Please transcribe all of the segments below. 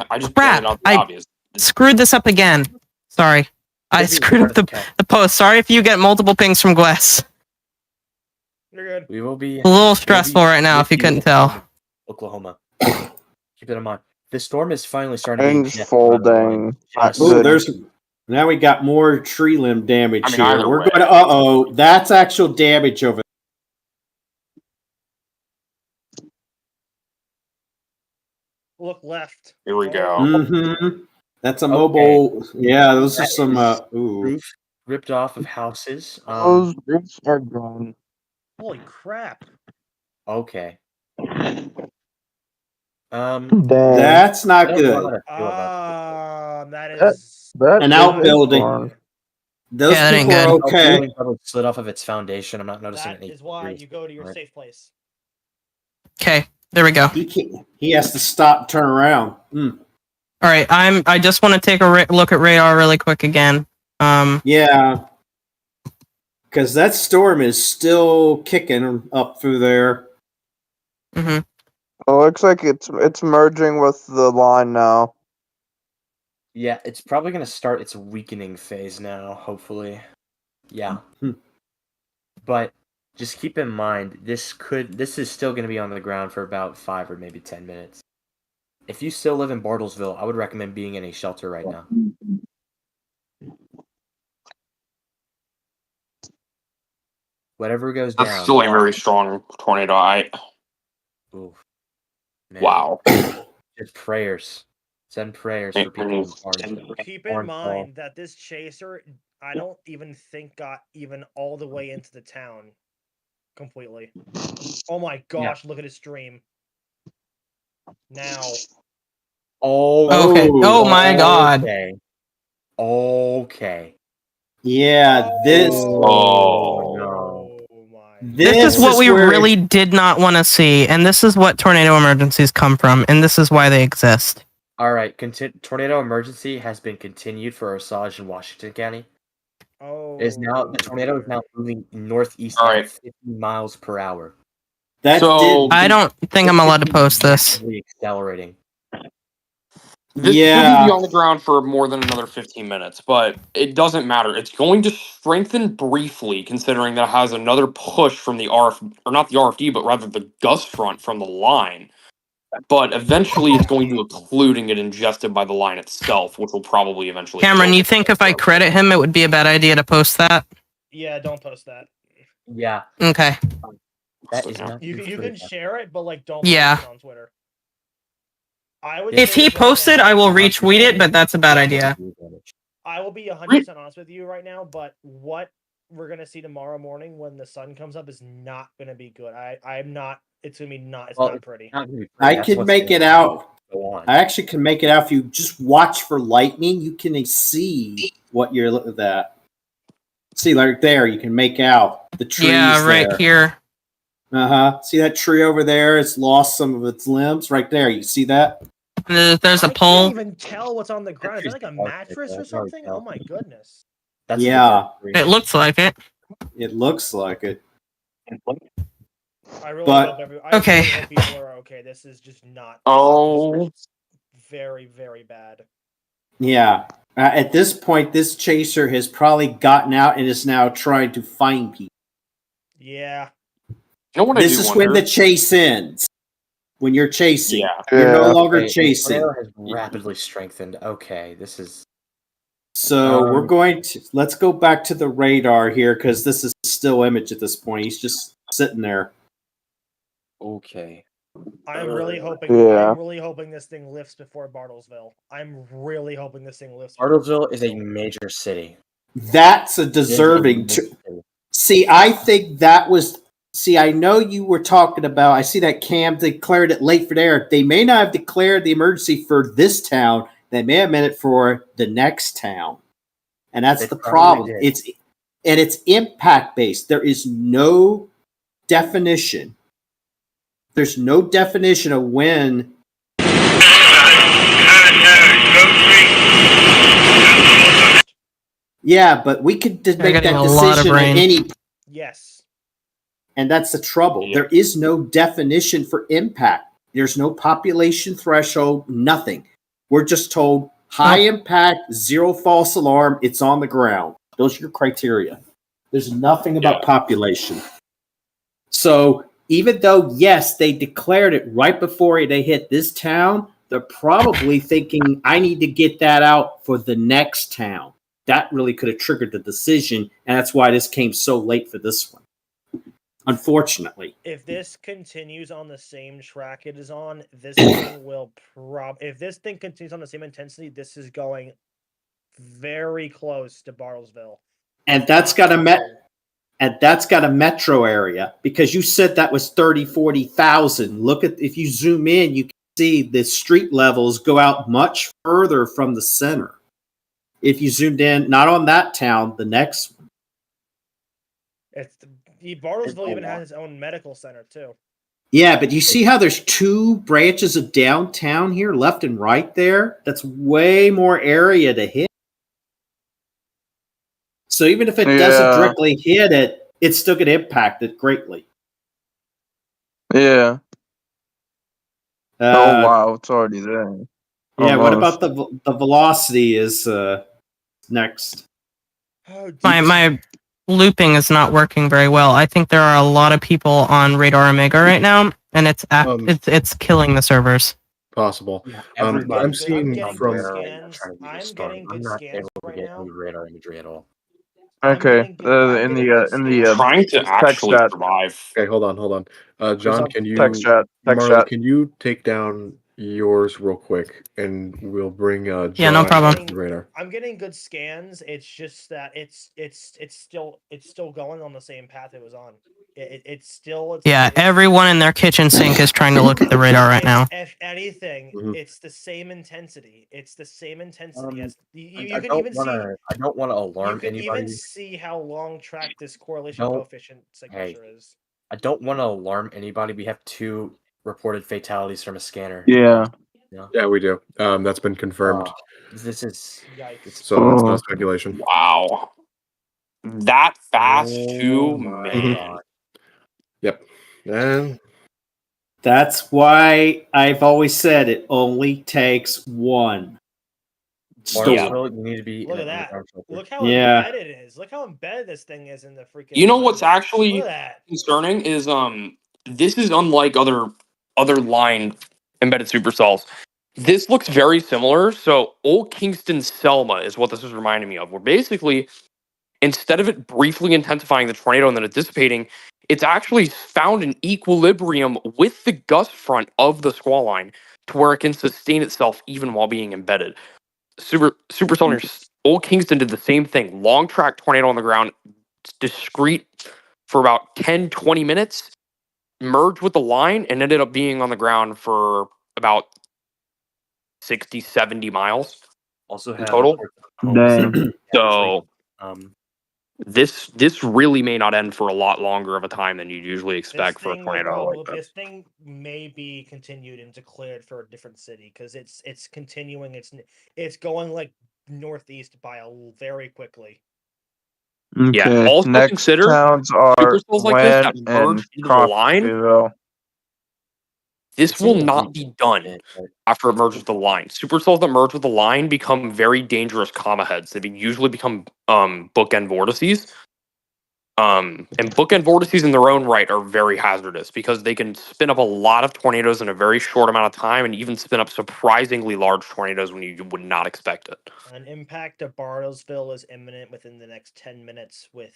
I just Crap, pointed out the I- obvious. Screwed this up again. Sorry. I screwed up the post. Sorry if you get multiple pings from Gwes. You're good. We will be A little stressful right now, if you couldn't tell. Oklahoma. Keep that in mind. The storm is finally starting to And folding. Oh, now we got more tree limb damage I mean, here. either We're way. going to, that's actual damage over. Look left. Here we go. Mm-hmm. That's a mobile. Yeah, those are some. Roofs ripped off of houses. Those roofs are gone. Holy crap. Okay. Dang. That's not good. That is An outbuilding. gone. Those Yeah, that ain't people are good. okay. Slid off of its foundation. I'm not noticing that any. is why you go to your safe place. Okay, there we go. He has to stop, turn around. All right, I just want to take a look at radar really quick again. Yeah, because that storm is still kicking up through there. Mm-hmm. It looks like it's merging with the line now. Yeah, it's probably going to start its weakening phase now, hopefully. Yeah. But just keep in mind, this is still going to be on the ground for about 5 or maybe 10 minutes. If you still live in Bartlesville, I would recommend being in a shelter right now. Whatever goes down. That's still a very strong tornado. Oof. Man. Wow. Just prayers. Send prayers for people in Bartlesville. Keep in mind that this chaser, I don't even think got even all the way into the town completely. Oh my gosh, look at his stream. Now. Oh, Okay. Oh my god. Okay. Yeah, this. Oh. No. This is what we really did not want to see, and this is what tornado emergencies come from, and this is why they exist. All right, tornado emergency has been continued for Osage and Washington County. The tornado is now moving northeast at 50 miles per hour. I don't think I'm allowed to post this. Accelerating. This could be on the ground for more than another 15 minutes, but it doesn't matter. It's going to strengthen briefly, considering that it has another push from the or not the RFD, but rather the gust front from the line. But eventually it's going to occlude and get ingested by the line itself, which will probably eventually... Cameron, you think if I credit him, it would be a bad idea to post that? Yeah, don't post that. Yeah. Okay. That is not you can share it, but don't post it on Twitter. If he posted, I will retweet it, but that's a bad idea. I will be 100% honest with you right now, but what we're going to see tomorrow morning when the sun comes up is not going to be good. I'm not... It's going to be not... It's not pretty. I can make it out. I actually can make it out. If you just watch for lightning, you can see what you're looking at. See, like there, you can make out the trees. Yeah, right here. See that tree over there? It's lost some of its limbs. Right there, you see that? There's a pole. I can't even tell what's on the ground. Is that like a mattress or something? Oh my goodness. It looks like it. It looks like it. I really hope people are okay. This is just not. Oh. Very, very bad. Yeah. At this point, this chaser has probably gotten out and is now trying to find people. Yeah. You know what this is when the chase ends. When you're chasing. You're no longer chasing. The has rapidly strengthened. Okay, this is... So we're going to... Let's go back to the radar here, because this is still image at this point. He's just sitting there. Okay. I'm really hoping. I'm really hoping this thing lifts before Bartlesville. I'm really hoping this thing lifts. Bartlesville is a major city. That's a deserving. See, I think that was. See, I know you were talking about. I see that Cam declared it late for there. They may not have declared the emergency for this town. They may have meant it for the next town, and that's the problem. It's impact based. There is no definition. There's no definition of when. Yeah, but we could make that decision at any. Yes. And that's the trouble. Yeah. There is no definition for impact. There's no population threshold, nothing. We're just told high impact, zero false alarm. It's on the ground. Those are your criteria. There's nothing about population. So even though, yes, they declared it right before they hit this town, they're probably thinking, I need to get that out for the next town. That really could have triggered the decision, and that's why this came so late for this one. Unfortunately. If this continues on the same track it is on, this thing will if this thing continues on the same intensity, this is going very close to Bartlesville. And that's got a metro area, because you said that was 30, 40,000. Look at, if you zoom in, you can see the street levels go out much further from the center. If you zoomed in, not on that town, the next one. Bartlesville even has its own medical center too. Yeah, but you see how there's two branches of downtown here, left and right there? That's way more area to hit. So even if it doesn't directly hit it, it's still going to impact it greatly. Yeah. Oh wow, it's already there. Yeah. What about the velocity? Is next? My looping is not working very well. I think there are a lot of people on Radar Omega right now, and it's killing the servers. Possible. Yeah, I'm seeing getting from good scans. I'm getting good scans right now. Radar imagery at all. Okay, in the trying to actually chat. survive. Okay, hold on. John, can you text chat? Marley, can you take down yours real quick, and we'll bring John no problem. on the radar. I'm getting good scans. It's just that it's still going on the same path it was on. It's still everyone in their kitchen sink is trying to look at the radar right now. If anything, it's the same intensity. It's the same intensity as I don't want to alarm anybody. You can even see how long track this correlation coefficient signature is. I don't want to alarm anybody. We have 2 reported fatalities from a scanner. Yeah. Yeah, we do. That's been confirmed. This is yikes. So it's no speculation. Wow. That fast too, man. God. Yep. And that's why I've always said it only takes one. You need to be. Look at that. Look how embedded it is. Look how embedded this thing is in the freaking. You know what's actually concerning is this is unlike other line embedded supercells. This looks very similar. So Old Kingston Selma is what this is reminding me of. Where basically, instead of it briefly intensifying the tornado and then it dissipating, it's actually found an equilibrium with the gust front of the squall line to where it can sustain itself even while being embedded. Supercell Old Kingston did the same thing. Long track tornado on the ground, discrete for about 10, 20 minutes, merged with the line, and ended up being on the ground for about 60, 70 miles. Also in total. Dang. So this really may not end for a lot longer of a time than you'd usually expect for a tornado like this thing may be continued and declared for a different city because it's continuing. It's going like northeast by very quickly. Okay. Yeah. Also next consider towns are supercells like this that merge into the line. Coffeyville. This will not be done after it merges with the line. Supercells that merge with the line become very dangerous comma heads. They usually become bookend vortices. And bookend vortices in their own right are very hazardous because they can spin up a lot of tornadoes in a very short amount of time and even spin up surprisingly large tornadoes when you would not expect it. An impact of Bartlesville is imminent within the next 10 minutes with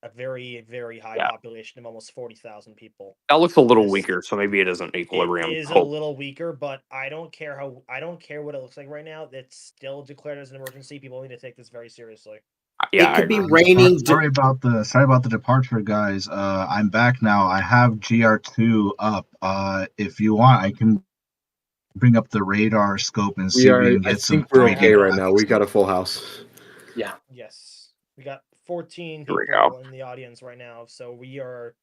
a very, very high population of almost 40,000 people. That looks a little weaker, so maybe it isn't equilibrium. It is a little weaker, but I don't care what it looks like right now. It's still declared as an emergency. People need to take this very seriously. Yeah, it could be raining. Sorry about the departure, guys. I'm back now. I have GR2 up. If you want, I can bring up the radar scope and see if we can get some. We're okay right now. We got a full house. Yeah. Yes, we got 14 people in the audience right now, so we are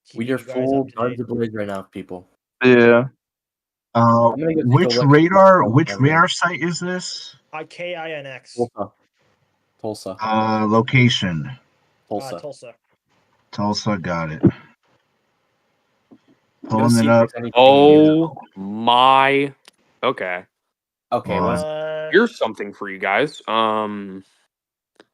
full guns ablaze right now, people. Yeah. Which radar site is this? KINX. Tulsa. Location. Tulsa. Tulsa, got it. Pulling it up. Oh my. Okay. Okay, what's Here's something for you guys.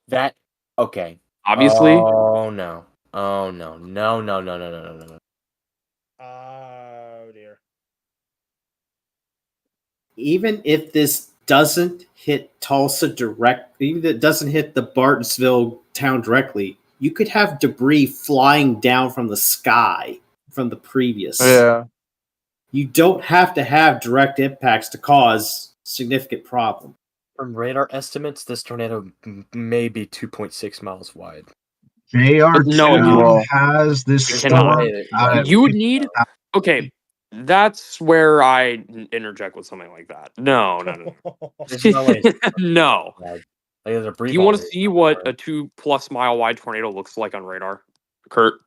that? Okay. Obviously. Oh no. Oh no. No. No. No. No. No. No. No. Oh dear. Even if this doesn't hit Tulsa direct, even if it doesn't hit the Bartonsville town directly, you could have debris flying down from the sky from the previous. Yeah. You don't have to have direct impacts to cause significant problem. From radar estimates, this tornado may be 2.6 miles wide. JR2 has this You cannot. storm. You would need. Okay, that's where I interject with something like that. No. There's no way. No. Like, there's a Do brief you want to already. see what a 2+ mile wide tornado looks like on radar, Kurt?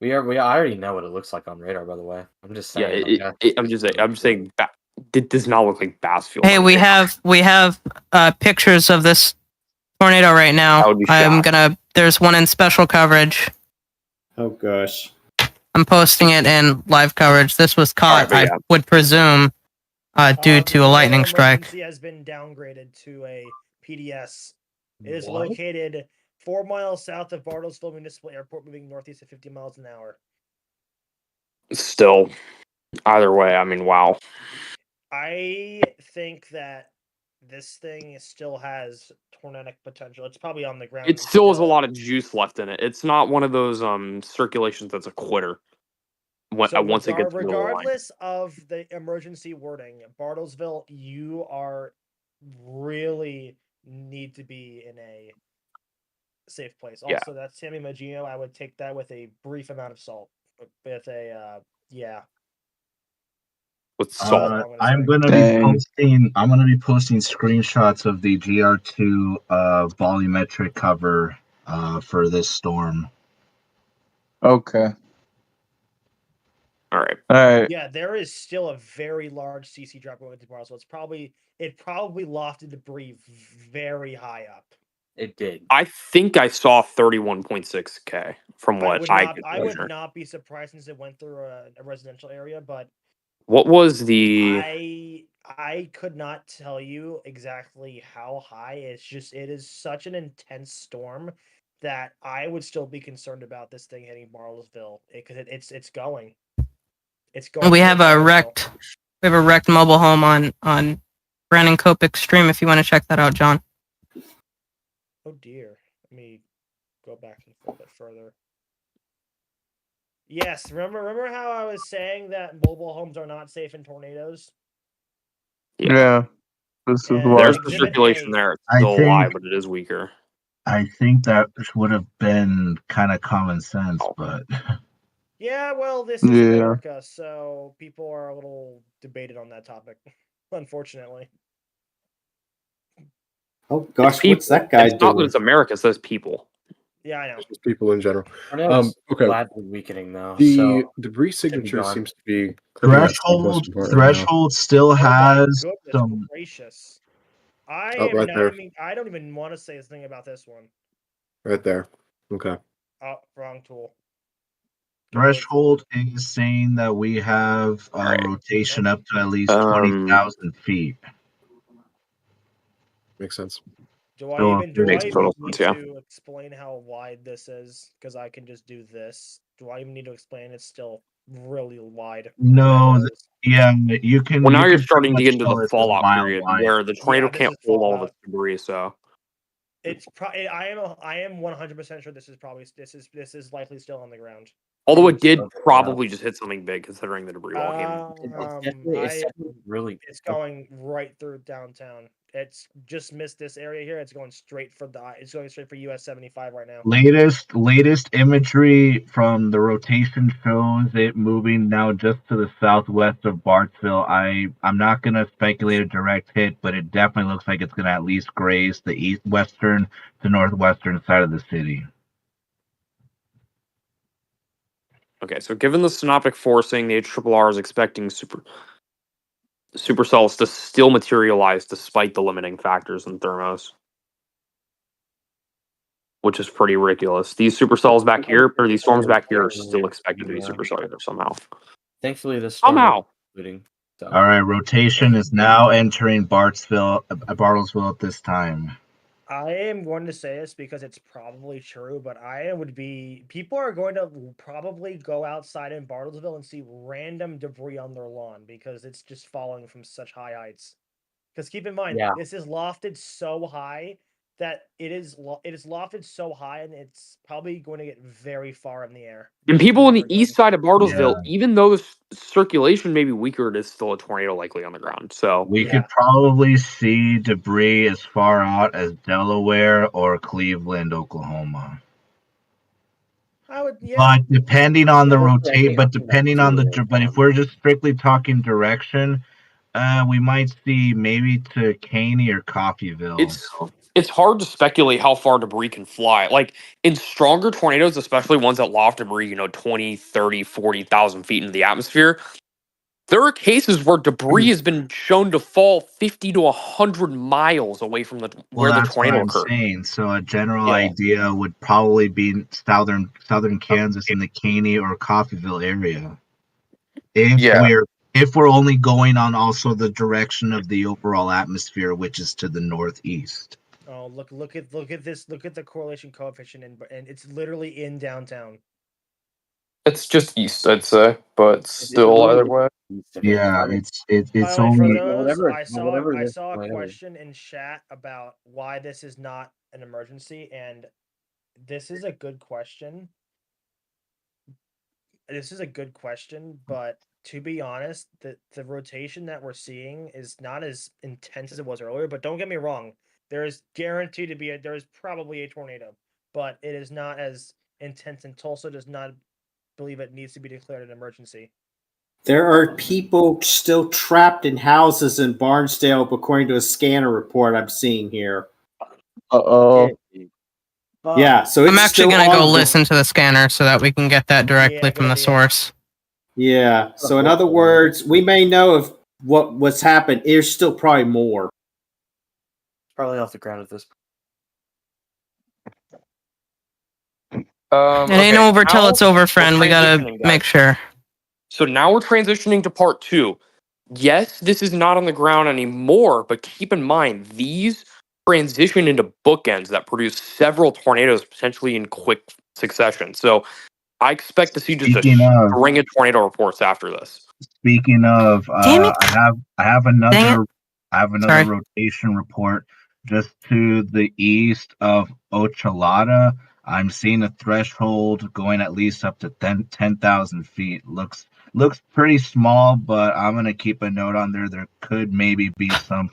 I already know what it looks like on radar, by the way. I'm just saying. I'm just saying. It does not look like Bassfield. Hey, we have pictures of this tornado right now. I would be shocked. There's one in special coverage. Oh gosh. I'm posting it in live coverage. This was caught, I would presume, due to a lightning strike. Emergency has been downgraded to a PDS. It is located 4 miles south of Bartlesville Municipal Airport, moving northeast at 50 miles an hour. Still, either way, I mean, wow. I think that this thing still has tornadic potential. It's probably on the ground. It still has a lot of juice left in it. It's not one of those circulations that's a quitter. Once it gets to the line. Regardless of the emergency wording, Bartlesville, you are really need to be in a safe place. Yeah. Also, that's Sammy Magino. I would take that with a brief amount of salt. With a with salt. I'm gonna be posting screenshots of the GR2 volumetric cover for this storm. Okay. All right. Yeah, there is still a very large CC drop going into Bartlesville. It probably lofted debris very high up. It did. I think I saw 31.6K from what I could I would not be surprised since it went through a residential area, but what was the I could not tell you exactly how high. It is such an intense storm that I would still be concerned about this thing hitting Bartlesville because it's going. It's going. We have a wrecked mobile home on Brandon Kopic's stream if you want to check that out, John. Oh dear. Let me go back a little bit further. Yes, remember how I was saying that mobile homes are not safe in tornadoes? Yeah. This is why. There's the circulation there. It's still alive, but it is weaker. I think that would have been kind of common sense, but yeah, well, this is America, so people are a little debated on that topic, unfortunately. Oh gosh, what's that guy doing? It's not that it's America, it says people. Yeah, I know. It's just people in general. Okay. Weakening though. The debris signature seems to be threshold still has some. Gracious. I don't even want to say a thing about this one. Right there. Okay. Oh, wrong tool. Threshold is saying that we have a rotation up to at least 20,000 feet. Makes sense. Do I even need to explain how wide this is? Because I can just do this. Do I even need to explain? It's still really wide. No, you can. Well, now you're starting to get into the fallout period where the tornado can't hold all the debris. So it's probably I am 100% sure this is likely still on the ground. Although it did probably just hit something big, considering the debris wall came. It's going right through downtown. It's just missed this area here. It's going straight for US 75 right now. Latest imagery from the rotation shows it moving now just to the southwest of Bartsville. I'm not gonna speculate a direct hit, but it definitely looks like it's gonna at least graze the western to northwestern side of the city. Okay, so given the synoptic forcing, the HRRR is expecting supercells to still materialize despite the limiting factors in thermos, which is pretty ridiculous. These supercells back here, or these storms back here, are still expected to be supercellular somehow. Thankfully, this somehow. Including So. All right, rotation is now entering Bartlesville at this time. I am going to say this because it's probably true, but people are going to probably go outside in Bartlesville and see random debris on their lawn because it's just falling from such high heights. Because keep in mind, this is lofted so high that it is lofted so high, and it's probably going to get very far in the air. And people on the east side of Bartlesville, even though the circulation may be weaker, it is still a tornado likely on the ground. So we could probably see debris as far out as Delaware or Cleveland, Oklahoma. But depending on the but if we're just strictly talking direction, we might see maybe to Caney or Coffeyville. It's hard to speculate how far debris can fly. Like in stronger tornadoes, especially ones that loft debris, 20, 30, 40,000 feet into the atmosphere, there are cases where debris has been shown to fall 50 to 100 miles away from where the tornado occurred. Saying. So a general idea would probably be southern Kansas in the Caney or Coffeyville area. If we're only going on also the direction of the overall atmosphere, which is to the northeast. Oh, look at this! Look at the correlation coefficient, and it's literally in downtown. It's just east, I'd say, but still either way. Yeah, it's only. I saw a question in chat about why this is not an emergency, and this is a good question. But to be honest, the rotation that we're seeing is not as intense as it was earlier. But don't get me wrong, there is guaranteed to be there is probably a tornado, but it is not as intense, and Tulsa does not believe it needs to be declared an emergency. There are people still trapped in houses in Barnsdale, according to a scanner report I'm seeing here. Yeah, so I'm actually going to go listen to the scanner so that we can get that directly from the source. Yeah, so in other words, we may know of what's happened. There's still probably more. Probably off the ground at this point. It ain't over till it's over, friend. We gotta make sure. So now we're transitioning to part 2. Yes, this is not on the ground anymore, but keep in mind, these transition into bookends that produce several tornadoes potentially in quick succession. So I expect to see just a string of tornado reports after this. Speaking of, I have another rotation report just to the east of Ochalada. I'm seeing a threshold going at least up to 10,000 feet. Looks pretty small, but I'm gonna keep a note on there. There could maybe be some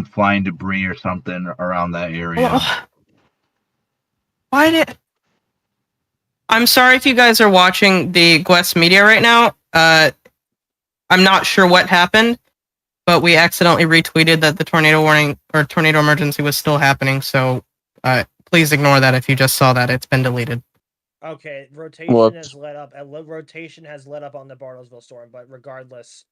flying debris or something around that area. I'm sorry if you guys are watching the Gwest media right now. I'm not sure what happened, but we accidentally retweeted that the tornado warning or tornado emergency was still happening. So please ignore that if you just saw that. It's been deleted. Okay, rotation has let up. Rotation has let up on the Bartlesville storm, but regardless,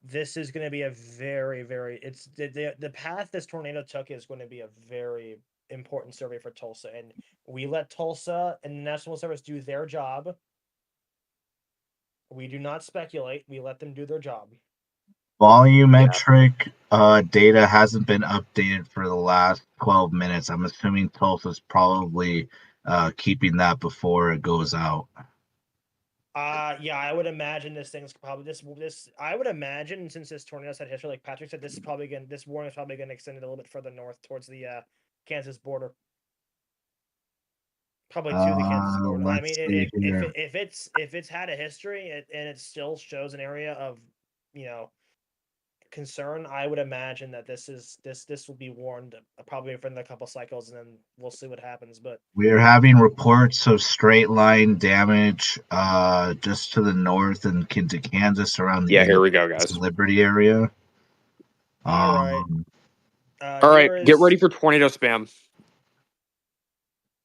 this is going to be a very, very. It's the path this tornado took is going to be a very important survey for Tulsa, and we let Tulsa and the National Service do their job. We do not speculate. We let them do their job. Volumetric data hasn't been updated for the last 12 minutes. I'm assuming Tulsa's probably keeping that before it goes out. Yeah, I would imagine this thing's probably this. I would imagine since this tornado's had history, like Patrick said, this warning is probably going to extend it a little bit further north towards the Kansas border. Probably to the Kansas border. I mean, if it's had a history and it still shows an area of, concern, I would imagine that this will be warned probably for a couple cycles, and then we'll see what happens. But we're having reports of straight line damage just to the north and into Kansas around the here we go, guys. Liberty area. All right, get ready for tornado spam.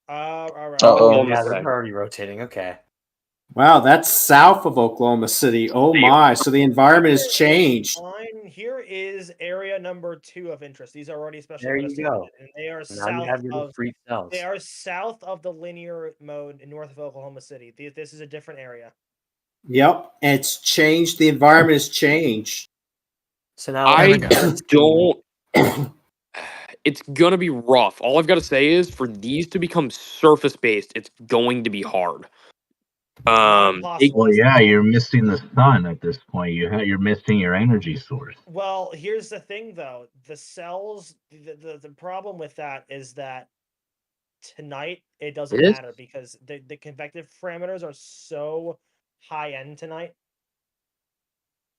All right. Yeah, they're already rotating. Okay. Wow, that's south of Oklahoma City. Oh my! So the environment has changed. Here is area number 2 of interest. These are already special. There you go. And they are They are south of the linear mode in north of Oklahoma City. This is a different area. Yep, and it's changed. The environment has changed. So now I There don't. It's gonna be rough. All I've got to say is, for these to become surface based, it's going to be hard. Not They- impossible. Well, that's the yeah, problem. you're missing the sun at this point. You're missing your energy source. Well, here's the thing, though. The cells, the problem with that is that tonight it doesn't It is? matter because the convective parameters are so high end tonight.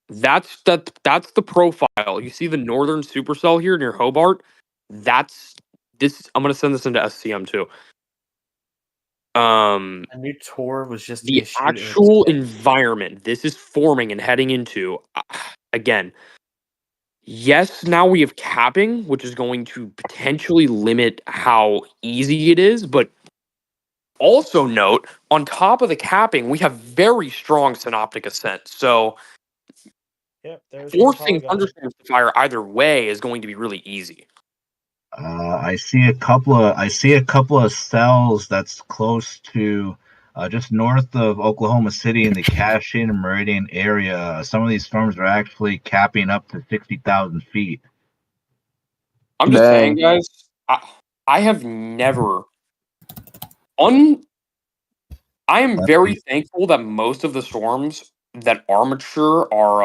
That's the profile. You see the northern supercell here near Hobart? That's this. I'm gonna send this into SCM too. a new tour was just The issued. and actual it's- environment this is forming and heading into, again, yes, now we have capping, which is going to potentially limit how easy it is, but also note, on top of the capping, we have very strong synoptic ascent. So Yep, there's forcing Polygon. thunderstorms to fire either way is going to be really easy. I see a couple of cells that's close to just north of Oklahoma City in the Cashin and Meridian area. Some of these storms are actually capping up to 60,000 feet. I'm just saying, Dang. guys, I have never I am very thankful that most of the storms that are mature are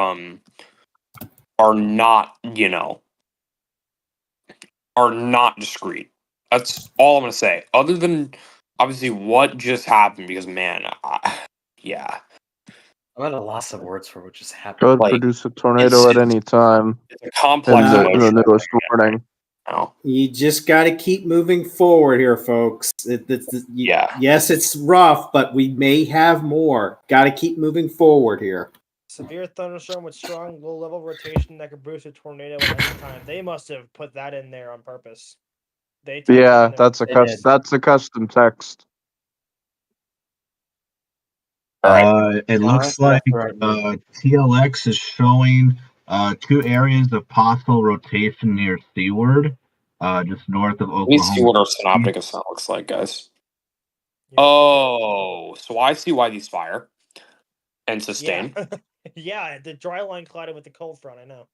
not, are not discreet. That's all I'm gonna say. Other than obviously what just happened, because man, yeah, I'm at a loss of words for what just happened. Could Like, produce a tornado at any time it's a complex in the emotion. newest warning. Now. You just got to keep moving forward here, folks. Yeah. Yes, it's rough, but we may have more. Got to keep moving forward here. Severe thunderstorm with strong low level rotation that could produce a tornado at any time. They must have put that in there on purpose. They typed Yeah, it in there. that's a custom text. All right. It looks Alright, like that's right. TLX is showing 2 areas of possible rotation near Seaward, just north of Let me see Oklahoma. what our synoptic ascent looks like, guys. Yeah. Oh, so I see why these fire and sustain. Yeah. Yeah, the dry line collided with the cold front, I know.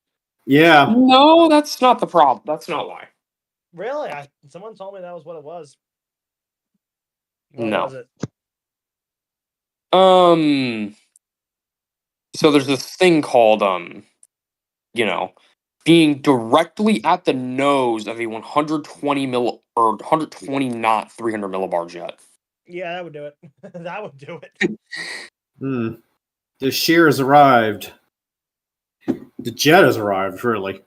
Yeah. No, that's not the problem. That's not why. Really? Someone told me that was what it was. What No. was it? So there's this thing called being directly at the nose of a 120 mil or 120 knot 300 millibar jet. Yeah, that would do it. That would do it. The shear has arrived. The jet has arrived, really.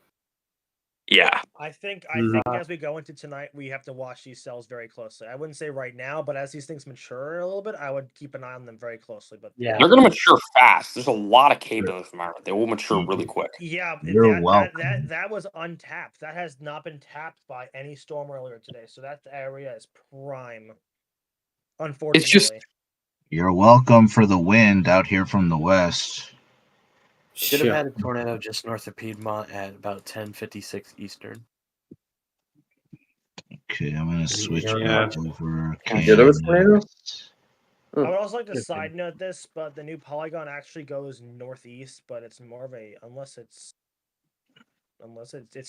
Yeah. I think Mhm. as we go into tonight, we have to watch these cells very closely. I wouldn't say right now, but as these things mature a little bit, I would keep an eye on them very closely. But Yeah. They're going to mature fast. There's a lot of cable in this environment. They will mature really quick. yeah, You're welcome. that was untapped. That has not been tapped by any storm earlier today. So that area is prime. Unfortunately, It's just You're welcome for the wind out here from the west. Should have Yeah. had a tornado just north of Piedmont at about 10:56 Eastern. Okay, I'm gonna switch Yeah. back over. Yeah, there was tornadoes. I would also like to Good side note this, but the new polygon actually goes northeast, but it's more of a unless it's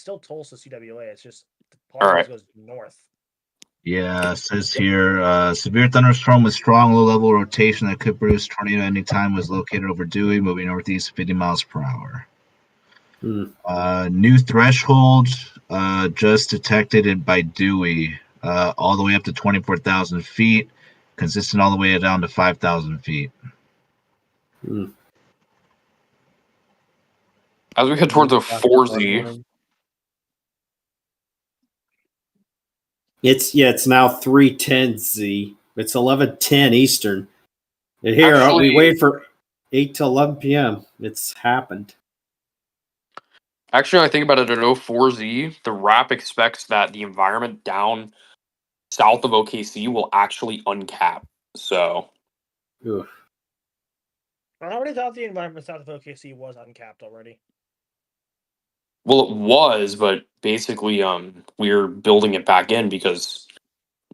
still Tulsa CWA. It's just the polygon right. goes north. Yeah, it says here, severe thunderstorm with strong low-level rotation that could produce tornado anytime was located over Dewey, moving northeast 50 miles per hour. New threshold just detected by Dewey, all the way up to 24,000 feet, consistent all the way down to 5,000 feet. as we head towards a 4Z. It's now 3:10 Z. It's 11:10 Eastern. And here Actually- we wait for 8 to 11 p.m. It's happened. Actually, I think about it at 04Z, the RAP expects that the environment down south of OKC will actually uncap. So Ugh. I already thought the environment south of OKC was uncapped already. well, it was, but basically, we're building it back in because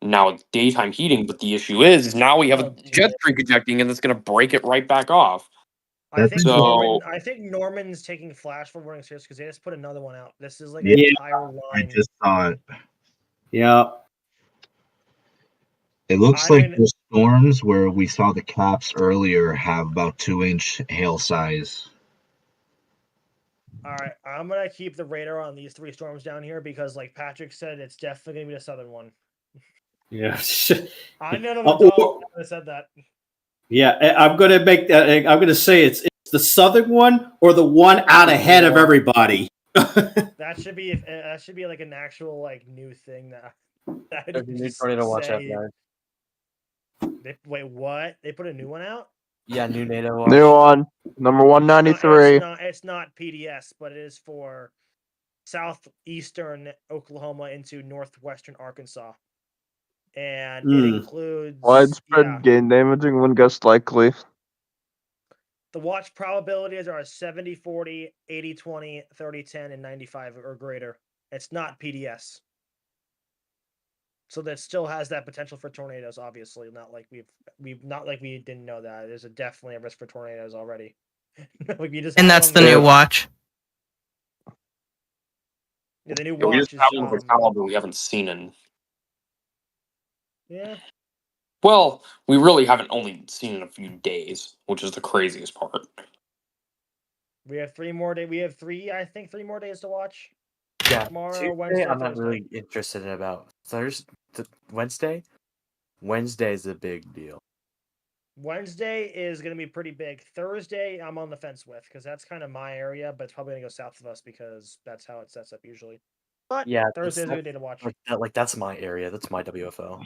now it's daytime heating. But the issue is now we have a jet stream ejecting, and it's going to break it right back off. I think So- Norman's taking flash flood warning serious because they just put another one out. This is like an Yeah, entire I line. just saw it. Yeah. It looks I like mean- the storms where we saw the caps earlier have about 2-inch hail size. All right, I'm gonna keep the radar on these 3 storms down here because, like Patrick said, it's definitely gonna be the southern one. Yeah. I know Oh, I said that. Yeah, I'm gonna make that. I'm gonna say it's the southern one or the one out ahead of everybody. That should be like an actual like new thing that There's a new just tornado watch out, say. guys. Wait, what? They put a new one out? Yeah, new NATO watch. New one, number 193. It's not PDS, but it is for southeastern Oklahoma into northwestern Arkansas, and it includes Widespread gain damaging when gust likely. The watch probabilities are 70-40, 80-20, 30-10, and 95 or greater. It's not PDS. So that still has that potential for tornadoes, obviously. Not like we didn't know that. There's definitely a risk for tornadoes already. And that's the new watch. Yeah, the new Yeah, we watch just is have one with a caliber we haven't seen in. yeah. Well, we really haven't only seen in a few days, which is the craziest part. We have 3 more days. We have 3 more days to watch. Yeah, Tomorrow, Tuesday, Wednesday, I'm not Thursday. really interested in about Thursday. Wednesday. Wednesday is a big deal. Wednesday is going to be pretty big. Thursday, I'm on the fence with because that's kind of my area, but it's probably going to go south of us because that's how it sets up usually. But Yeah, Thursday's a good day to watch. Like that's my area. That's my WFO.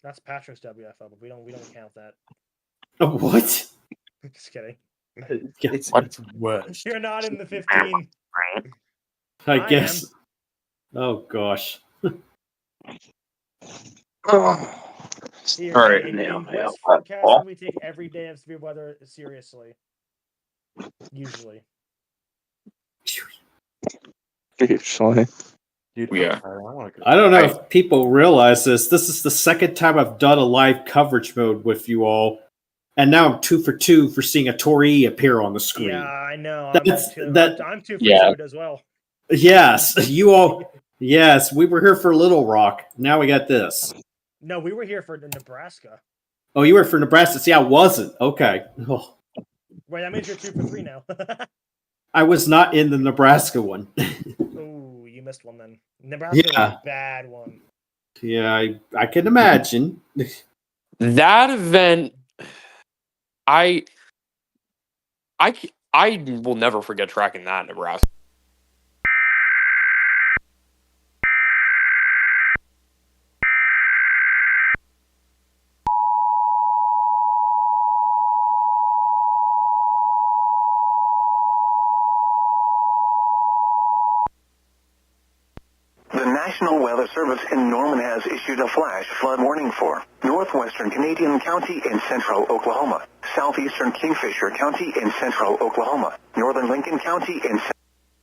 That's Patrick's WFO, but we don't count that. What? Just kidding. It's worse. You're not in the 15. I I guess. Oh gosh. Here, All right, in West forecasting, we take every day of severe weather seriously. Usually. Usually. Dude, Yeah. I don't know if people realize this. This is the second time I've done a live coverage mode with you all, and now I'm 2 for 2 for seeing a Torii appear on the screen. Yeah, I know. I'm 2 for 2 as well. Yes, you all. Yes, we were here for Little Rock. Now we got this. No, we were here for Nebraska. Oh, you were for Nebraska. See, I wasn't. Okay. Oh. Wait, that means you're 2 for 3 now. I was not in the Nebraska one. Oh, you missed one then. Nebraska was a bad one. Yeah, I can imagine. That event, I will never forget tracking that in Nebraska. The National Weather Service in Norman has issued a flash flood warning for northwestern Canadian County in central Oklahoma, southeastern Kingfisher County in central Oklahoma, northern Lincoln County in central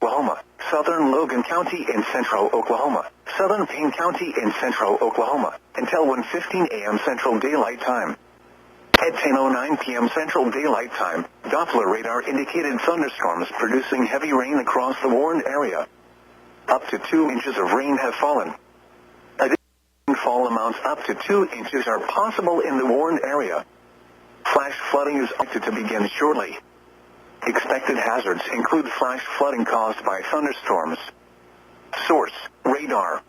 Oklahoma, southern Logan County in central Oklahoma, southern Payne County in central Oklahoma, until 1:15 a.m. Central Daylight Time. At 10:09 p.m. Central Daylight Time, Doppler radar indicated thunderstorms producing heavy rain across the warned area. Up to 2 inches of rain have fallen. Additional fall amounts up to 2 inches are possible in the warned area. Flash flooding is expected to begin shortly. Expected hazards include flash flooding caused by thunderstorms. Source: radar.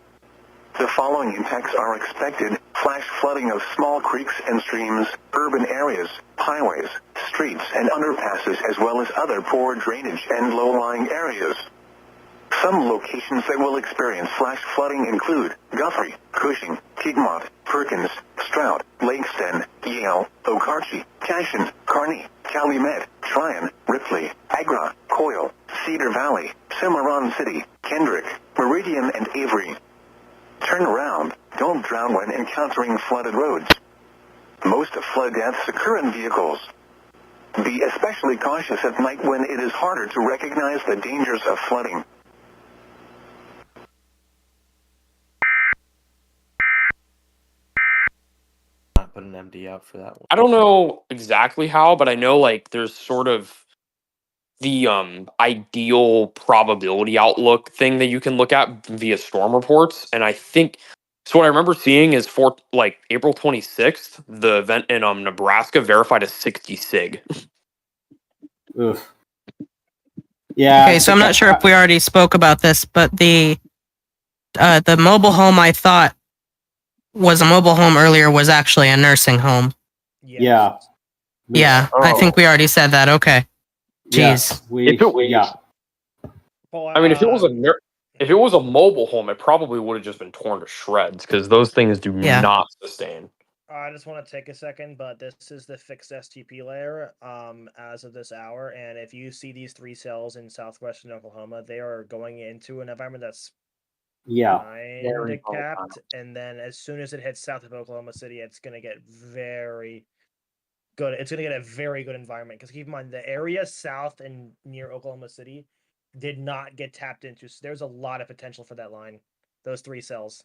The following impacts are expected: flash flooding of small creeks and streams, urban areas, highways, streets and underpasses, as well as other poor drainage and low-lying areas. Some locations that will experience flash flooding include Guthrie, Cushing, Piedmont, Perkins, Stroud, Lakeston, Yale, Okarche, Cashin, Kearney, Calumet, Tryon, Ripley, Agra, Coyle, Cedar Valley, Cimarron City, Kendrick, Meridian and Avery. Turn around. Don't drown when encountering flooded roads. Most of flood deaths occur in vehicles. Be especially cautious at night when it is harder to recognize the dangers of flooding. not put an MD out for that one. I don't know exactly how, but I know like there's sort of the ideal probability outlook thing that you can look at via storm reports, and I think so. What I remember seeing is for like April 26th, the event in Nebraska verified a 60 sig. Ugh. Yeah. Okay, so I'm not sure if we already spoke about this, but the mobile home I thought was a mobile home earlier was actually a nursing home. Yeah. Yeah, I think we already said that. Okay. Yes, Jeez. yeah. I mean, if it was a mobile home, it probably would have just been torn to shreds because those things do not sustain. I just want to take a second, but this is the fixed STP layer as of this hour, and if you see these 3 cells in southwestern Oklahoma, they are going into an environment that's kind of capped, and then as soon as it hits south of Oklahoma City, it's going to get very good. It's going to get a very good environment, because keep in mind, the area south and near Oklahoma City did not get tapped into, so there's a lot of potential for that line, those 3 cells.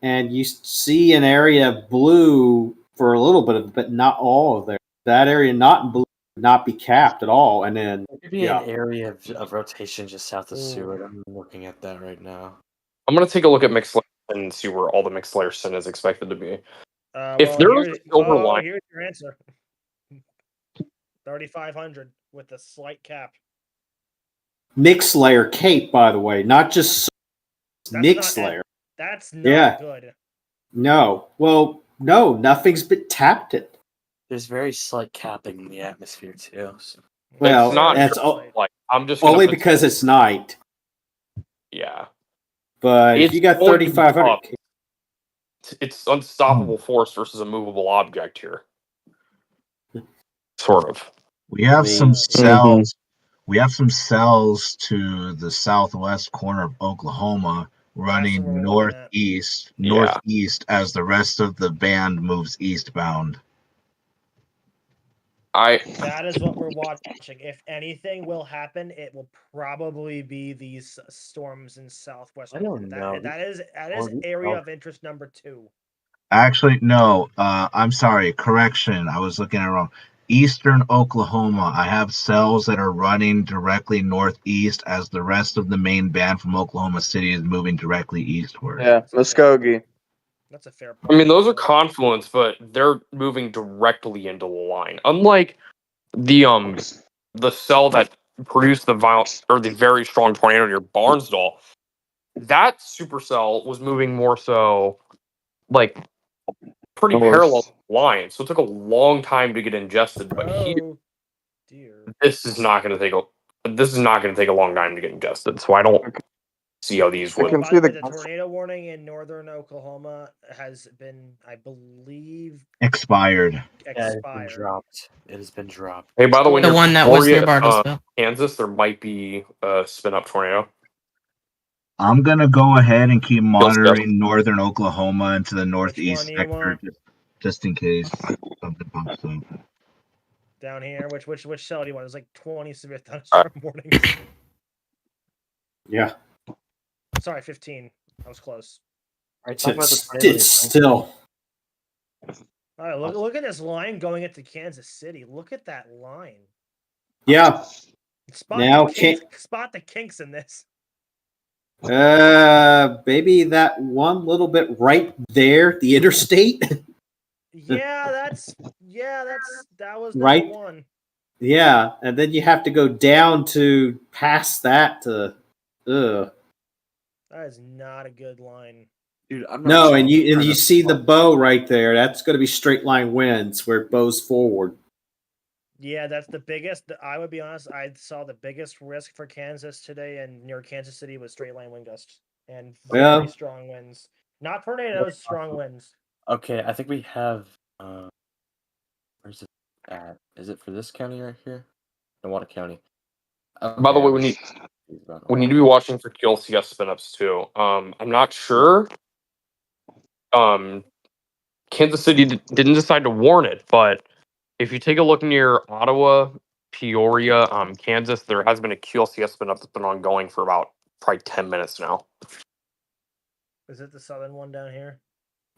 And you see an area blue for a little bit of, but not all of there. That area not in blue would not be capped at all. And then Maybe an area of rotation just south of Seward. I'm looking at that right now. I'm gonna take a look at mixed layer and see where all the mixed layer sin is expected to be. If Well, there is a silver line, here's your answer. 3,500 with a slight cap. mixed layer cape, by the way, not just mixed layer. That's not good. No. Well, no, nothing's been tapped it. There's very slight capping in the atmosphere too. So. Well, it's not that's like I'm just only because it's night. Yeah. But if you got 3,500, it's unstoppable force versus a movable object here. Sort of. We have some cells. We have some cells to the southwest corner of Oklahoma running northeast as the rest of the band moves eastbound. That is what we're watching. If anything will happen, it will probably be these storms in southwest. I don't know. That is area of interest number 2. Actually, no. I'm sorry. Correction. I was looking at it wrong. Eastern Oklahoma. I have cells that are running directly northeast as the rest of the main band from Oklahoma City is moving directly eastward. Yeah, Muskogee. That's a fair point. I mean, those are confluents, but they're moving directly into the line. Unlike the cell that produced the violent or the very strong tornado near Barnesdall, that supercell was moving more so like pretty parallel line. So it took a long time to get ingested. But this is not going to take a long time to get ingested. So I don't see how these would. The tornado warning in northern Oklahoma has been, I believe, expired. It has been dropped. Hey, by the way, the one that was near Bartlesville, Kansas, there might be a spin up tornado. I'm gonna go ahead and keep monitoring northern Oklahoma into the northeast sector, just in case something pops up. Down here, which cell do you want? There's like 20 severe thunderstorm warnings. Yeah. Sorry, 15. I was close. It's still. All right, look at this line going into Kansas City. Look at that line. Yeah. Spot the kinks in this. Maybe that one little bit right there, the interstate. that was right. One. Yeah, and then you have to go down to past that to. That is not a good line. Dude, I'm not no, and you see the bow right there. That's going to be straight line winds where it bows forward. Yeah, that's the biggest. I would be honest. I saw the biggest risk for Kansas today, and near Kansas City was straight line wind gusts and very strong winds. Not tornadoes, strong winds. Okay, I think we have. Where's it at? Is it for this county right here? Nowata County. Okay. By the way, we need to be watching for QLCS spin-ups too. I'm not sure. Kansas City didn't decide to warn it, but if you take a look near Ottawa, Peoria, Kansas, there has been a QLCS spin-up that's been ongoing for about probably 10 minutes now. Is it the southern one down here?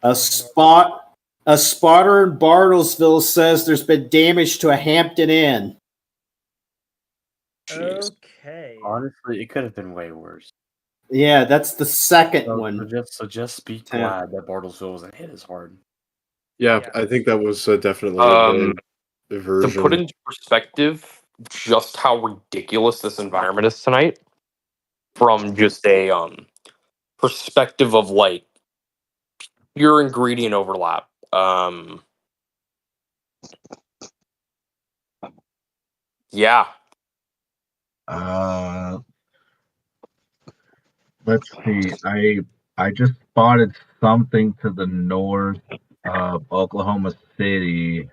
A spot A spotter in Bartlesville says there's been damage to a Hampton Inn. Jeez. Okay. Honestly, it could have been way worse. Yeah, that's the second one. So just be glad that Bartlesville wasn't hit as hard. Yeah, Yes. I think that was definitely a big To diversion. put into perspective just how ridiculous this environment is tonight, from just a perspective of like pure ingredient overlap. Yeah. Let's see. I just spotted something to the north of Oklahoma City.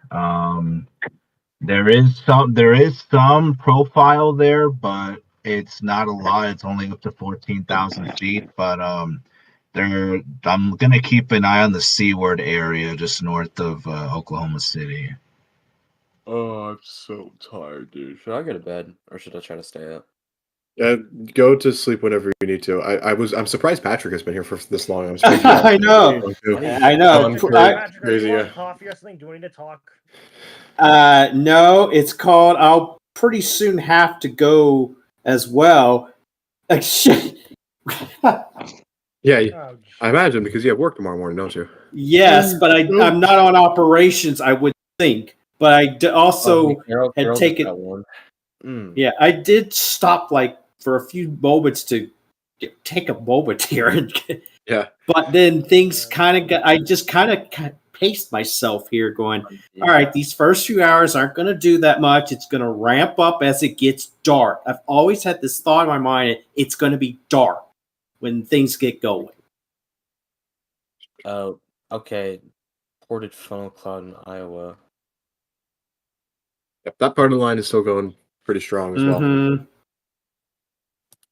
There is some profile there, but it's not a lot. It's only up to 14,000 feet. But I'm gonna keep an eye on the Seaward area just north of Oklahoma City. Oh, I'm so tired, dude. Should I go to bed or should I try to stay up? Go to sleep whenever you need to. I'm surprised Patrick has been here for this long. I know. I know. Patrick, are Crazy, you on yeah. coffee or something? Do we need to talk? No, it's called. I'll pretty soon have to go as well. Shit. Yeah, Oh, I imagine because you have work tomorrow morning, don't you? Yes, but I'm not on operations. I would think, but I also had taken. Yeah, I did stop like for a few moments to take a moment here, Yeah. but then things kind of got. I just kind of paced myself here, going, "All right, these first few hours aren't going to do that much. It's going to ramp up as it gets dark." I've always had this thought in my mind: it's going to be dark when things get going. Oh, okay. Ported funnel cloud in Iowa. Yep, that part of the line is still going pretty strong as well. Mm-hmm.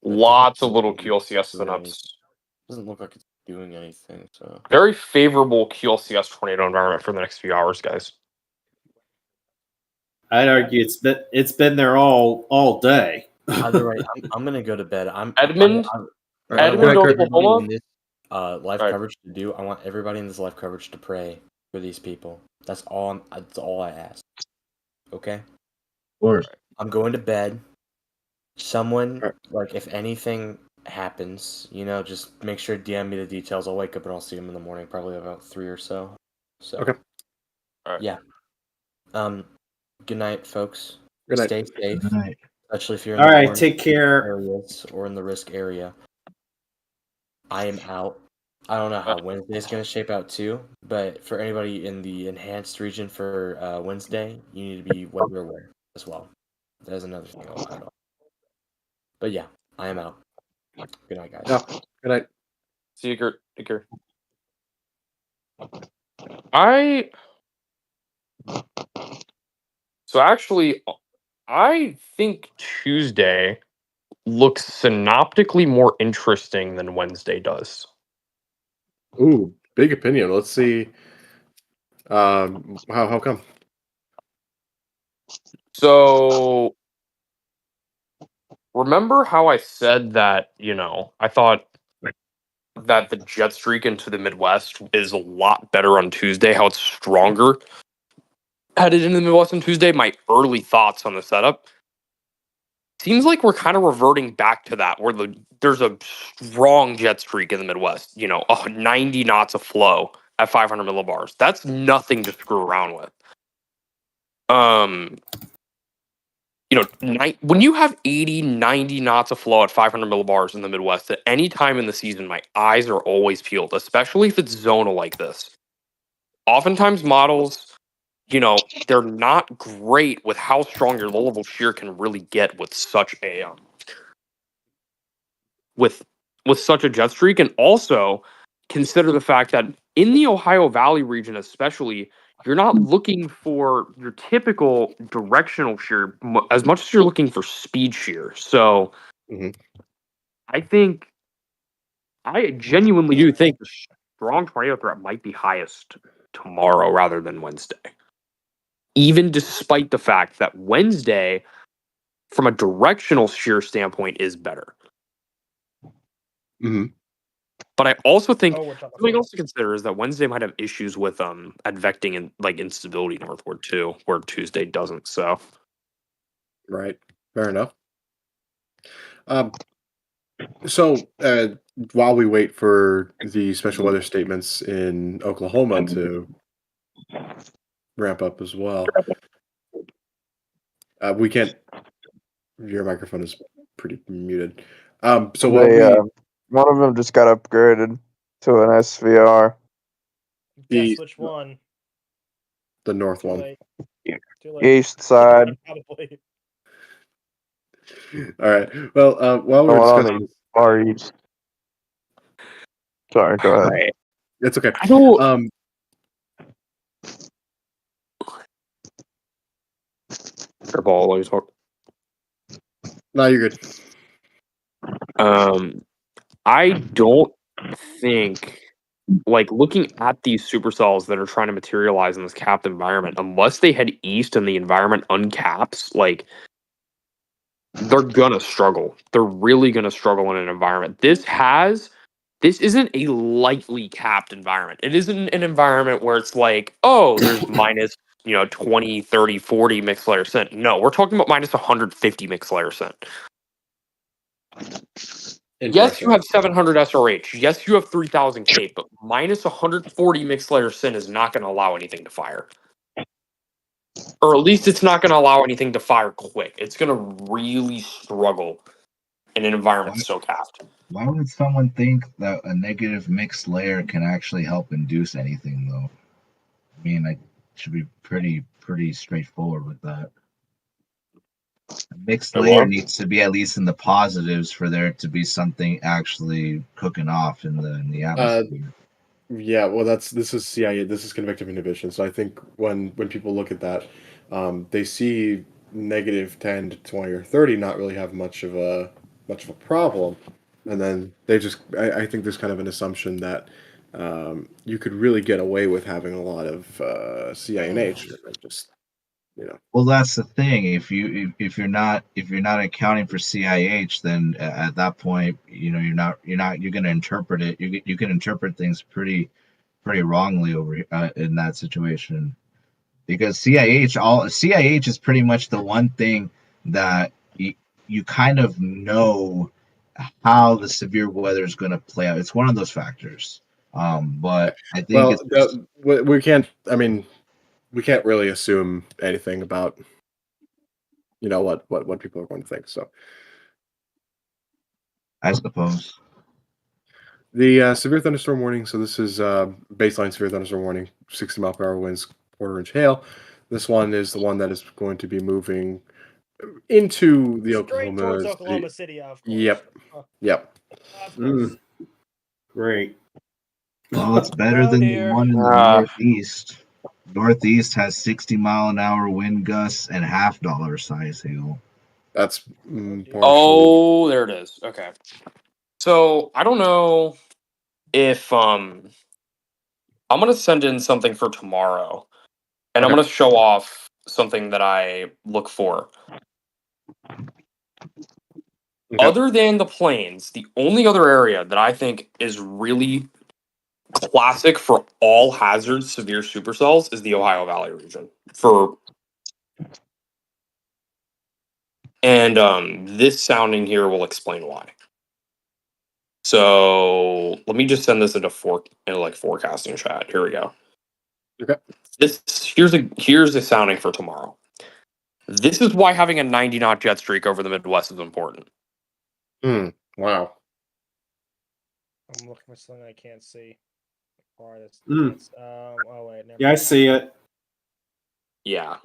Lots of little QLCS spin-ups. Doesn't look like it's doing anything, so Very favorable QLCS tornado environment for the next few hours, guys. I'd argue it's been there all day. either way, I'm gonna go to bed. Edmond, Oklahoma. In this live coverage to do. I want everybody in this live coverage to pray for these people. That's all. That's all I ask. Okay. Of course. I'm going to bed. Someone like if anything happens, just make sure to DM me the details. I'll wake up and I'll see them in the morning, probably about 3 or so. So okay. All right. Yeah. Good night, folks. Good night. Stay safe. Good night. Especially if you're in All the right, quarantine take care. areas or in the risk area. I am out. I don't know how Wednesday's going to shape out too, but for anybody in the enhanced region for Wednesday, you need to be weather aware as well. That is another thing I'll add on. But yeah, I am out. Good night, guys. Yeah. Good night. See you, Kurt. Take care. So actually, I think Tuesday looks synoptically more interesting than Wednesday does. Ooh, big opinion. Let's see. How come? So remember how I said that, I thought that the jet streak into the Midwest is a lot better on Tuesday, how it's stronger headed into the Midwest on Tuesday? My early thoughts on the setup. Seems like we're kind of reverting back to that, where there's a strong jet streak in the Midwest, 90 knots of flow at 500 millibars. That's nothing to screw around with. When you have 80, 90 knots of flow at 500 millibars in the Midwest at any time in the season, my eyes are always peeled, especially if it's zonal like this. Oftentimes models, they're not great with how strong your low-level shear can really get with such a with such a jet streak. And also consider the fact that in the Ohio Valley region especially, you're not looking for your typical directional shear as much as you're looking for speed shear. So I genuinely do think the strong tornado threat might be highest tomorrow rather than Wednesday. Even despite the fact that Wednesday, from a directional shear standpoint, is better. Mm-hmm. But I also think Oh, we're talking something about else to consider is that Wednesday might have issues with advecting and like instability northward too, where Tuesday doesn't. So Right. Fair enough. So while we wait for the special weather statements in Oklahoma to ramp up as well, we can't. Your microphone is pretty muted. So while They, we one of them just got upgraded to an SVR. guess the which one. the north Too one. late. Too late. East side. Probably. All right. Well, while The we're one on discussing, the far east. Sorry, go ahead. right. it's okay. I don't. Ball, let me talk. No, you're good. I don't think, like, looking at these supercells that are trying to materialize in this capped environment, unless they head east and the environment uncaps, like, they're gonna struggle. They're really gonna struggle in an environment. This isn't a lightly capped environment. It isn't an environment where it's like, oh, there's minus 20, 30, 40 mixed layer scent. No, we're talking about minus 150 mixed layer scent. Yes, you have 700 SRH. Yes, you have 3000 K, but minus 140 mixed layer sin is not going to allow anything to fire. Or at least it's not going to allow anything to fire quick. It's going to really struggle in an environment so capped. Why would someone think that a negative mixed layer can actually help induce anything, though? I mean, I should be pretty straightforward with that. A mixed layer needs to be at least in the positives for there to be something actually cooking off in the atmosphere. Yeah, well, this is CIA. This is convective inhibition. So I think when people look at that, they see negative 10 to 20 or 30 not really have much of a problem, and then they just I think there's kind of an assumption that you could really get away with having a lot of CINH, and just Well, that's the thing. If you're not accounting for CIH, then at that point, you're going to interpret it. You can interpret things pretty wrongly over in that situation, because CIH is pretty much the one thing that you kind of know how the severe weather is going to play out. It's one of those factors. But I think we can't. I mean, we can't really assume anything about what people are going to think. So I suppose the severe thunderstorm warning. So this is baseline severe thunderstorm warning: 60-mile-per-hour winds, quarter-inch hail. This one is the one that is going to be moving into the straight towards Oklahoma City, of course. Yep. Of course. Great. well, it's better than the one in the Northeast. Northeast has 60-mile-an-hour wind gusts and $half size hail. That's oh, there it is. Okay. So I don't know if I'm gonna send in something for tomorrow, and I'm gonna show off something that I look for. Other than the plains, the only other area that I think is really classic for all hazard severe supercells is the Ohio Valley region. And this sounding here will explain why. So let me just send this into forecasting chat. Here we go. Okay. Here's a sounding for tomorrow. This is why having a 90-knot jet streak over the Midwest is important. Wow. I'm looking for something I can't see. Oh wait, never Yeah, I see it. Yeah.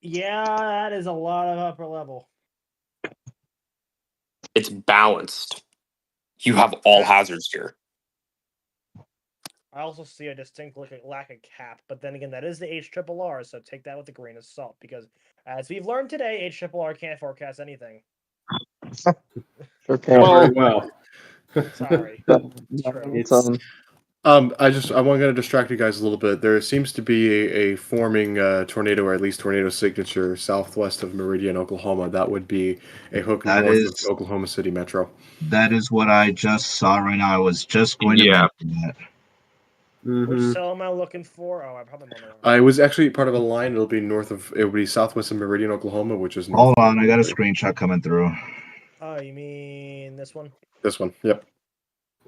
Yeah, that is a lot of upper level. It's balanced. You have all hazards here. I also see a distinct lack of cap, but then again, that is the HRRR, so take that with a grain of salt, because as we've learned today, HRRR can't forecast anything. Sure can. Very well. Sorry. It's I'm going to distract you guys a little bit. There seems to be a forming tornado, or at least tornado signature, southwest of Meridian, Oklahoma. That would be a hook That north of is the Oklahoma City metro. that is what I just saw right now. I was just going to Yeah. mention that. Which Mhm. cell am I looking for? Oh, I probably on the wrong. I was actually part of a line. It will be southwest of Meridian, Oklahoma, which is north. Hold of on, I got a Meridian. screenshot coming through. Oh, you mean this one? This one. Yep.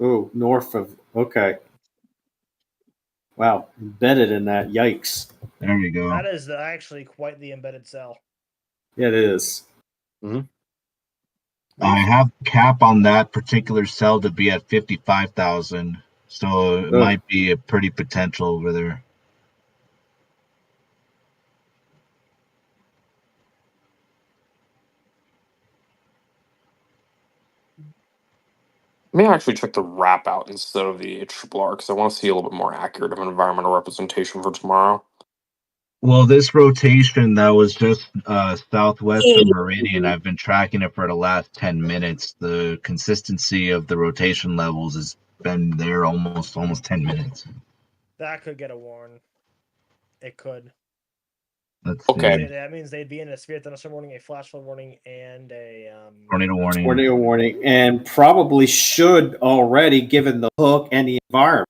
Oh, north of. Okay. Wow, embedded in that. Yikes. There you go. That is actually quite the embedded cell. Yeah, it is. I have cap on that particular cell to be at 55,000, so it Ugh. might be a pretty potential over there. May I actually check the wrap out instead of the HRR because I want to see a little bit more accurate of an environmental representation for tomorrow. Well, this rotation that was just southwest of Meridian, I've been tracking it for the last 10 minutes. The consistency of the rotation levels has been there almost 10 minutes. That could get a warn. It could. Let's Okay. see. That means they'd be in a severe thunderstorm warning, a flash flood warning, and a Tornado warning. Tornado warning, and probably should already, given the hook and the environment.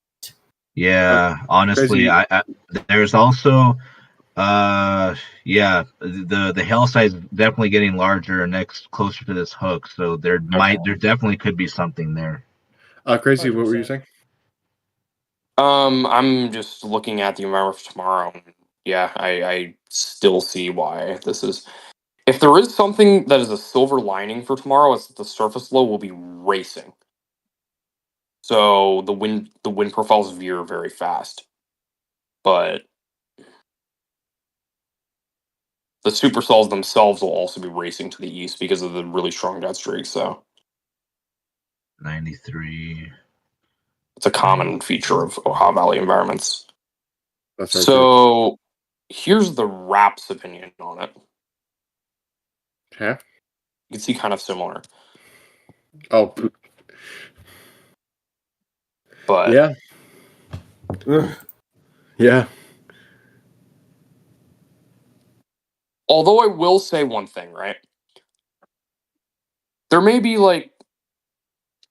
Yeah, honestly, Crazy. There's also yeah, the hail size is definitely getting larger closer to this hook, so there definitely could be something there. Crazy. What were you 100%. saying? I'm just looking at the environment for tomorrow. And yeah, I still see why this is. If there is something that is a silver lining for tomorrow, it's that the surface low will be racing. So the wind profiles veer very fast, but the supercells themselves will also be racing to the east because of the really strong jet streak. So 93. it's a common feature of Ohio Valley environments. That's very true. So here's the RAP's opinion on it. Okay. You can see kind of similar, Oh, but yeah. Ugh. Yeah. although I will say one thing, right? There may be like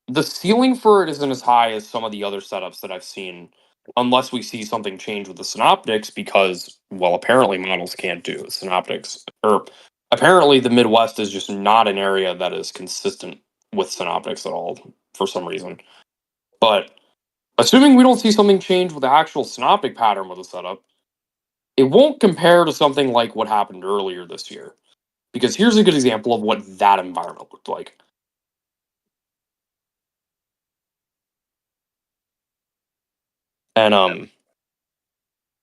the ceiling for it isn't as high as some of the other setups that I've seen, unless we see something change with the synoptics, because, well, apparently models can't do synoptics. Or apparently the Midwest is just not an area that is consistent with synoptics at all for some reason. But assuming we don't see something change with the actual synoptic pattern with the setup, it won't compare to something like what happened earlier this year. Because here's a good example of what that environment looked like. And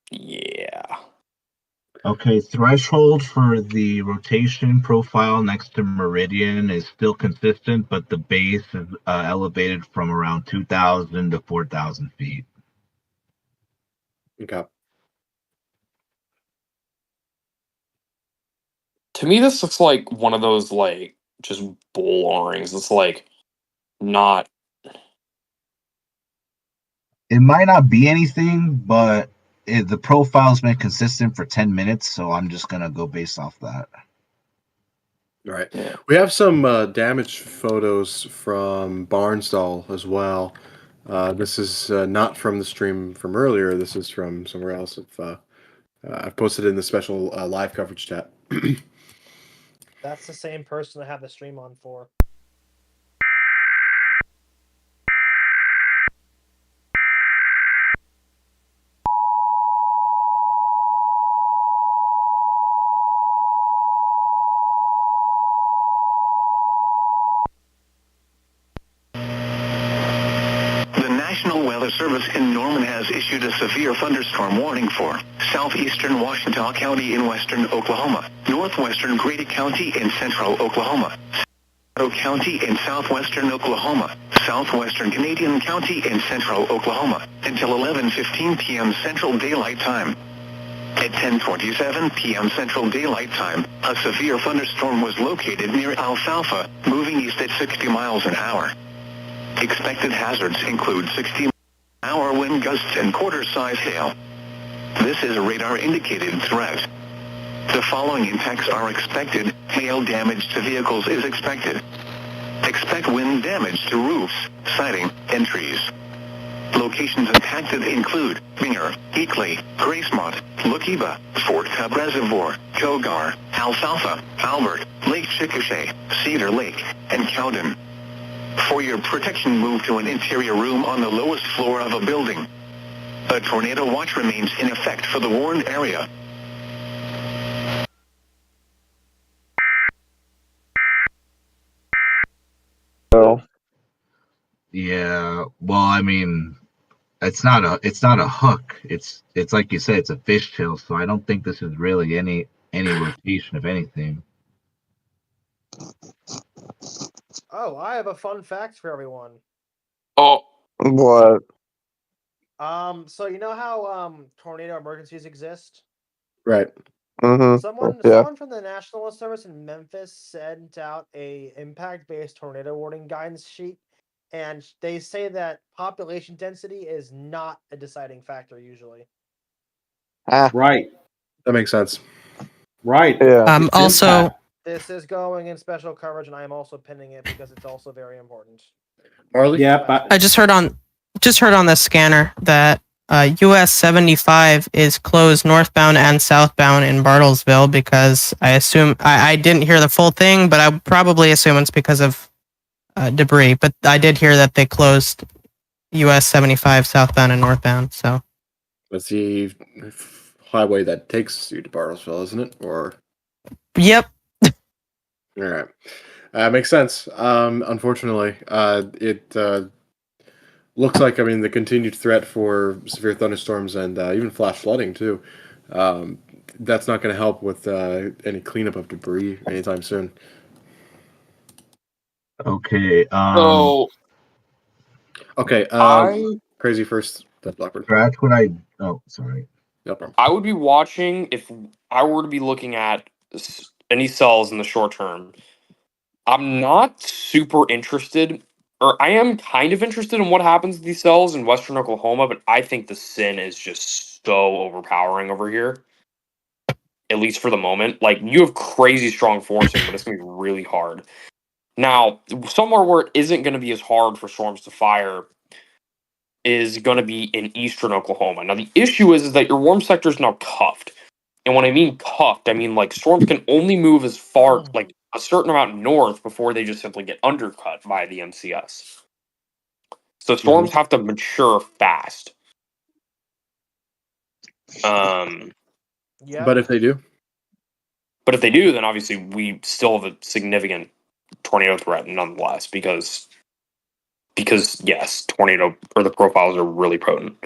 yeah. Okay, threshold for the rotation profile next to Meridian is still consistent, but the base is elevated from around 2,000 to 4,000 feet. Okay. To me, this looks like one of those like just bull O-rings. It's like not. It might not be anything, but the profile's been consistent for 10 minutes, so I'm just gonna go based off that. All right. Yeah. We have some damaged photos from Barnsdall as well. This is not from the stream from earlier. This is from somewhere else. I've posted in the special live coverage chat. that's the same person I have the stream on for. The National Weather Service in Norman has issued a severe thunderstorm warning for southeastern Washita County in western Oklahoma, northwestern Grady County in central Oklahoma, Colorado County in southwestern Oklahoma, southwestern Canadian County in central Oklahoma, until 11:15 p.m. Central Daylight Time. At 10:27 p.m. Central Daylight Time, a severe thunderstorm was located near Alfalfa, moving east at 60 miles an hour. Expected hazards include 60-mile-an-hour winds wind gusts and quarter-size hail. This is a radar-indicated threat. The following impacts are expected. Hail damage to vehicles is expected. Expect wind damage to roofs, siding, and trees. Locations impacted include Binger, Eakley, Gracemont, Lukiba, Fort Cobb Reservoir, Kogar, Alfalfa, Albert, Lake Chickasha, Cedar Lake, and Cowden. For your protection, move to an interior room on the lowest floor of a building. A tornado watch remains in effect for the warned area. So, Yeah. Well, I mean, it's not a hook. It's like you said, it's a fishtail. So I don't think this is really any rotation of anything. Oh, I have a fun fact for everyone. Oh, what? So you know how tornado emergencies exist? Right. Mm-hmm. Someone Yeah. from the National Weather Service in Memphis sent out a impact-based tornado warning guidance sheet, and they say that population density is not a deciding factor usually. Ah, Right. That makes sense. Right. yeah. It's Also, impact. This is going in special coverage, and I am also pinning it because it's also very important. Marley? Yeah, but I just heard on the scanner that US 75 is closed northbound and southbound in Bartlesville because I didn't hear the full thing, but I would probably assume it's because of debris. But I did hear that they closed US 75 southbound and northbound. So That's the highway that takes you to Bartlesville, isn't it? Or yep. all right, makes sense. Unfortunately, it looks like the continued threat for severe thunderstorms and even flash flooding too. That's not going to help with any cleanup of debris anytime soon. Okay. so Okay. I Crazy first. That's Blackbird. That's what I. Oh, sorry. No problem. I would be watching if I were to be looking at any cells in the short term. I'm not super interested, or I am kind of interested in what happens to these cells in Western Oklahoma, but I think the sin is just so overpowering over here. At least for the moment. Like, you have crazy strong forcing, but it's going to be really hard. Now, somewhere where it isn't going to be as hard for storms to fire is going to be in eastern Oklahoma. Now, the issue is that your warm sector is now cuffed. And when I mean cuffed, I mean like storms can only move as far, like a certain amount north before they just simply get undercut by the MCS. So storms have to mature fast. Yeah. But if they do, then obviously we still have a significant tornado threat nonetheless because yes, tornado or the profiles are really potent.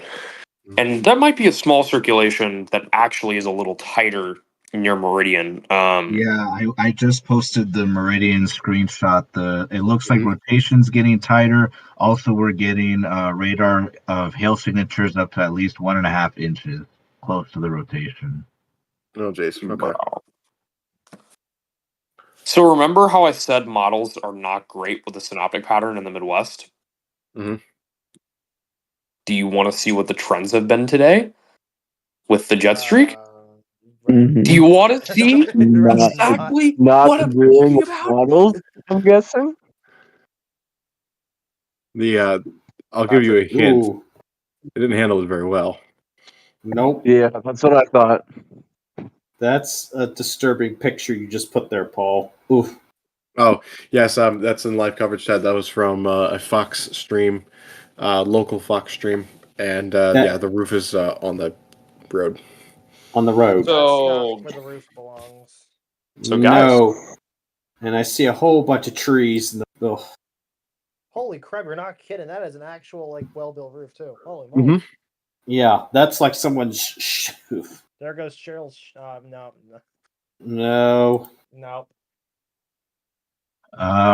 And that might be a small circulation that actually is a little tighter near Meridian. Yeah, I just posted the Meridian screenshot. It looks like rotation's getting tighter. Also, we're getting radar of hail signatures up to at least 1.5 inches close to the rotation. oh, Jason. Okay. Wow. So remember how I said models are not great with the synoptic pattern in the Midwest? Mm-hmm. Do you want to see what the trends have been today with the jet streak? Mhm. Do you want to see Not- exactly Not what I'm doing talking about? models, I'm guessing. I'll give you a hint. Ooh. It didn't handle it very well. Nope. Yeah, that's what I thought. That's a disturbing picture you just put there, Paul. Oof. Oh, yes, that's in live coverage chat. That was from a Fox stream, local Fox stream, and yeah, the roof is on the road. On the road. So, That's not where the roof belongs. So, guys. No. And I see a whole bunch of trees. Ugh. Holy crap, you're not kidding. That is an actual, like, well-built roof, too. Holy moly. Mm-hmm. Yeah, that's like someone's. There goes Cheryl's. No. No.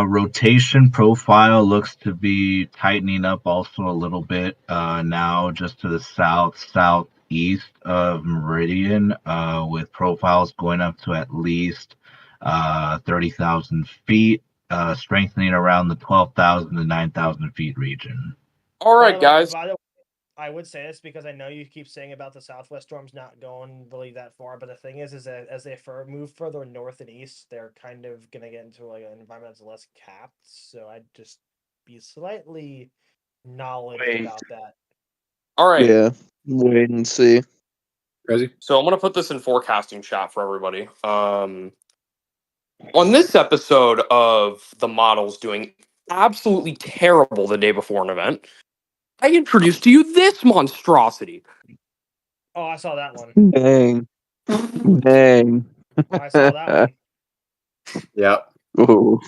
Rotation profile looks to be tightening up also a little bit now, just to the southeast of Meridian, with profiles going up to at least 30,000 feet, strengthening around the 12,000 to 9,000 feet region. All right, guys. By the way, I would say this because I know you keep saying about the southwest storms not going really that far, but the thing is that as they move further north and east, they're kind of gonna get into like an environment that's less capped. So I'd just be slightly knowledge Wait. about that. All right. Yeah. Wait and see. Crazy. So I'm gonna put this in forecasting chat for everybody. On this episode of the models doing absolutely terrible the day before an event, I introduced to you this monstrosity. Oh, I saw that one. Dang. Dang. I saw that one. Yeah. Ooh.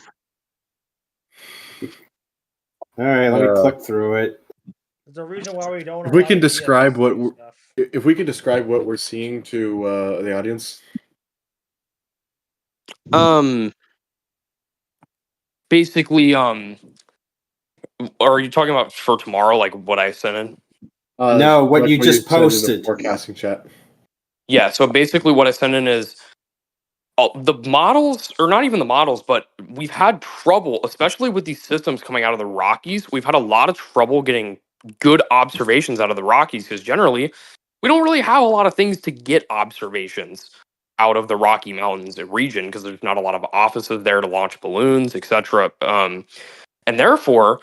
All right, let me click through it. There's a reason why we don't. If we allow can EAS describe to what do we're, stuff. if we can describe what we're seeing to the audience. Basically, are you talking about for tomorrow, like what I sent in? No, what you just sent in the posted. forecasting chat. Yeah, so basically what I sent in is the models, or not even the models, but we've had trouble, especially with these systems coming out of the Rockies. We've had a lot of trouble getting good observations out of the Rockies because generally we don't really have a lot of things to get observations out of the Rocky Mountains region because there's not a lot of offices there to launch balloons, etc. And therefore,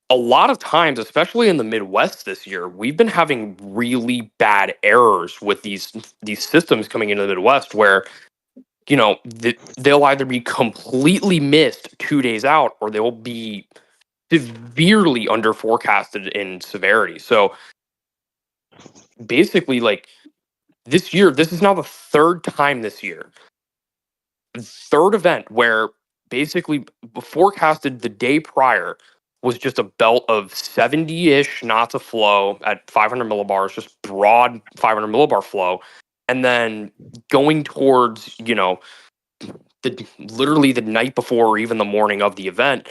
a lot of times, especially in the Midwest this year, we've been having really bad errors with these systems coming into the Midwest where they'll either be completely missed 2 days out or they'll be severely under forecasted in severity. So basically, like this year, this is now the third time this year, third event where basically forecasted the day prior was just a belt of 70-ish knots of flow at 500 millibars, just broad 500 millibar flow. And then going towards, literally the night before or even the morning of the event,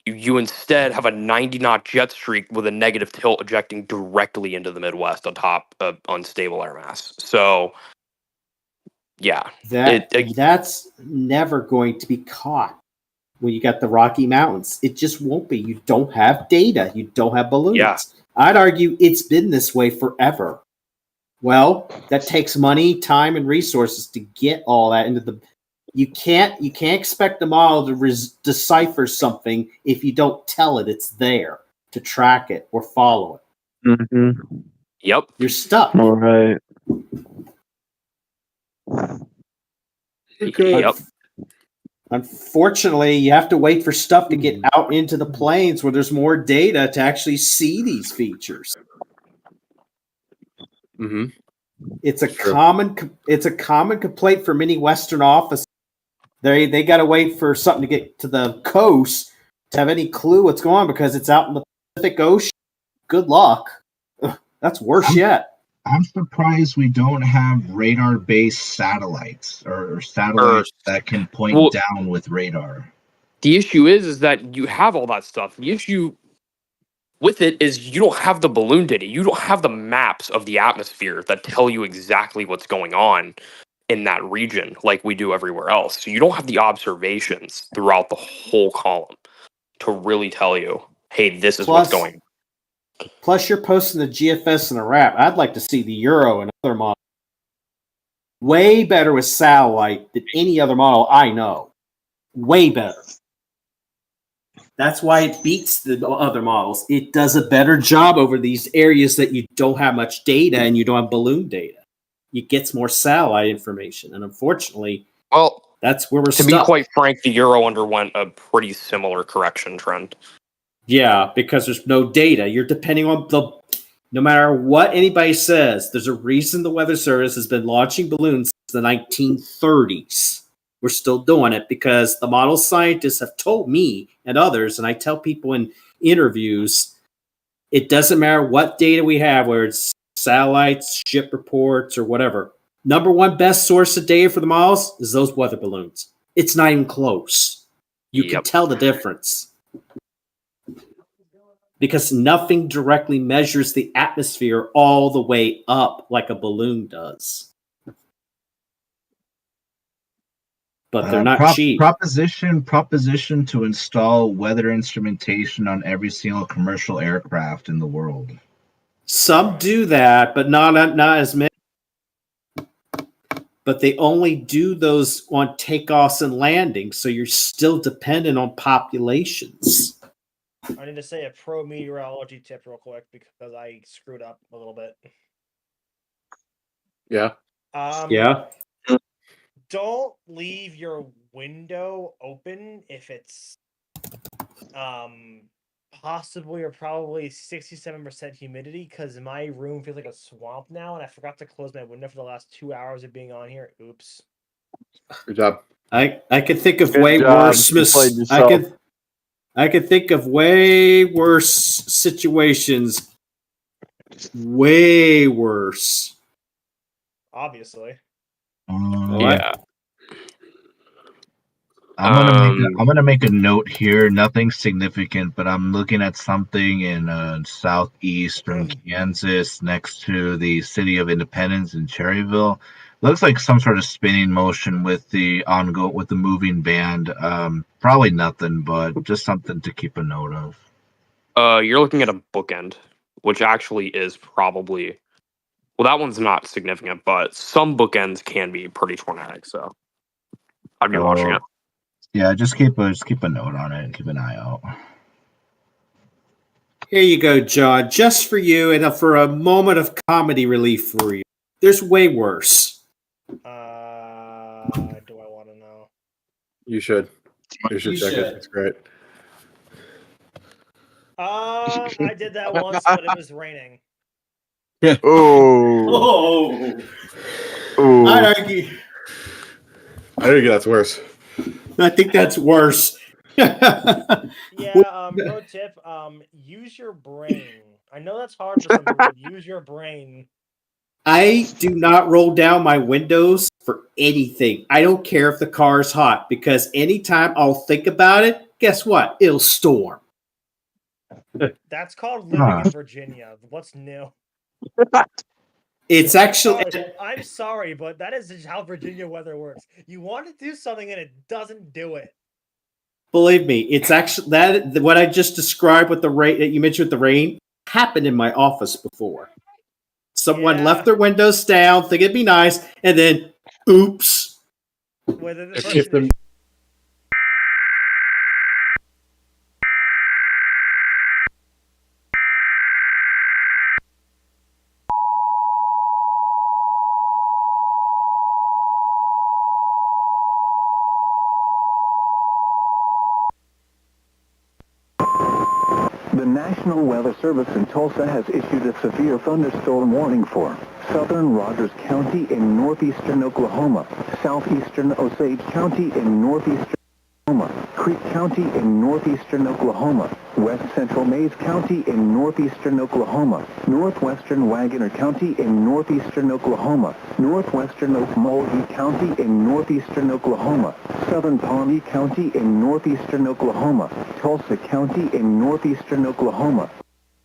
you instead have a 90-knot jet streak with a negative tilt ejecting directly into the Midwest on top of unstable air mass. So, yeah. That's never going to be caught when you got the Rocky Mountains. It just won't be. You don't have data. You don't have balloons. Yeah. I'd argue it's been this way forever. Well, that takes money, time, and resources to get all that into the. You can't expect the model to decipher something if you don't tell it it's there to track it or follow it. Mm-hmm. Yep. You're stuck. All right. Yep. Unfortunately, you have to wait for stuff to get out into the plains where there's more data to actually see these features. Mm-hmm. It's a common complaint for many Western offices. They got to wait for something to get to the coast to have any clue what's going on because it's out in the Pacific Ocean. Good luck. That's worse yet. I'm surprised we don't have radar-based satellites or satellites that can point down with radar. The issue is that you have all that stuff. The issue with it is you don't have the balloon data. You don't have the maps of the atmosphere that tell you exactly what's going on in that region like we do everywhere else. So you don't have the observations throughout the whole column to really tell you, hey, this is what's going on. Plus, you're posting the GFS and the RAP. I'd like to see the Euro and other models. Way better with satellite than any other model I know. Way better. That's why it beats the other models. It does a better job over these areas that you don't have much data and you don't have balloon data. It gets more satellite information. And unfortunately, that's where we're stuck. To be quite frank, the Euro underwent a pretty similar correction trend. Yeah, because there's no data. You're depending on no matter what anybody says, there's a reason the Weather Service has been launching balloons since the 1930s. We're still doing it because the model scientists have told me and others, and I tell people in interviews, it doesn't matter what data we have, whether it's satellites, ship reports, or whatever. Number one best source of data for the models is those weather balloons. It's not even close. You can tell the difference. Because nothing directly measures the atmosphere all the way up like a balloon does. But they're not cheap. Proposition to install weather instrumentation on every single commercial aircraft in the world. Some do that, but not as many. But they only do those on takeoffs and landings, so you're still dependent on populations. I need to say a pro meteorology tip real quick because I screwed up a little bit. Yeah. Yeah. Don't leave your window open if it's possibly or probably 67% humidity, because my room feels like a swamp now, and I forgot to close my window for the last 2 hours of being on here. Oops. Good job. I could think of Good way job. worse. You played yourself. I could think of way worse situations. Way worse. Obviously. Yeah. Um, I'm gonna make a note here. Nothing significant, but I'm looking at something in southeastern Kansas, next to the city of Independence in Cherryville. Looks like some sort of spinning motion with the moving band. Probably nothing, but just something to keep a note of. you're looking at a bookend, which actually is probably well, that one's not significant, but some bookends can be pretty tornadic. So I'd be watching it. Yeah, just keep a note on it and keep an eye out. Here you go, John. Just for you and for a moment of comedy relief for you. There's way worse. Do I want to know? You should. You should check it. It's great. I did that once, but it was raining. Oh. I'd argue. I think that's worse. I think that's worse. Yeah, pro tip, use your brain. I know that's hard for some people, but use your brain. I do not roll down my windows for anything. I don't care if the car is hot, because anytime I'll think about it, guess what? It'll storm. That's called living in Virginia. What's new? It's actually I'm sorry, but that is how Virginia weather works. You want to do something and it doesn't do it. Believe me, it's actually that what I just described with the rain that you mentioned with the rain happened in my office before. Someone left their windows down, think it'd be nice, and then oops. Whether the If the The National Weather Service in Tulsa has issued a severe thunderstorm warning for southern Rogers County in northeastern Oklahoma, southeastern Osage County in northeastern Oklahoma, Creek County in northeastern Oklahoma, west central Mays County in northeastern Oklahoma, northwestern Wagoner County in northeastern Oklahoma, northwestern Okmulgee County in northeastern Oklahoma, southern Pawnee County in northeastern Oklahoma, Tulsa County in northeastern Oklahoma.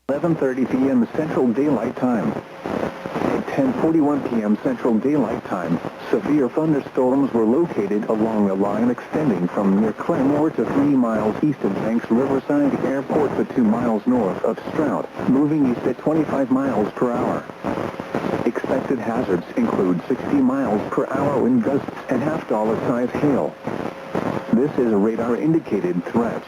11:30 p.m. Central Daylight Time. At 10:41 p.m. Central Daylight Time, severe thunderstorms were located along a line extending from near Claremore to 3 miles east of Banks Riverside Airport to 2 miles north of Stroud, moving east at 25 miles per hour. Expected hazards include 60 miles per hour wind gusts and half-dollar size hail. This is a radar-indicated threat.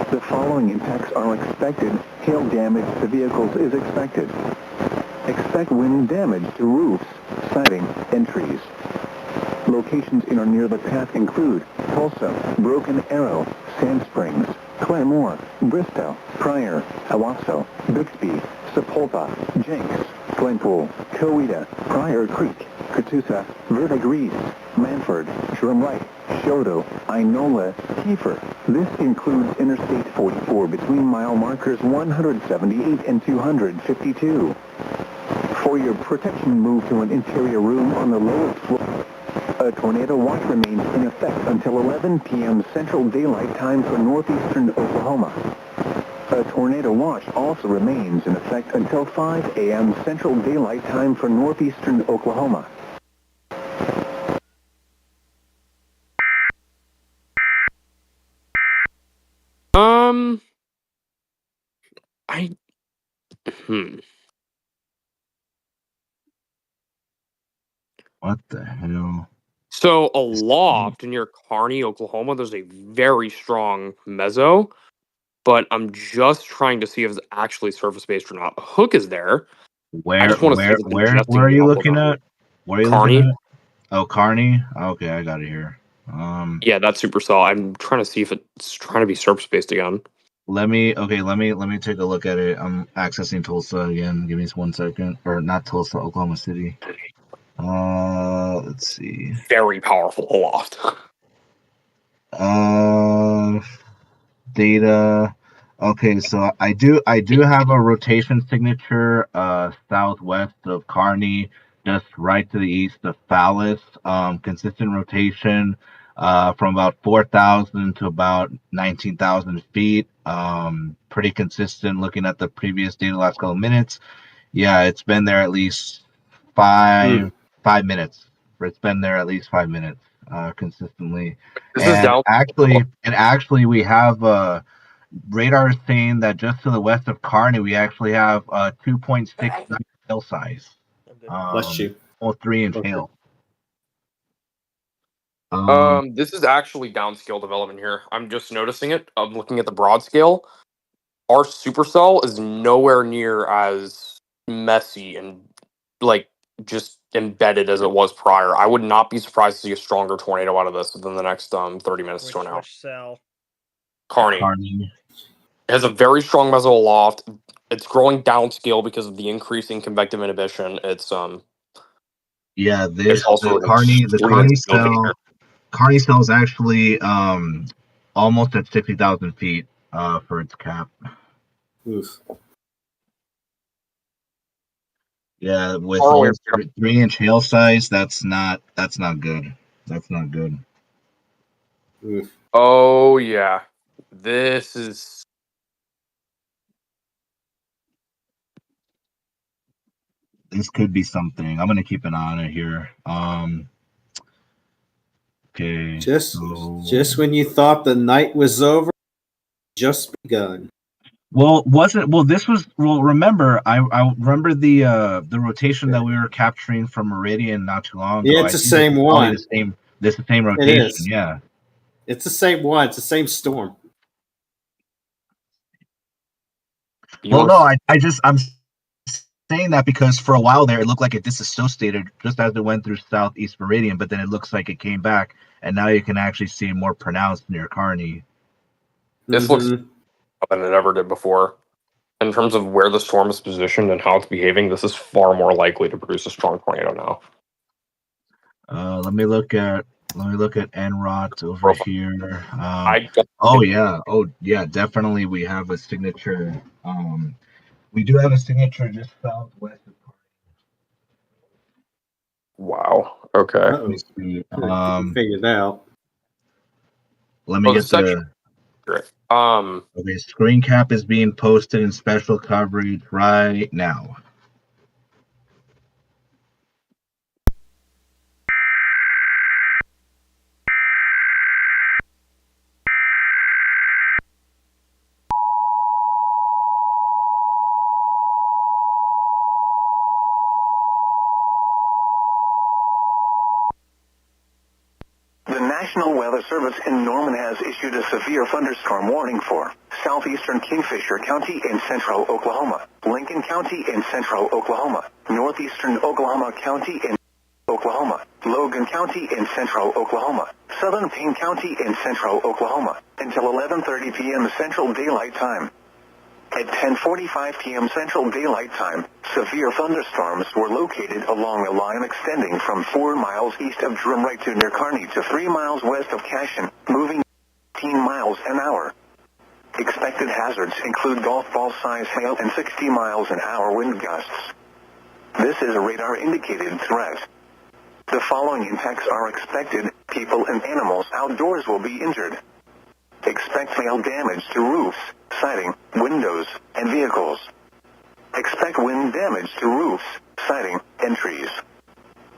The following impacts are expected. Hail damage to vehicles is expected. Expect wind damage to roofs, siding, and trees. Locations in or near the path include Tulsa, Broken Arrow, Sand Springs, Claremore, Bristow, Pryor, Owasso, Bixby, Sepulpa, Jenks, Glenpool, Coweta, Pryor Creek, Catoosa, Verdigris, Manford, Drumright, Shodo, Inola, Kiefer. This includes Interstate 44 between mile markers 178 and 252. For your protection, move to an interior room on the lowest floor. A tornado watch remains in effect until 11 p.m. Central Daylight Time for northeastern Oklahoma. A tornado watch also remains in effect until 5 a.m. Central Daylight Time for northeastern Oklahoma. I What the hell? So aloft near Kearney, Oklahoma, there's a very strong mezzo, but I'm just trying to see if it's actually surface based or not. A hook is there. I Where just want to see where if it's where where ingesting are the you alpha looking value. at? Where are you Kearney? looking at? Oh, Kearney. Okay, I got it here. Yeah, that's supercell. I'm trying to see if it's trying to be surface based again. Let me take a look at it. I'm accessing Tulsa again. Give me 1 second. Or not Tulsa, Oklahoma City. Let's see. Very powerful aloft. Data. Okay, so I do have a rotation signature southwest of Kearney, just right to the east of Fallis. Consistent rotation from about 4,000 to about 19,000 feet. Pretty consistent looking at the previous data last couple of minutes. Yeah, it's been there at least five minutes. It's been there at least 5 minutes consistently. This is down. Actually, we have radar is saying that just to the west of Kearney, we actually have 2.6 hail size. Bless you. Almost 3-inch Okay. hail. This is actually downscale development here. I'm just noticing it. I'm looking at the broad scale. Our supercell is nowhere near as messy and like just embedded as it was prior. I would not be surprised to see a stronger tornado out of this within the next 30 minutes to an hour. Which cell? Kearney. It has a very strong meso aloft. It's growing downscale because of the increasing convective inhibition. It's Yeah, it's also the Kearney cell. Kearney cell is actually almost at 60,000 feet for its cap. Oof. Yeah, with almost 3-inch hail size, that's not good. That's not good. Oof. Oh yeah, this is. This could be something. I'm gonna keep an eye on it here. Okay. Just when you thought the night was over, just begun. Well, remember, I remember the rotation that we were capturing from Meridian not too long ago. Yeah, it's the same one. This the same rotation. It is. Yeah. It's the same one. It's the same storm. Well, no, I'm saying that because for a while there, it looked like it disassociated just as it went through Southeast Meridian, but then it looks like it came back, and now you can actually see it more pronounced near Kearney. This looks than it ever did before. In terms of where the storm is positioned and how it's behaving, this is far more likely to produce a strong tornado now. Let me look at NROT over here. Oh yeah, definitely we have a signature. We do have a signature just southwest of Kearney. Wow. Okay. Let me see. Figured out. Let me get the. Okay, screen cap is being posted in special coverage right now. The National Weather Service in Norman has issued a severe thunderstorm warning for southeastern Kingfisher County in central Oklahoma, Lincoln County in central Oklahoma, northeastern Oklahoma County in Oklahoma, Logan County in central Oklahoma, southern Payne County in central Oklahoma, until 11:30 p.m. Central Daylight Time. At 10:45 p.m. Central Daylight Time, severe thunderstorms were located along a line extending from 4 miles east of Drumright to near Kearney to 3 miles west of Cashin, moving 15 miles an hour. Expected hazards include golf ball size hail and 60 miles an hour wind gusts. This is a radar-indicated threat. The following impacts are expected: people and animals outdoors will be injured. Expect hail damage to roofs, siding, windows, and vehicles. Expect wind damage to roofs, siding, and trees.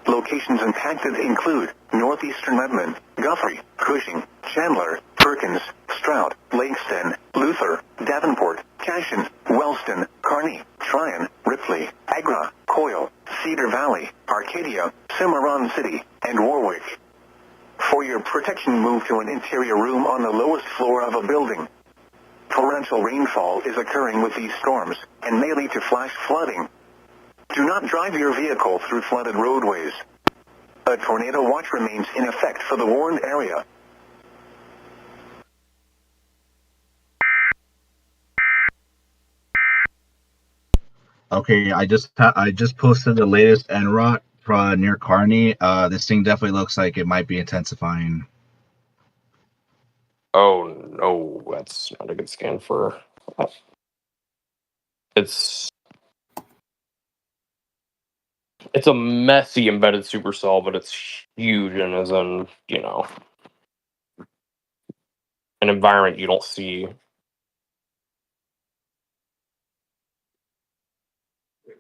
Locations impacted include northeastern Redmond, Guthrie, Cushing, Chandler, Perkins, Stroud, Langston, Luther, Davenport, Cashin, Wellston, Kearney, Tryon, Ripley, Agra, Coyle, Cedar Valley, Arcadia, Cimarron City, and Warwick. For your protection, move to an interior room on the lowest floor of a building. Torrential rainfall is occurring with these storms and may lead to flash flooding. Do not drive your vehicle through flooded roadways. A tornado watch remains in effect for the warned area. Okay, I just posted the latest NROT near Kearney. This thing definitely looks like it might be intensifying. Oh no, that's not a good scan for. It's a messy embedded supercell, but it's huge and is in an environment you don't see.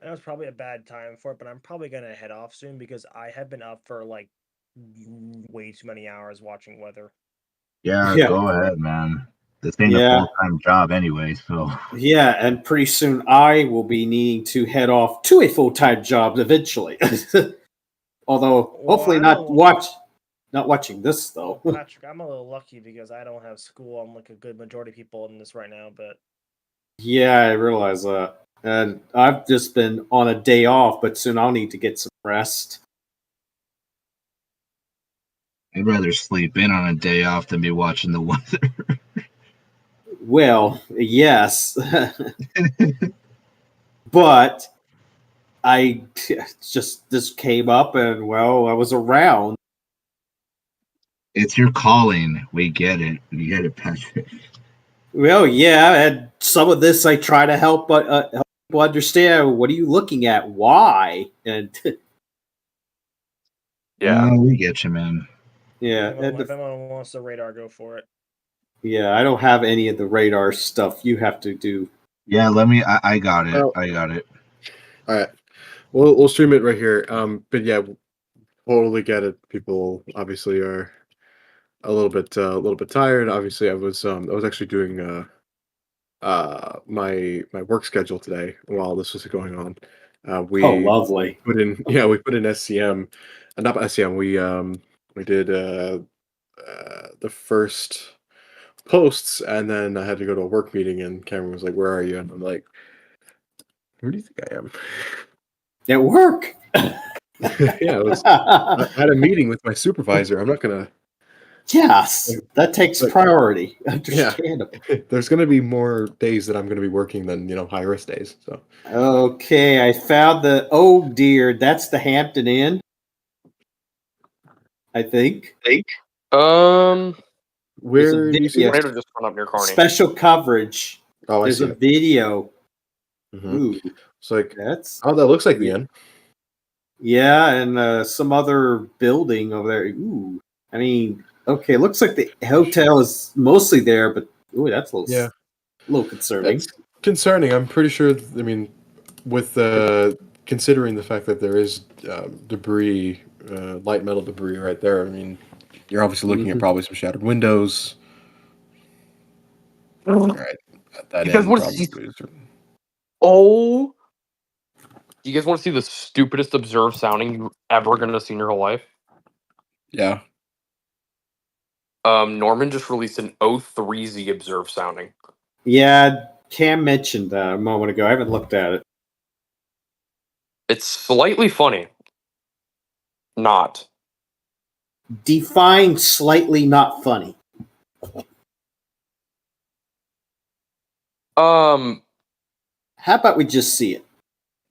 That was probably a bad time for it, but I'm probably gonna head off soon because I have been up for like way too many hours watching weather. Yeah, Yeah. go ahead, man. This ain't a Yeah. full-time job anyway, so. Yeah, and pretty soon I will be needing to head off to a full-time job eventually. Although hopefully not watching this though. Patrick, I'm a little lucky because I don't have school. I'm like a good majority of people in this right now, but Yeah, I realize that. And I've just been on a day off, but soon I'll need to get some rest. I'd rather sleep in on a day off than be watching the weather. Well, yes. But I just this came up and well, I was around. It's your calling. We get it. We get it, Patrick. Well, yeah, and some of this I try to help people understand. What are you looking at? Why? And Yeah, we get you, man. yeah, if anyone wants the radar, go for it. Yeah, I don't have any of the radar stuff. You have to do. Yeah, let me. I got it. Oh. I got it. All right, we'll stream it right here. But yeah, totally get it. People obviously are a little bit tired. Obviously, I was actually doing my work schedule today while this was going on. We lovely. put in SCM, not SCM. We did the first posts, and then I had to go to a work meeting, and Cameron was like, "Where are you?" And I'm like, "Who do you think I am?" At work. Yeah, I had a meeting with my supervisor. I'm not gonna. Yes, that takes priority. Understandable. There's gonna be more days that I'm gonna be working than high risk days. So Okay, I found the. Oh dear, that's the Hampton Inn. I think. Where do you see Tornado just went up near Kearney. Special coverage. Oh, I There's see a it. video. Ooh, it's like that's. Oh, that looks like the end. Yeah, and some other building over there. Ooh, I mean, okay, looks like the hotel is mostly there, but ooh, that's a little concerning. That's concerning. I'm pretty sure. I mean, with considering the fact that there is debris, light metal debris right there. I mean, you're obviously looking at probably some shattered windows. All right, at that You guys end, want to probably. see? Oh, you guys want to see the stupidest observed sounding you're ever gonna see in your whole life? Yeah. Norman just released an O3Z observed sounding. Yeah, Cam mentioned that a moment ago. I haven't looked at it. It's slightly funny. Not. Define slightly not funny. How about we just see it?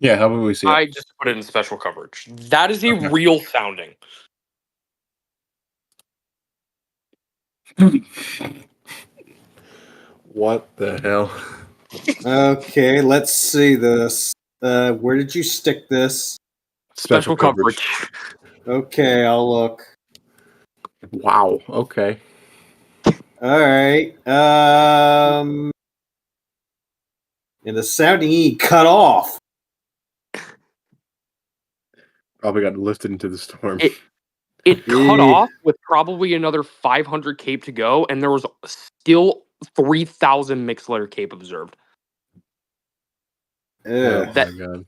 Yeah, how about we see it? I just put it in special coverage. That is a real sounding. What the hell? Okay, let's see this. Where did you stick this? Special coverage. Okay, I'll look. Wow. Okay. All right. And the sounding cut off. Probably got lifted into the storm. It cut off with probably another 500 cape to go, and there was still 3,000 mixed layer cape observed. Oh my god.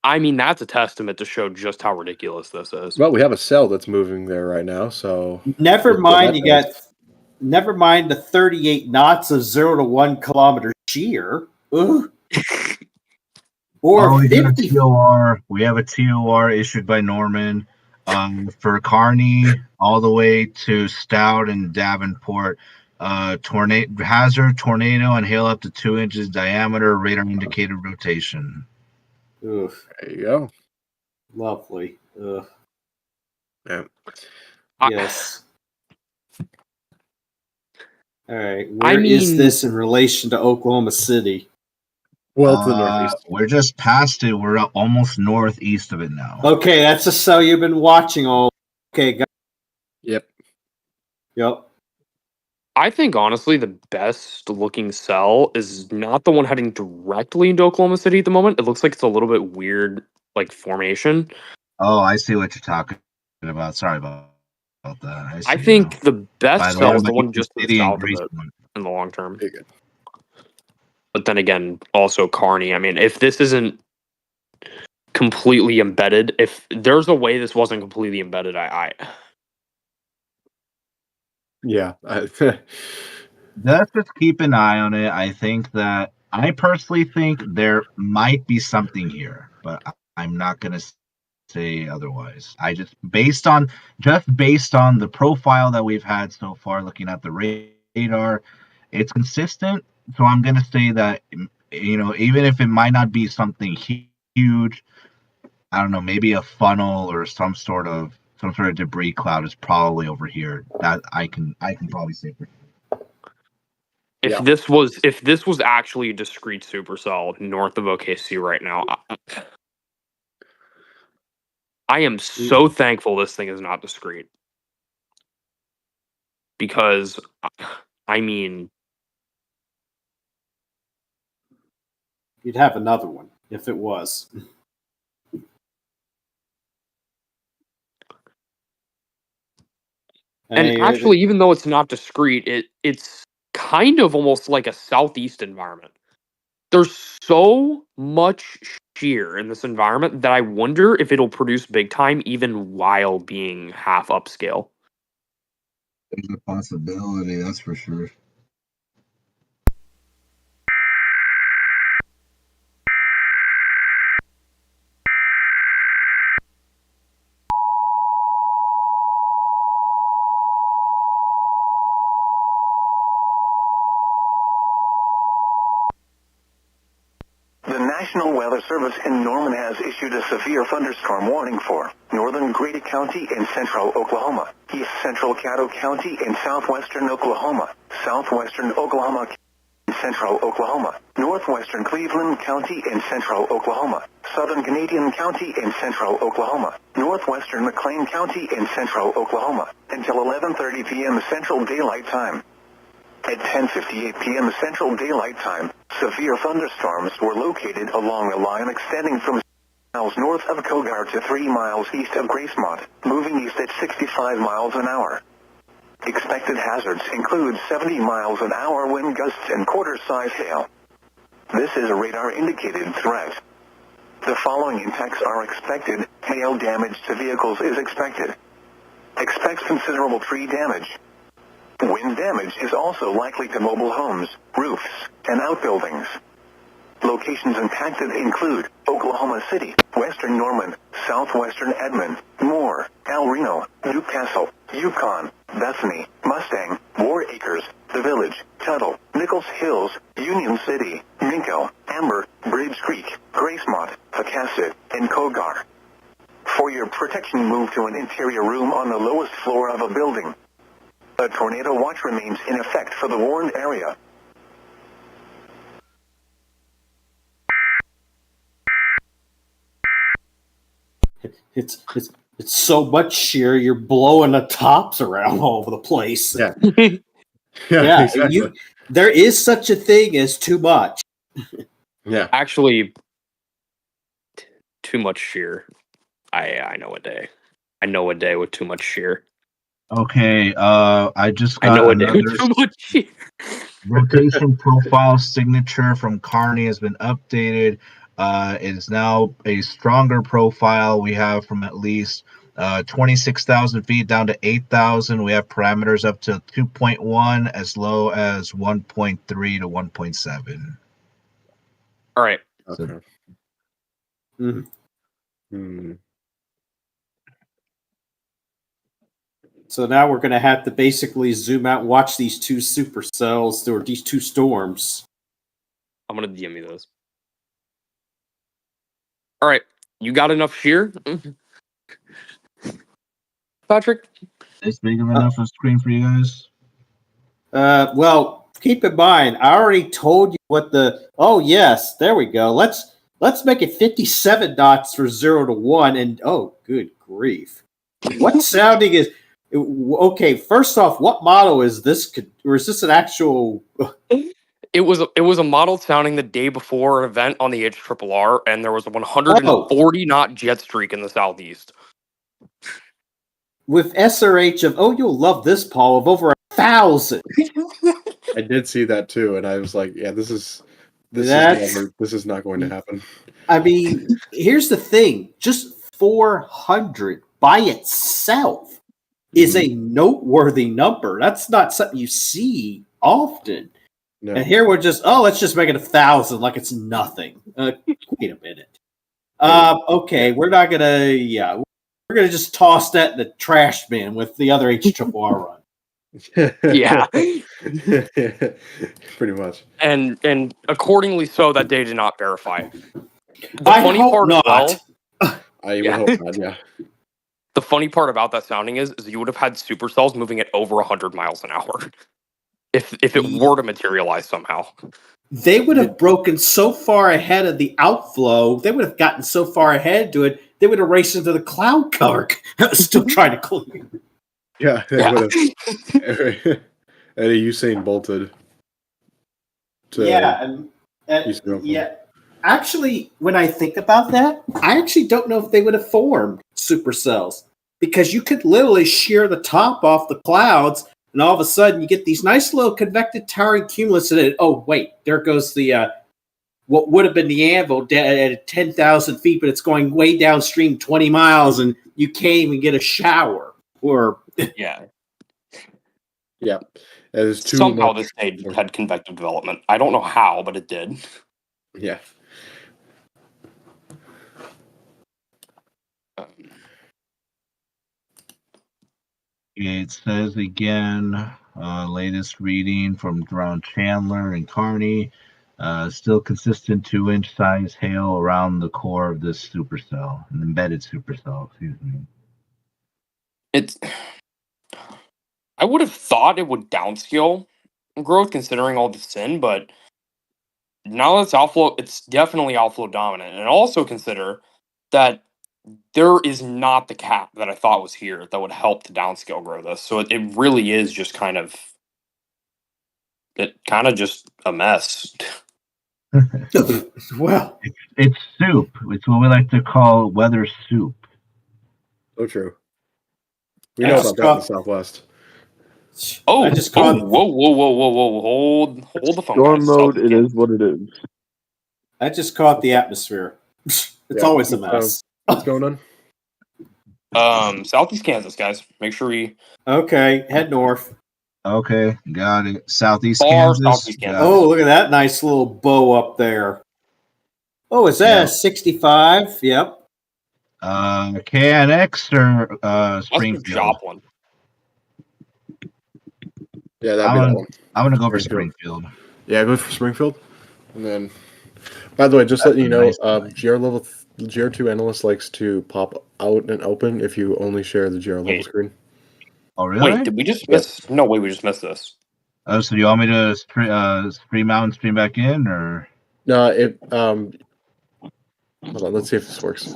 I mean, that's a testament to show just how ridiculous this is. Well, we have a cell that's moving there right now, so Never mind, that you got. Never mind the 38 knots of 0 to 1 kilometer shear. Ugh. Or we got a 50. TOR. We have a TOR issued by Norman for Kearney all the way to Stout and Davenport. Hazard, tornado, and hail up to 2 inches diameter, radar indicated rotation. Ugh, there you go. lovely. Ugh. Yeah. Yes. All right. Where is this in relation to Oklahoma City? Well, to the northeast. We're just past it. We're almost northeast of it now. Okay, that's a cell you've been watching all. Okay, got. Yep. Yep. I think honestly the best looking cell is not the one heading directly into Oklahoma City at the moment. It looks like it's a little bit weird, like formation. Oh, I see what you're talking about. Sorry about that. I think the best By the cell way, is the by one just to the City and south of it Gracemont. in the long term. Very good. But then again, also Kearney. I mean, if this isn't completely embedded, if there's a way this wasn't completely embedded, Yeah. Let's just keep an eye on it. I personally think there might be something here, but I'm not going to say otherwise. I just based on the profile that we've had so far, looking at the radar, it's consistent. So I'm going to say that, even if it might not be something huge, I don't know, maybe a funnel or some sort of debris cloud is probably over here. That I can probably say for sure. if this was actually a discrete supercell north of OKC right now, I am so thankful this thing is not discrete. Because, I mean, You'd have another one if it was. and actually, even though it's not discrete, it's kind of almost like a southeast environment. There's so much shear in this environment that I wonder if it'll produce big time even while being half upscale. There's a possibility, that's for sure. The National Weather Service in Norman has issued a severe thunderstorm warning for northern Grady County in central Oklahoma, east central Caddo County in southwestern Oklahoma, southwestern Oklahoma in central Oklahoma, northwestern Cleveland County in central Oklahoma, southern Canadian County in central Oklahoma, northwestern McLean County in central Oklahoma, until 11:30 p.m. Central Daylight Time. At 10:58 p.m. Central Daylight Time, severe thunderstorms were located along a line extending from miles north of Kogar to 3 miles east of Gracemont, moving east at 65 miles an hour. Expected hazards include 70 miles an hour wind gusts and quarter-size hail. This is a radar-indicated threat. The following impacts are expected. Hail damage to vehicles is expected. Expect considerable tree damage. Wind damage is also likely to mobile homes, roofs, and outbuildings. Locations impacted include Oklahoma City, western Norman, southwestern Edmond, Moore, El Reno, Newcastle, Yukon, Bethany, Mustang, War Acres, The Village, Tuttle, Nichols Hills, Union City, Minko, Amber, Bridge Creek, Gracemont, Pecasset, and Kogar. For your protection, move to an interior room on the lowest floor of a building. A tornado watch remains in effect for the warned area. It's so much shear, you're blowing the tops around all over the place. Yeah. Yeah, exactly. there is such a thing as too much. Yeah. Actually, too much shear. I know a day. I know a day with too much shear. Okay, I just got I know a day another with too much shear. rotation profile signature from Kearney has been updated. It is now a stronger profile. We have from at least 26,000 feet down to 8,000. We have parameters up to 2.1 as low as 1.3 to 1.7. All right. Okay. So now we're going to have to basically zoom out and watch these two supercells or these two storms. I'm gonna DM you those. All right, you got enough shear, Patrick? Is big enough a screen for you guys? Well, keep in mind, I already told you what the. Oh yes, there we go. Let's make it 57 dots for 0 to 1, and oh, good grief! What sounding is? Okay, first off, what model is this? Or is this an actual? It was a model sounding the day before an event on the HRRR, and there was a 140 knot jet streak in the southeast. With SRH of you'll love this, Paul, of over 1,000. I did see that too, and I was like, yeah, this is not going to happen. I mean, here's the thing: just 400 by itself is a noteworthy number. That's not something you see often. No. And here we're just, let's just make it 1,000 like it's nothing. Wait a minute. Okay, we're not gonna. Yeah, we're gonna just toss that in the trash bin with the other HRRR run. Yeah, pretty much. And accordingly, so that they did not verify. The I funny hope part not. as well, I would hope not. Yeah. The funny part about that sounding is you would have had supercells moving at over 100 miles an hour if it were to materialize somehow. They would have broken so far ahead of the outflow. They would have gotten so far ahead to it. They would have raced into the cloud cover. Still trying to clear. Yeah, they would have. Eddie Usain bolted. Yeah. Actually, when I think about that, I actually don't know if they would have formed supercells because you could literally shear the top off the clouds, and all of a sudden you get these nice little convective towering cumulus in it. Oh wait, there goes the what would have been the anvil at 10,000 feet, but it's going way downstream 20 miles, and you can't even get a shower. Or yeah. Somehow this stage had convective development. I don't know how, but it did. Yeah. It says again, latest reading from around Chandler and Kearney, still consistent 2-inch size hail around the core of this supercell, an embedded supercell, excuse me. I would have thought it would downscale growth considering all the sin, but now that's outflow, it's definitely outflow dominant. And also consider that there is not the cap that I thought was here that would help to downscale grow this. So it really is just kind of just a mess. Well, it's soup. It's what we like to call weather soup. So true. We know about that in the Southwest. Whoa, hold the phone. Storm mode, it is what it is. I just caught the atmosphere. It's always a mess. What's going on? Southeast Kansas, guys. Make sure we. Okay, head north. Okay, got it. Southeast Kansas. Oh, look at that nice little bow up there. Oh, is that a 65? Yep. KNX or Springfield? Joplin. Yeah, that'd be that one. I'm gonna go for Springfield. Yeah, go for Springfield. And then, by the way, just letting you know, GR2 analyst likes to pop out and open if you only share the GR level screen. Oh, really? Wait, did we just miss? No way, we just missed this. Oh, so do you want me to stream out and stream back in, or? No, hold on, let's see if this works.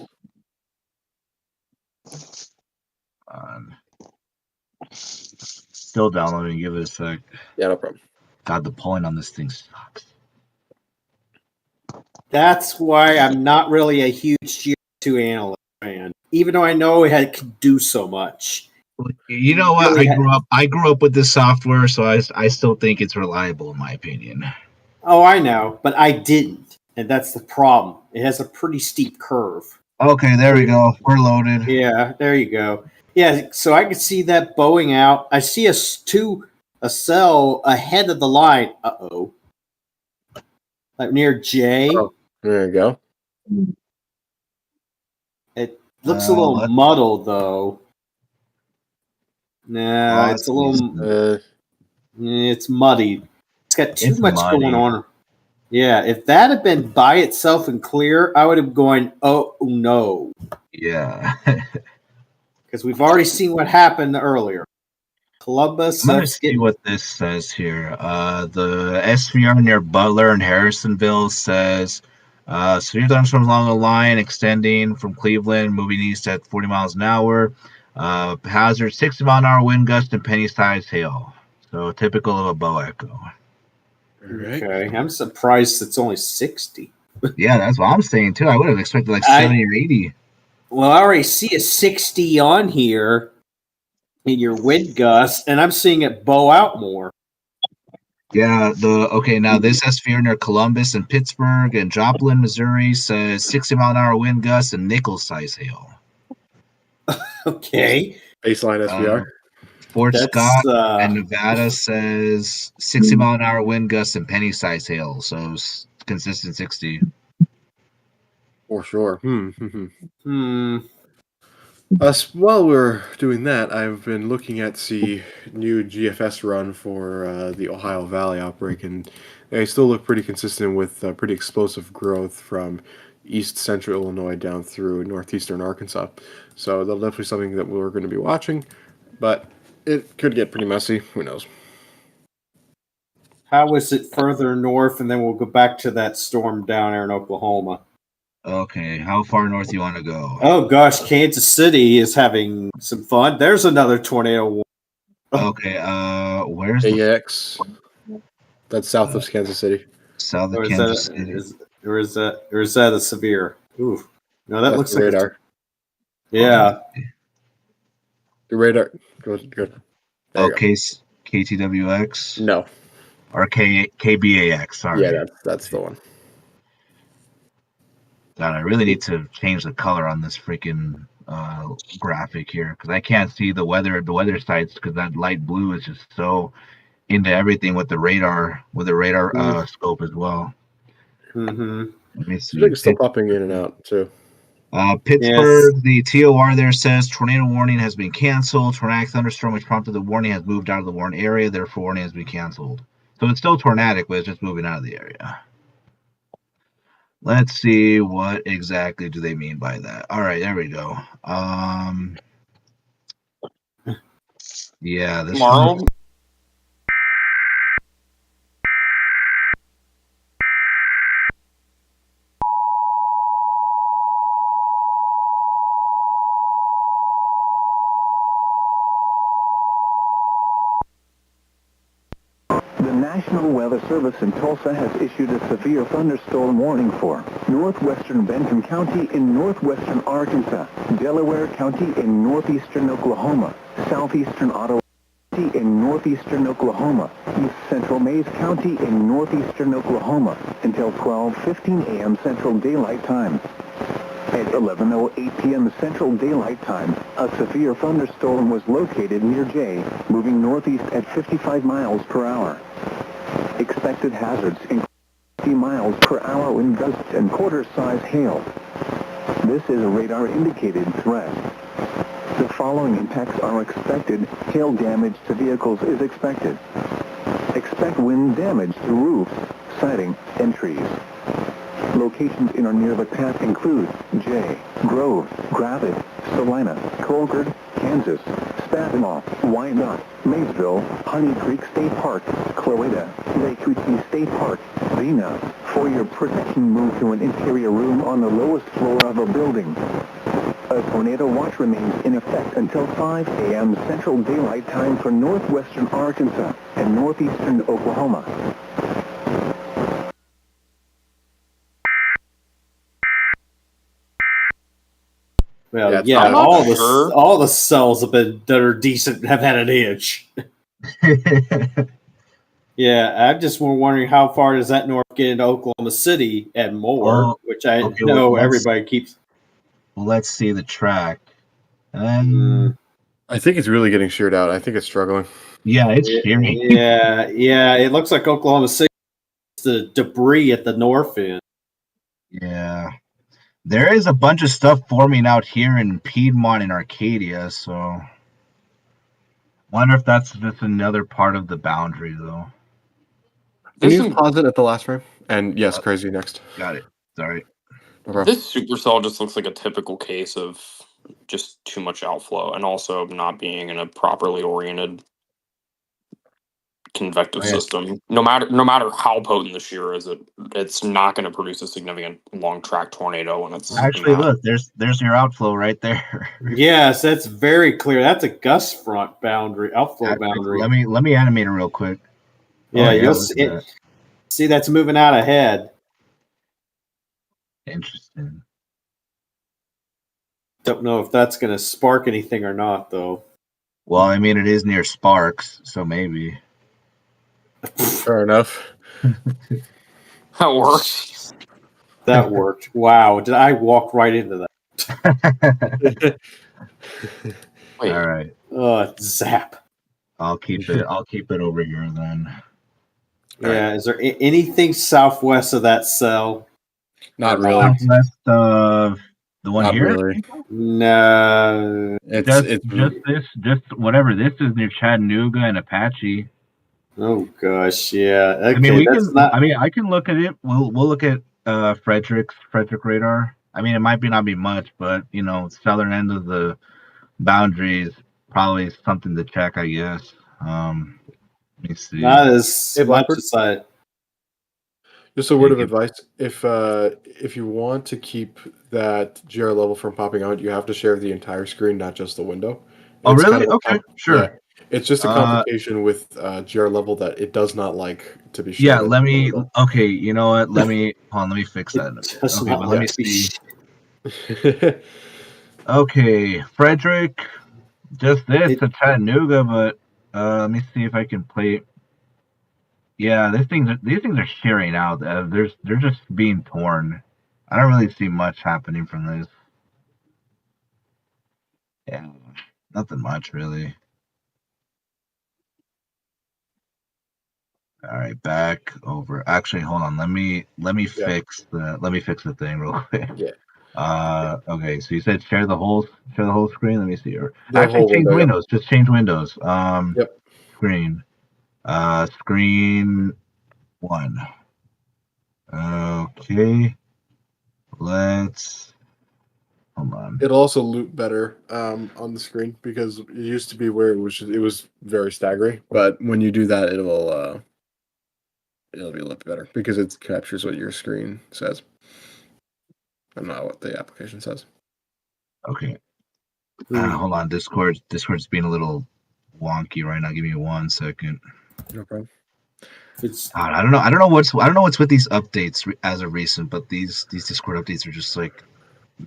Still downloading. Give it a sec. Yeah, no problem. God, the polling on this thing sucks. That's why I'm not really a huge GR2 analyst fan, even though I know it could do so much. You know what? I grew up with this software, so I still think it's reliable in my opinion. Oh, I know, but I didn't. and that's the problem. It has a pretty steep curve. Okay, there we go. We're loaded. Yeah, there you go. Yeah, so I can see that bowing out. I see a cell ahead of the line. Uh-oh. Like near J. Oh, there you go. It looks a little muddled, though. Nah, it's a little... it's muddy. It's got too much going on. Yeah, if that had been by itself and clear, I would have gone, oh, no. Yeah. Because we've already seen what happened earlier. Columbus. I'm going to see what this says here. The SVR near Butler and Harrisonville says severe thunderstorms along the line extending from Cleveland, moving east at 40 miles an hour. Hazard 60 mile an hour wind gust and penny-sized hail. So typical of a bow echo. Okay, I'm surprised it's only 60. Yeah, that's what I'm saying too. I would have expected like 70 or 80. Well, I already see a 60 on here in your wind gust, and I'm seeing it bow out more. Yeah, now this SVR near Columbus and Pittsburgh and Joplin, Missouri says 60 mile an hour wind gusts and nickel-size hail. Okay. Baseline SVR. Fort Scott and Nevada says 60 mile an hour wind gusts and penny-size hail, so consistent 60. For sure. While we're doing that, I've been looking at the new GFS run for the Ohio Valley outbreak, and they still look pretty consistent with pretty explosive growth from east central Illinois down through northeastern Arkansas. So that's definitely something that we're going to be watching, but it could get pretty messy. Who knows? How is it further north, and then we'll go back to that storm down there in Oklahoma? Okay, how far north do you want to go? Oh, gosh, Kansas City is having some fun. There's another tornado. Okay, where's EAS? That's south of Kansas City. South of Kansas City. Or is that a severe? Ooh. No, that looks like radar. Yeah. The radar. Good. Okay, KTWX? No. Or KBAX, sorry. Yeah, that's the one. God, I really need to change the color on this freaking graphic here because I can't see the weather sites because that light blue is just so into everything with the radar scope as well. Mm-hmm. Let me see. It's still popping in and out too. Pittsburgh, yes. The TOR there says tornado warning has been canceled. Tornadic thunderstorm which prompted the warning has moved out of the warned area. Therefore, warning has been canceled. So it's still tornadic, but it's just moving out of the area. Let's see what exactly do they mean by that. All right, there we go. Yeah, this tomorrow. The National Weather Service in Tulsa has issued a severe thunderstorm warning for northwestern Benton County in northwestern Arkansas, Delaware County in northeastern Oklahoma, southeastern Ottawa County in northeastern Oklahoma, east central Mays County in northeastern Oklahoma until 12:15 a.m. Central Daylight Time. At 11:08 p.m. Central Daylight Time, a severe thunderstorm was located near J, moving northeast at 55 miles per hour. Expected hazards include 50 miles per hour wind gusts and quarter-size hail. This is a radar-indicated threat. The following impacts are expected. Hail damage to vehicles is expected. Expect wind damage to roofs, siding, and trees. Locations in or near the path include J, Grove, Gravette, Salina, Colgard, Kansas, Spatinaw, Wyandotte, Maysville, Honey Creek State Park, Cloeta, Lake Routy State Park, Vena. For your protection, move to an interior room on the lowest floor of a building. A tornado watch remains in effect until 5 a.m. Central Daylight Time for northwestern Arkansas and northeastern Oklahoma. Well, yeah, all the cells that are decent have had an inch. Yeah, I'm just wondering how far does that North get into Oklahoma City and more, Well, which I okay, know well, everybody keeps. let's see the track. I think it's really getting sheared out. I think it's struggling. Yeah, it's shearing. Yeah. It looks like Oklahoma City. The debris at the north end. Yeah. There is a bunch of stuff forming out here in Piedmont and Arcadia, so wonder if that's just another part of the boundary, though. Can This you pause it at the last frame? And yes, crazy next. Got it. Sorry. Okay. this supercell just looks like a typical case of just too much outflow and also not being in a properly oriented convective system. No matter how potent the shear is, it's not going to produce a significant long track tornado when it's Actually, in that. look, there's your outflow right there. Yes, that's very clear. That's a gust front boundary, outflow boundary. Let me animate it real quick. Yeah, yeah, you'll look at that. see that's moving out ahead. Interesting. Don't know if that's going to spark anything or not, though. Well, I mean, it is near Sparks, so maybe. Fair enough. That works. That worked. Wow, did I walk right into that? Wait, All right. Zap. I'll keep it over here then. Yeah, is there anything southwest of that cell? Not really. Southwest of the one Not here? really. No. Just whatever. This is near Chattanooga and Apache. Oh gosh, yeah. Okay, I mean, that's not. I mean, I can look at it. We'll look at Frederick radar. I mean, it might not be much, but you know, southern end of the boundary is probably something to check, I guess. Let me see. Not as Hey, much Blackbird? as I. Just a word of advice: if you want to keep that GR level from popping out, you have to share the entire screen, not just the window. Oh, It's really? kind of Okay, sure. Yeah, it's just a complication with GR level that it does not like to be shared. Yeah, in let the me. window. Okay, you know what? Let me fix that. In a bit. Does Okay, not but like let me to be see. Okay, Frederick. Just this to Chattanooga, but let me see if I can play. Yeah, these things are shearing out. They're just being torn. I don't really see much happening from this. Yeah, nothing much really. All right, back over. Actually, hold on. Let me fix the thing real quick. Yeah. Okay. So you said share the whole screen. Let me see. Or The actually whole change window, windows. Just change windows. Yep. Screen. Screen 1. Okay. Let's hold on. It'll also loop better on the screen because it used to be where it was very staggery. But when you do that, it'll be a little bit better because it captures what your screen says and not what the application says. Okay. Hold on. Discord's being a little wonky right now. Give me 1 second. No problem. I don't know what's with these updates as of recent, but these Discord updates are just like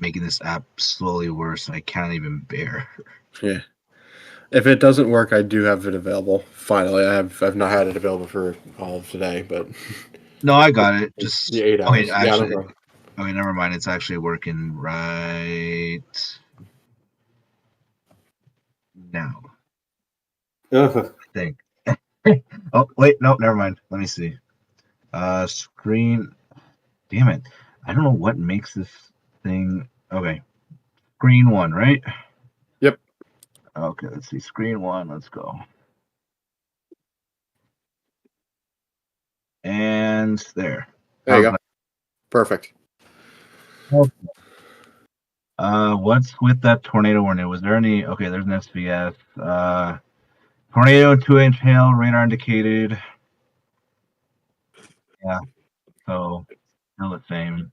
making this app slowly worse. I can't even bear. Yeah. If it doesn't work, I do have it available. Finally, I've not had it available for all of today, but no, I got it. Just the 8 hours. Actually, okay, never mind. It's actually working right now. I think. Oh wait, no, never mind. Let me see. Screen. Damn it! I don't know what makes this thing. Okay, screen 1, right? Yep. Okay, let's see. Screen 1. Let's go. And there. There you go. Perfect. Okay. What's with that tornado warning? Was there any? Okay, there's an SVS. Tornado, 2-inch hail, radar indicated. Yeah, so still the same.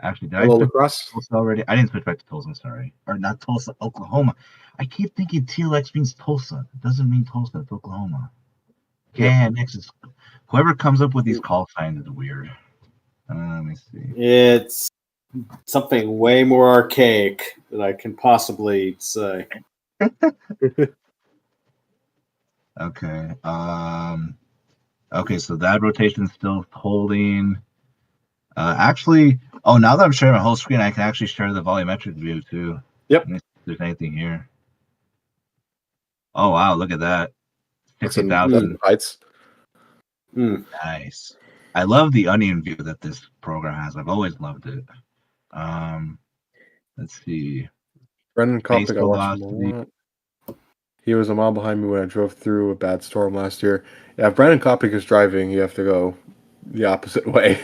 Actually, did Hello, I switch lacrosse? to Tulsa already? I didn't switch back to Tulsa. Sorry, or not Tulsa, Oklahoma. I keep thinking TLX means Tulsa. It doesn't mean Tulsa. It's Oklahoma. KNX is whoever comes up with these call signs is weird. Let me see. It's something way more archaic than I can possibly say. Okay. Okay, so that rotation is still holding. Actually, now that I'm sharing my whole screen, I can actually share the volumetric view too. Yep. Let me see if there's anything here. Oh wow, look at that. That's in 60,000. heights. Nice. I love the onion view that this program has. I've always loved it. Let's see. Brendan Base Kopic, I watched him a velocity. lot. He was a mile behind me when I drove through a bad storm last year. Yeah, if Brendan Kopic is driving, you have to go the opposite way.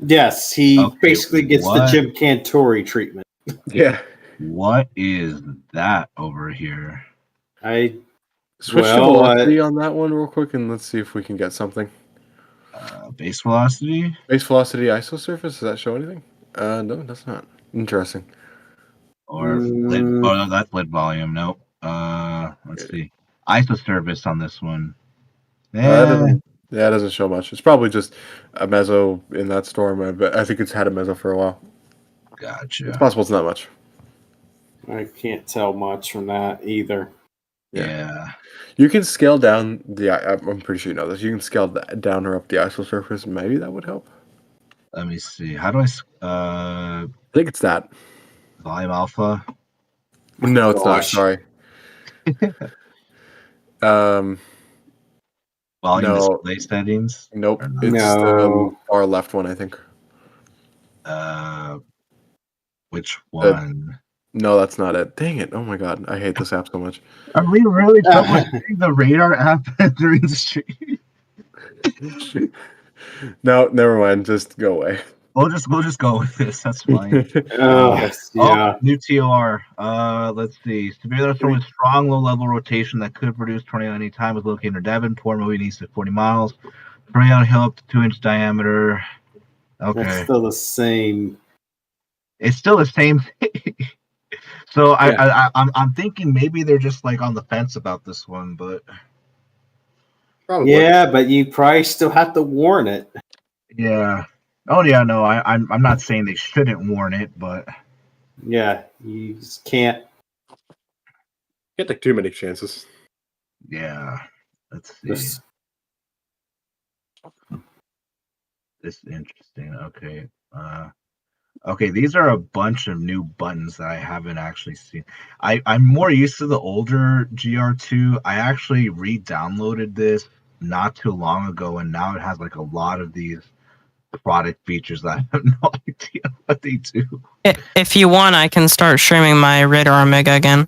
Yes, he Okay, basically gets the what? Jim Cantori treatment. Yeah. What is that over here? Switch to velocity on that one real quick, and let's see if we can get something. Base velocity? Base velocity iso surface, does that show anything? No, it does not. Interesting. Or lid, no, that's lid volume. Nope. Let's see. ISO surface on this one. That doesn't show much. It's probably just a mezzo in that storm. I think it's had a mezzo for a while. Gotcha. It's possible it's not much. I can't tell much from that either. Yeah. You can scale down I'm pretty sure you know this. You can scale down or up the ISO surface. Maybe that would help. Let me see. How do I think it's that. Volume alpha? No, it's not. Sorry. Volume display settings? Nope. It's the far left one, I think. Which one? No, that's not it. Dang it. Oh my god. I hate this app so much. Are we really using the radar app during the stream? No, never mind. Just go away. We'll just go with this. That's fine. New TOR. Let's see. Severe storm with strong low-level rotation that could produce tornado any time was located near Devonport, moving east at 40 miles. Tornado on hill up to 2-inch diameter. Okay. It's still the same. It's still the same thing. So I'm thinking maybe they're just like on the fence about this one, but probably. Yeah, but you probably still have to warn it. Yeah. Oh yeah, no, I'm not saying they shouldn't warn it, but yeah, you just can't take too many chances. Yeah. Let's see. This is interesting. Okay. Okay, these are a bunch of new buttons that I haven't actually seen. I'm more used to the older GR2. I actually re-downloaded this not too long ago, and now it has like a lot of these product features that I have no idea what they do. If you want, I can start streaming my Radar Omega again.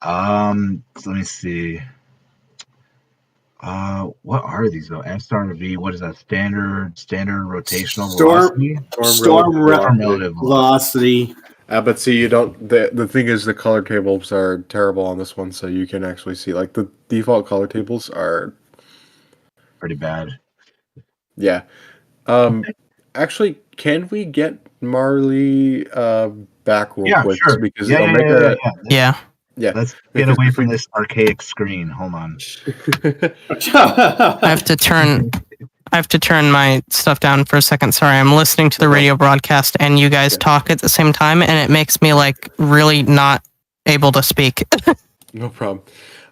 So let me see. What are these though? SRV, what is that? Standard rotational velocity? Storm relative velocity. But see, you don't. The thing is, the color tables are terrible on this one, so you can actually see like the default color tables are pretty bad. Yeah. Actually, can we get Marley back real quick? Sure. Because Yeah. Let's get away from this archaic screen. Hold on. I have to turn my stuff down for a second. Sorry, I'm listening to the radio broadcast and you guys talk at the same time, and it makes me like really not able to speak. No problem.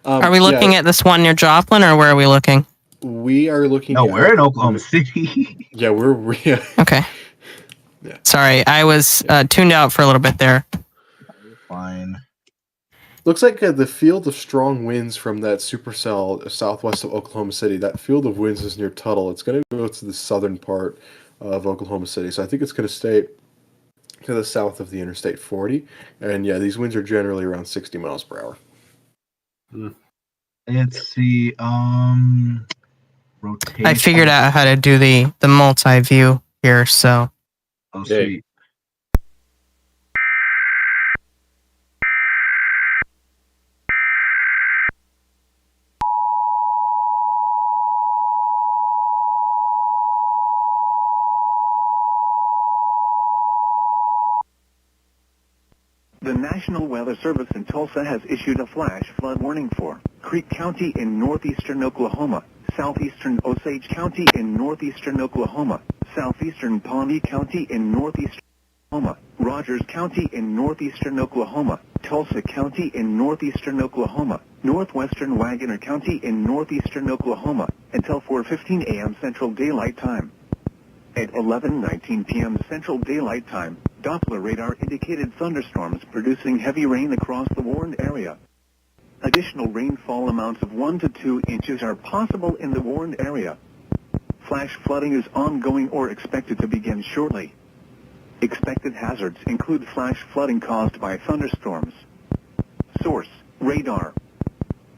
Are we looking at this one near Joplin, or where are we looking? We are looking. No, we're in Oklahoma City. Yeah, we're okay. Yeah. Sorry, I was tuned out for a little bit there. Fine. Looks like the field of strong winds from that supercell southwest of Oklahoma City. That field of winds is near Tuttle. It's going to go to the southern part of Oklahoma City. So I think it's going to stay to the south of the Interstate 40. And yeah, these winds are generally around 60 miles per hour. Let's see. Rotation. I figured out how to do the multi-view here, so. Oh, sweet. The National Weather Service in Tulsa has issued a flash flood warning for Creek County in northeastern Oklahoma, southeastern Osage County in northeastern Oklahoma, southeastern Pawnee County in northeastern Oklahoma, Rogers County in northeastern Oklahoma, Tulsa County in northeastern Oklahoma, northwestern Wagner County in northeastern Oklahoma, until 4:15 a.m. Central Daylight Time. At 11:19 p.m. Central Daylight Time, Doppler radar indicated thunderstorms producing heavy rain across the warned area. Additional rainfall amounts of 1 to 2 inches are possible in the warned area. Flash flooding is ongoing or expected to begin shortly. Expected hazards include flash flooding caused by thunderstorms. Source: radar.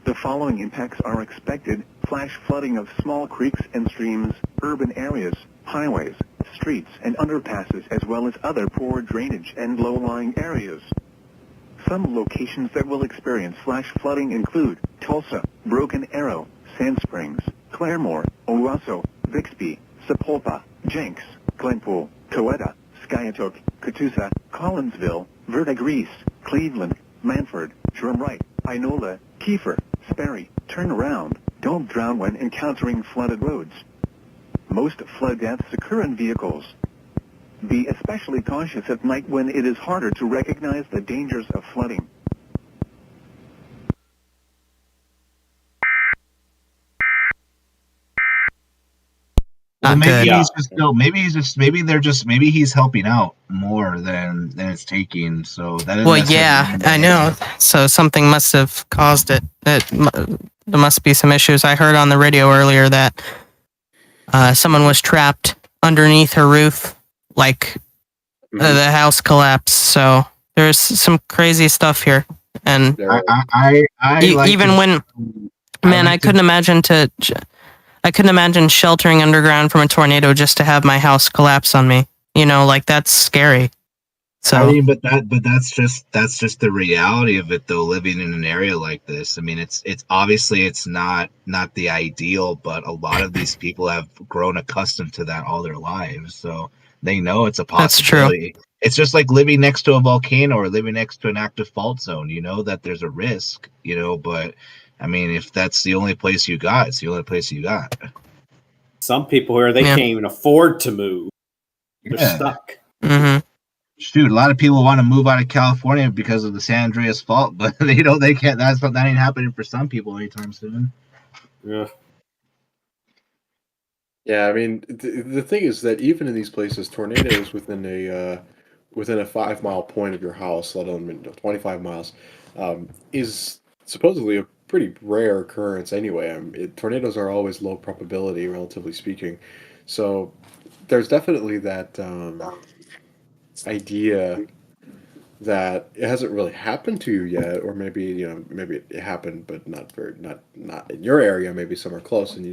The following impacts are expected: flash flooding of small creeks and streams, urban areas, highways, streets and underpasses, as well as other poor drainage and low-lying areas. Some locations that will experience flash flooding include Tulsa, Broken Arrow, Sand Springs, Claremore, Owasso, Bixby, Sapulpa, Jenks, Glenpool, Coweta, Skiatook, Catoosa, Collinsville, Verdigris, Cleveland, Manford, Drumright, Inola, Kiefer, Sperry. Turn around. Don't drown when encountering flooded roads. Most flood deaths occur in vehicles. Be especially cautious at night when it is harder to recognize the dangers of flooding. Well, Not maybe good. he's just still. Maybe he's helping out more than it's taking. So that doesn't Well, necessarily yeah, mean I know. So something must have caused it. There must be some issues. I heard on the radio earlier that someone was trapped underneath her roof, like the house collapsed. So there's some crazy stuff here, and I like even to, when, man, I couldn't imagine sheltering underground from a tornado just to have my house collapse on me. You know, like that's scary. So I mean, but that's just the reality of it, though. Living in an area like this, I mean, it's obviously it's not the ideal, but a lot of these people have grown accustomed to that all their lives, so they know it's a that's true. possibility. It's just like living next to a volcano or living next to an active fault zone. You know that there's a risk, but I mean, if that's the only place you got, it's the only place you got. Some people here, they Yeah. can't even afford to move. They're Yeah. stuck. Mm-hmm. Shoot, a lot of people want to move out of California because of the San Andreas fault, but they can't. That ain't happening for some people anytime soon. Yeah. Yeah, I mean, the thing is that even in these places, tornadoes within a 5 mile point of your house, let alone 25 miles, is supposedly a pretty rare occurrence anyway. Tornadoes are always low probability, relatively speaking. So there's definitely that idea that it hasn't really happened to you yet, or maybe maybe it happened, but not in your area. Maybe somewhere close, and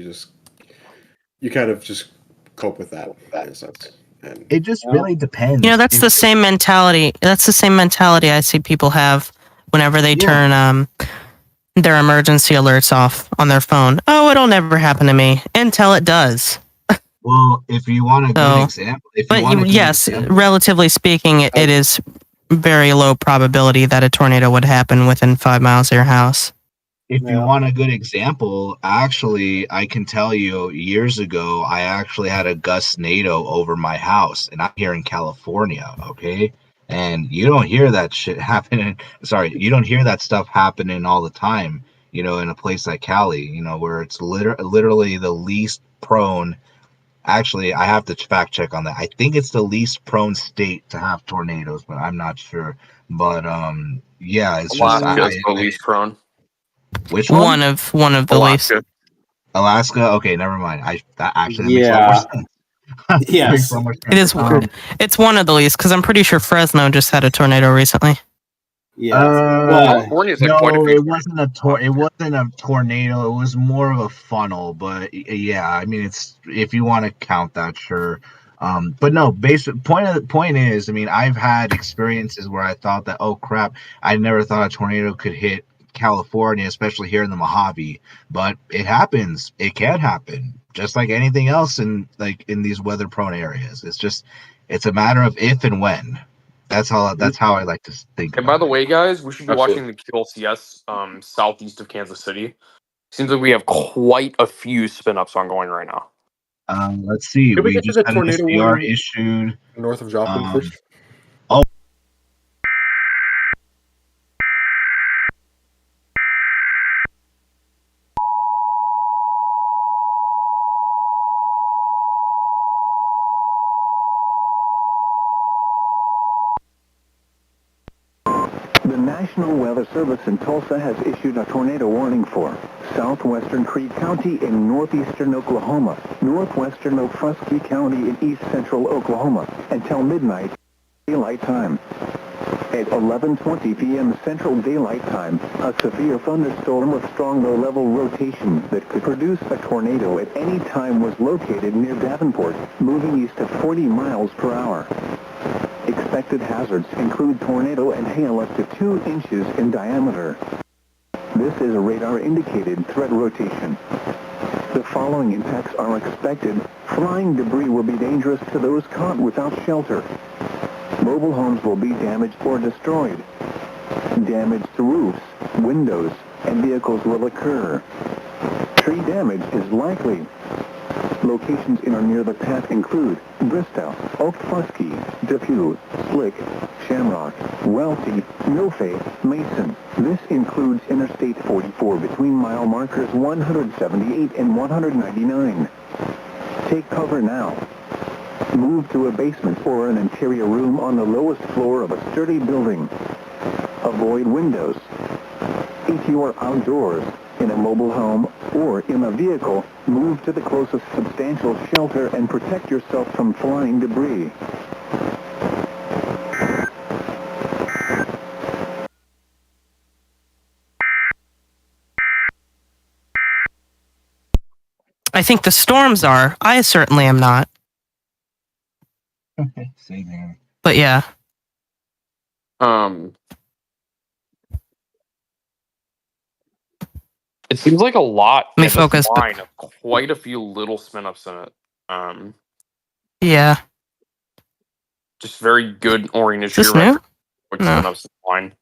you kind of just cope with that in a sense. And It just really depends. You know, that's the same mentality. That's the same mentality I see people have whenever they turn their emergency alerts off on their phone. Oh, it'll never happen to me until it does. Well, if you want a good example, yes, relatively speaking, it is very low probability that a tornado would happen within 5 miles of your house. If you want a good example, actually, I can tell you years ago, I actually had a gustnado over my house, and I'm here in California, okay? And you don't hear that shit happening. Sorry, you don't hear that stuff happening all the time, in a place like Cali, where it's literally the least prone. Actually, I have to fact check on that. I think it's the least prone state to have tornadoes, but I'm not sure. But yeah, it's Alaska just is the least prone. Which one? One of the least. Alaska. Okay, never mind. That makes a lot more sense. Yes. Makes a lot more sense. It is. It's one of the least because I'm pretty sure Fresno just had a tornado recently. Yeah. California's like quite a few. It wasn't a tornado. It was more of a funnel. But yeah, I mean, it's if you want to count that, sure. But no. Basic point is, I mean, I've had experiences where I thought that, oh crap, I never thought a tornado could hit California, especially here in the Mojave. But it happens. It can happen, just like anything else in these weather-prone areas. It's a matter of if and when. That's how I like to think. And by the way, guys, we should be watching the QLCS southeast of Kansas City. Seems like we have quite a few spin-ups ongoing right now. Let's see. Did we get to just the had tornado an SVR warning issued north of Joplin first? The National Weather Service in Tulsa has issued a tornado warning for southwestern Creed County in northeastern Oklahoma, northwestern Okfuskee County in east central Oklahoma, until midnight daylight time. At 11:20 p.m. Central Daylight Time, a severe thunderstorm with strong low-level rotation that could produce a tornado at any time was located near Davenport, moving east at 40 miles per hour. Expected hazards include tornado and hail up to 2 inches in diameter. This is a radar-indicated threat rotation. The following impacts are expected. Flying debris will be dangerous to those caught without shelter. Mobile homes will be damaged or destroyed. Damage to roofs, windows, and vehicles will occur. Tree damage is likely. Locations in or near the path include Bristow, Okfuskee, Depew, Slick, Shamrock, Welty, Milfay, Mason. This includes Interstate 44 between mile markers 178 and 199. Take cover now. Move to a basement or an interior room on the lowest floor of a sturdy building. Avoid windows. If you are outdoors, in a mobile home, or in a vehicle, move to the closest substantial shelter and protect yourself from flying debris. I think the storms are. I certainly am not. Okay, same here. But yeah. It seems like a lot. Let me This focus, but- line of quite a few little spin ups in it. Yeah. Just very good oriented Is this geometric new? which No. spin ups in the line.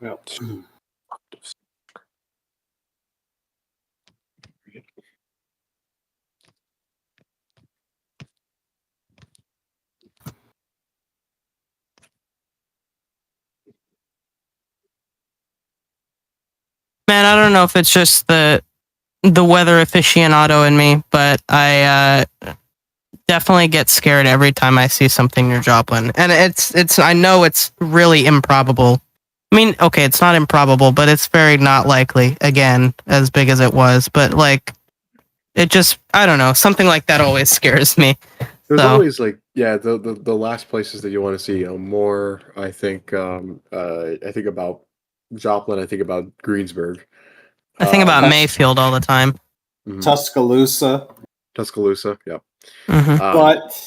Well, Man, I don't know if it's just the weather aficionado in me, but I definitely get scared every time I see something near Joplin. And it's I know it's really improbable. I mean, okay, it's not improbable, but it's very not likely, again, as big as it was. But, like, it just, I don't know, something like that always scares me. There's So- always like the last places that you want to see more. I think I think about Joplin. I think about Greensburg. I think about Tus- Mayfield all the time. Tuscaloosa. Tuscaloosa. Yeah. Mhm. But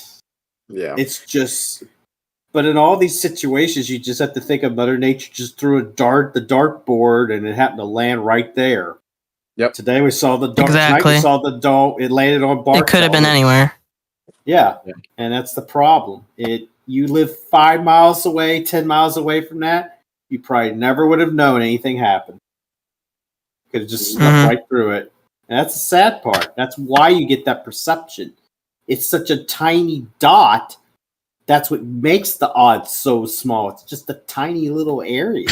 yeah, it's just, but in all these situations, you just have to think of Mother Nature just threw the dartboard, and it happened to land right there. Yep. Today we saw the dart. Exactly. Tonight we saw the dome. It landed on Bart. It could have been anywhere. Yeah, and that's the problem. You live 5 miles away, 10 miles away from that, you probably never would have known anything happened. Could have just slipped right through it. And that's the sad part. That's why you get that perception. It's such a tiny dot. That's what makes the odds so small. It's just a tiny little area.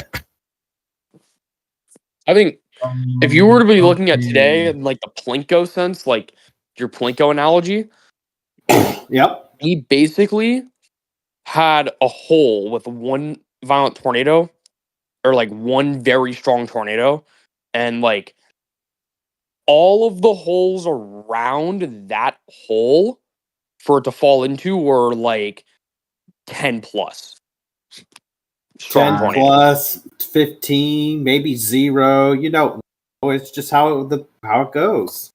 I think if you were to be looking at today in like the Plinko sense, like your Plinko analogy, Yep. he basically had a hole with one violent tornado or like one very strong tornado, and like all of the holes around that hole for it to fall into were like 10 plus. Strong 10 tornadoes. plus, 15, maybe 0. You know, it's just how it goes.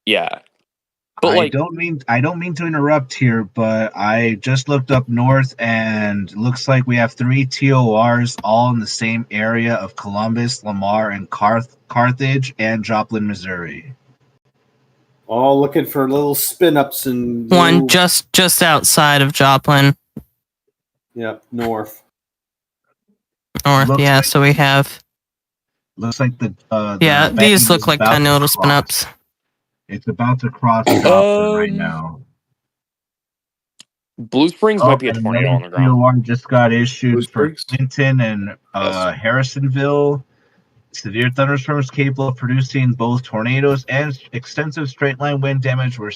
Yeah. But I like, don't mean to interrupt here, but I just looked up north and looks like we have 3 TORs all in the same area of Columbus, Lamar, and Carthage and Joplin, Missouri. All looking for little spin ups and One just outside of Joplin. Yep, north. North, Looks yeah, like- so we have... Looks like the Yeah, bank these is look like about tiny to little cross. spin-ups. It's about to cross Joplin right now. Blue Springs might be a and tornado on the another ground. TOR just got Blue issued for Springs? Clinton and Harrisonville. Severe thunderstorms capable of producing both tornadoes and extensive straight-line wind damage were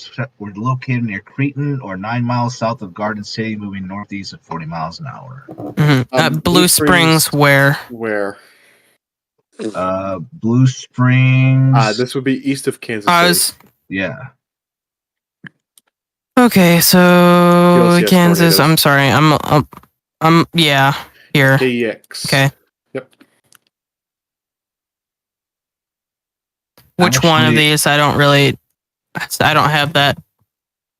located near Cretan or 9 miles south of Garden City, moving northeast at 40 miles an hour. Blue Springs, where? Where? Blue Springs. This would be east of Kansas City. Yeah. Okay, so PLCS Kansas. tornadoes. I'm sorry. Yeah, here. KX. Okay. Yep. Which one of these? I don't have that.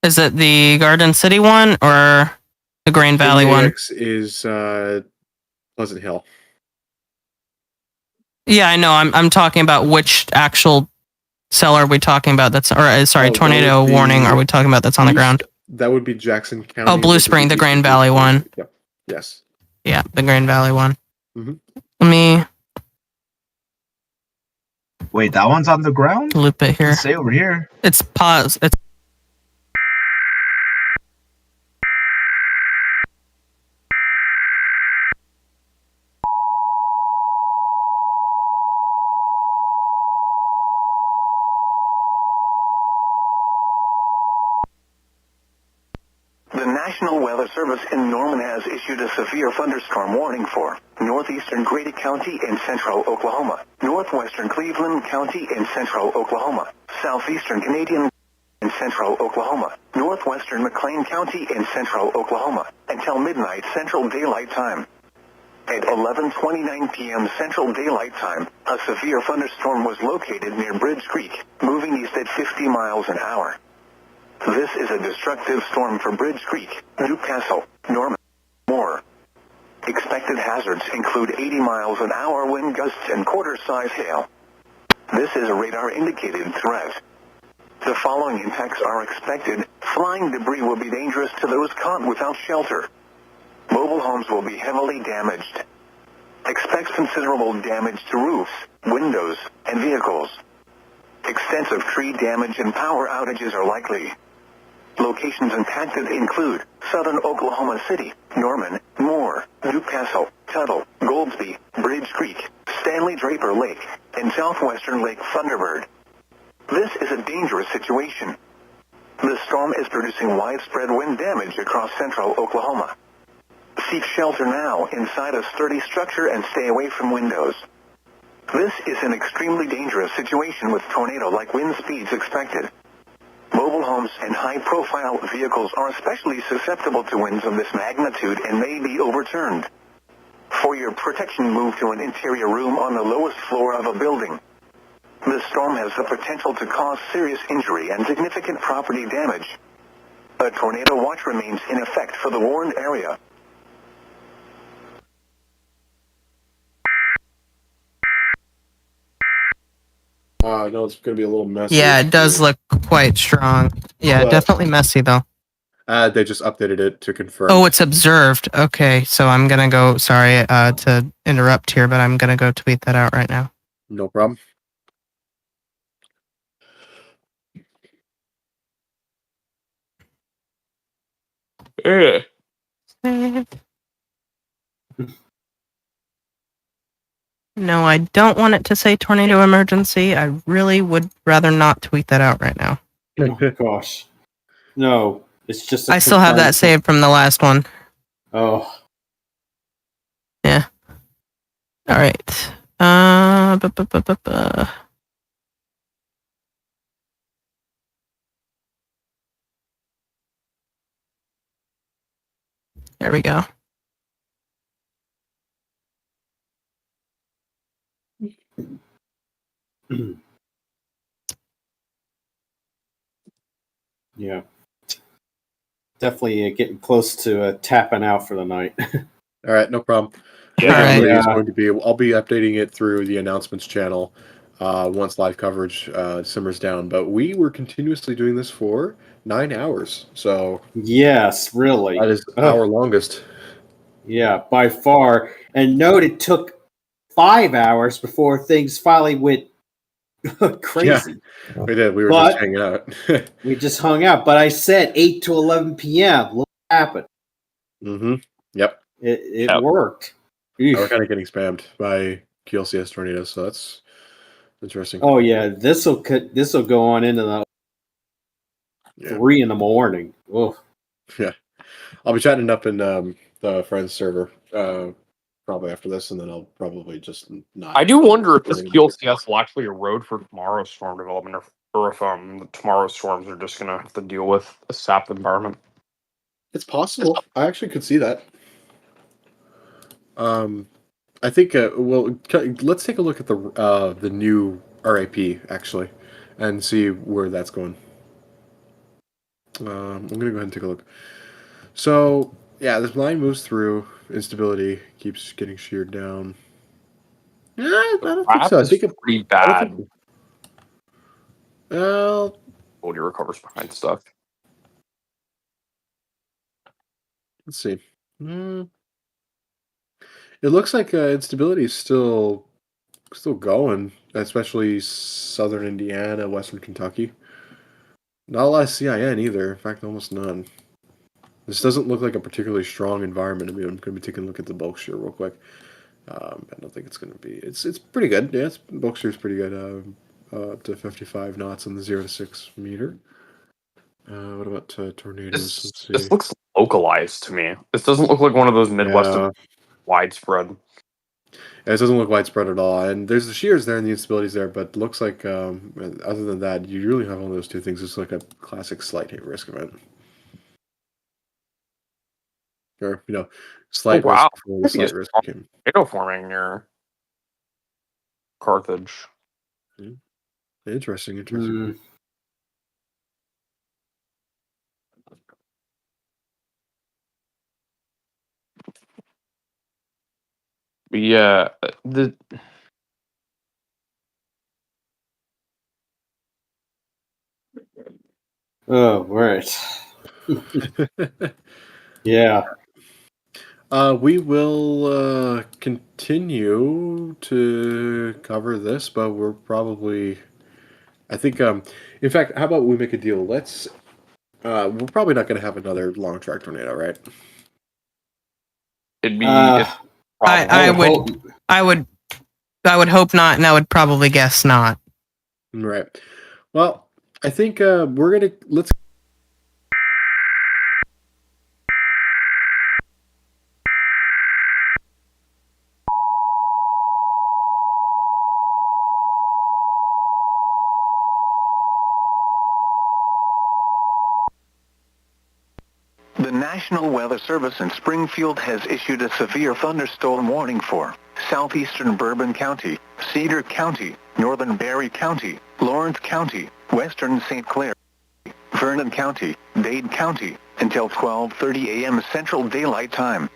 Is it the Garden City one or the Grand Valley one? KX is Pleasant Hill. Yeah, I know. I'm talking about which actual cell are we talking about? Tornado warning. Are we talking about that's on the ground? That would be Jackson County. Oh, Blue Spring, the Grand Valley one. Yep. Yes. Yeah, the Grand Valley one. Mm-hmm. Let me Wait, that one's on the ground? loop it here. Say over here. It's pause. It's The National Weather Service in Norman has issued a severe thunderstorm warning for northeastern Grady County in central Oklahoma, northwestern Cleveland County in central Oklahoma, southeastern Canadian in central Oklahoma, northwestern McLean County in central Oklahoma, until midnight Central Daylight Time. At 11:29 p.m. Central Daylight Time, a severe thunderstorm was located near Bridge Creek, moving east at 50 miles an hour. This is a destructive storm for Bridge Creek, Newcastle, Norman, Moore. Expected hazards include 80 miles an hour wind gusts and quarter-size hail. This is a radar-indicated threat. The following impacts are expected. Flying debris will be dangerous to those caught without shelter. Mobile homes will be heavily damaged. Expect considerable damage to roofs, windows, and vehicles. Extensive tree damage and power outages are likely. Locations impacted include southern Oklahoma City, Norman, Moore, Newcastle, Tuttle, Goldsby, Bridge Creek, Stanley Draper Lake, and southwestern Lake Thunderbird. This is a dangerous situation. The storm is producing widespread wind damage across central Oklahoma. Seek shelter now inside a sturdy structure and stay away from windows. This is an extremely dangerous situation with tornado-like wind speeds expected. Mobile homes and high-profile vehicles are especially susceptible to winds of this magnitude and may be overturned. For your protection, move to an interior room on the lowest floor of a building. The storm has the potential to cause serious injury and significant property damage. A tornado watch remains in effect for the warned area. No, it's going to be a little messy. yeah, it does look quite strong. Yeah, But- definitely messy though. They just updated it to confirm. Oh, it's observed. Okay, so I'm gonna go. Sorry to interrupt here, but I'm gonna go tweet that out right now. No problem. No, I don't want it to say tornado emergency. I really would rather not tweet that out right now. Oh, gosh. No, it's just. I still have that saved from the last one. Oh. Yeah. All right. There we go. Yeah. Definitely getting close to tapping out for the night. All right, no problem. Yeah. Everybody is Yeah. going to be. I'll be updating it through the announcements channel once live coverage simmers down. But we were continuously doing this for 9 hours, so Yes, really. that is Ugh. our longest. Yeah, by far. And note it took 5 hours before things finally went crazy. We did. We were But- just hanging out. We just hung out. But I said 8 to 11 p.m. Look what happened. Mm-hmm. Yep. It Yep. worked. We're kind of getting spammed by QLCS tornadoes, so that's interesting. Oh yeah, this will go on into the 3 in the morning. Oh Yeah, I'll be chatting up in the friends server probably after this, and then I'll probably just not. I do wonder if this QLCS will actually erode for tomorrow's storm development, or if tomorrow's storms are just gonna have to deal with a sap environment. It's possible. I actually could see that. I think. Let's take a look at the new RIP actually, and see where that's going. I'm gonna go ahead and take a look. So yeah, this line moves through. Instability keeps getting sheared down. Yeah, I don't think so. I think it's pretty bad. Well, He recovers behind stuff. let's see. It looks like instability is still going, especially southern Indiana, western Kentucky. Not a lot of CIN either. In fact, almost none. This doesn't look like a particularly strong environment. I mean, I'm going to be taking a look at the bulk shear real quick. I don't think it's going to be. It's pretty good. Yeah, bulk shear is pretty good. Up to 55 knots on the 0 to 6 meter. What about tornadoes? Let's see. This looks localized to me. This doesn't look like one of those Midwest widespread. Yeah, it doesn't look widespread at all, and there's the shears there and the instabilities there, but looks like other than that, you really have only those two things. It's like a classic slight risk event, or slight risk before the slight risk came. Tornado forming near Carthage. Interesting. Yeah, Oh, right. Yeah. We will continue to cover this, but we're probably, I think, in fact, how about we make a deal? Let's, we're probably not going to have another long track tornado, right? it'd be. I would hope not, and I would probably guess not. Right. Well, I think let's. The National Weather Service in Springfield has issued a severe thunderstorm warning for southeastern Bourbon County, Cedar County, northern Barry County, Lawrence County, western St. Clair, Vernon County, Dade County, until 12:30 a.m. Central Daylight Time.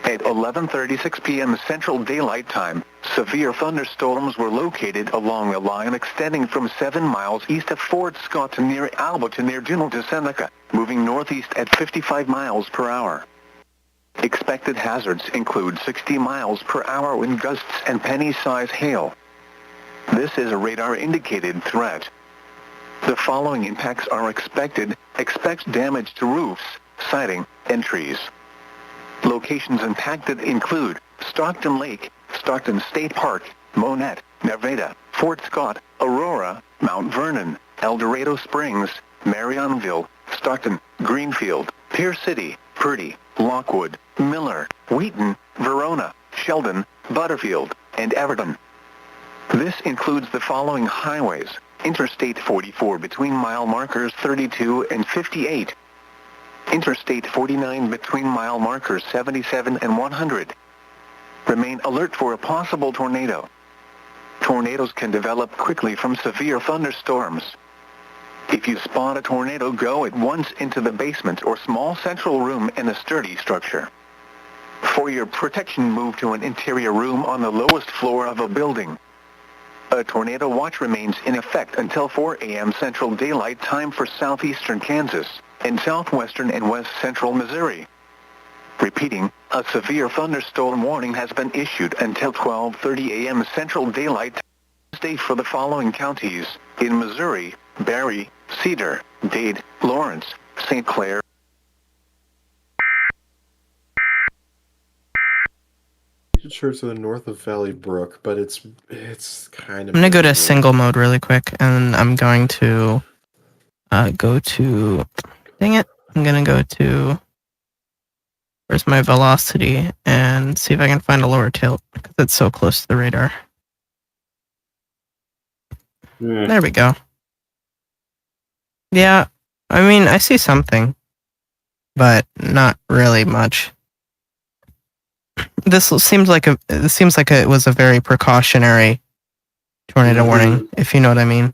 At 11:36 p.m. Central Daylight Time, severe thunderstorms were located along a line extending from 7 miles east of Fort Scott to near Alba to near Juneau to Seneca, moving northeast at 55 miles per hour. Expected hazards include 60 miles per hour wind gusts and penny-size hail. This is a radar-indicated threat. The following impacts are expected. Expect damage to roofs, siding, and trees. Locations impacted include Stockton Lake, Stockton State Park, Monette, Nevada, Fort Scott, Aurora, Mount Vernon, El Dorado Springs, Marionville, Stockton, Greenfield, Pierce City, Purdy, Lockwood, Miller, Wheaton, Verona, Sheldon, Butterfield, and Everton. This includes the following highways: Interstate 44 between mile markers 32 and 58. Interstate 49 between mile markers 77 and 100. Remain alert for a possible tornado. Tornadoes can develop quickly from severe thunderstorms. If you spot a tornado, go at once into the basement or small central room in a sturdy structure. For your protection, move to an interior room on the lowest floor of a building. A tornado watch remains in effect until 4 a.m. Central Daylight Time for southeastern Kansas and southwestern and west central Missouri. Repeating, a severe thunderstorm warning has been issued until 12:30 a.m. Central Daylight Time for the following counties in Missouri: Barry, Cedar, Dade, Lawrence, St. Clair. sure to the north of Valley Brook, but it's kind of. I'm gonna go to single mode really quick, and I'm going to go to. Dang it! I'm gonna go to. Where's my velocity? And see if I can find a lower tilt because it's so close to the radar. Yeah. There we go. Yeah, I mean I see something, but not really much. This seems like it was a very precautionary tornado warning, if you know what I mean.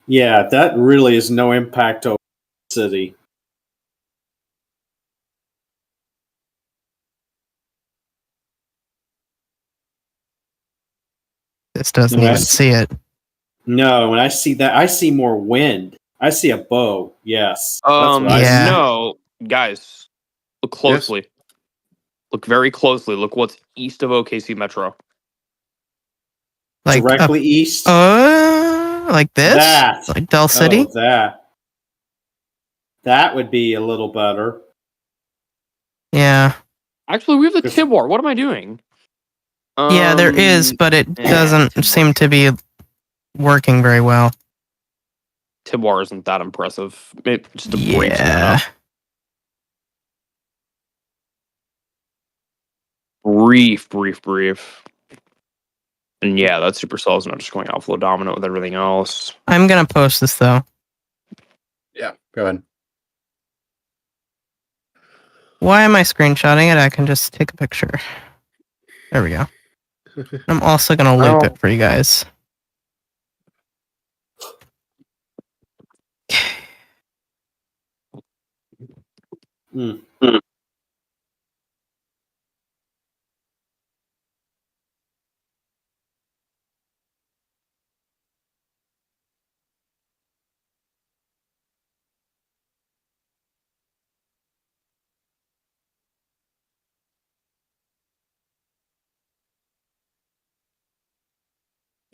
Yeah, that really is no impact over the city. This doesn't No, I even see- see it. No, when I see that, I see more wind. I see a bow. Yes. That's what I Yeah. see. No, guys, look closely. Look very closely. Look what's east of OKC Metro. Like Directly east. like this? That. Like Del City? Oh, that. That would be a little better. Yeah. Actually, we have the Tibwar. What am I doing? Yeah, there is, but it doesn't seem to be working very well. Tibwar isn't that impressive. Maybe just a brief Yeah. setup. Brief. And yeah, that supercell is not just going outflow dominant with everything else. I'm gonna post this though. Yeah, go ahead. Why am I screenshotting it? I can just take a picture. There we go. I'm also gonna loop it for you guys.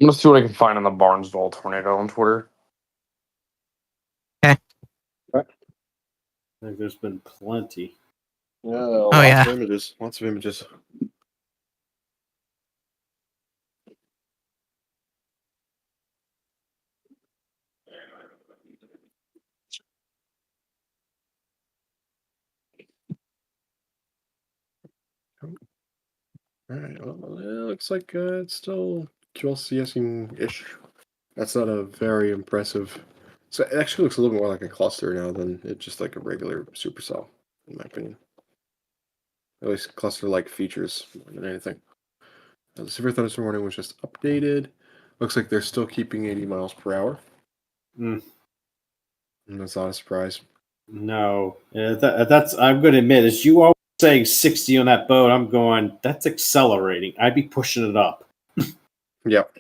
I'm gonna see what I can find on the Barnesville tornado on Twitter. I think there's been plenty. Yeah, yeah. Lots of images. All right. Well, it looks like it's still QLCSing-ish. That's not a very impressive. So it actually looks a little more like a cluster now than it just like a regular supercell, in my opinion. At least cluster-like features more than anything. The severe thunderstorm warning was just updated. Looks like they're still keeping 80 miles per hour. And that's not a surprise. No, that's. I'm going to admit, as you always saying 60 on that boat, I'm going. That's accelerating. I'd be pushing it up. Yep.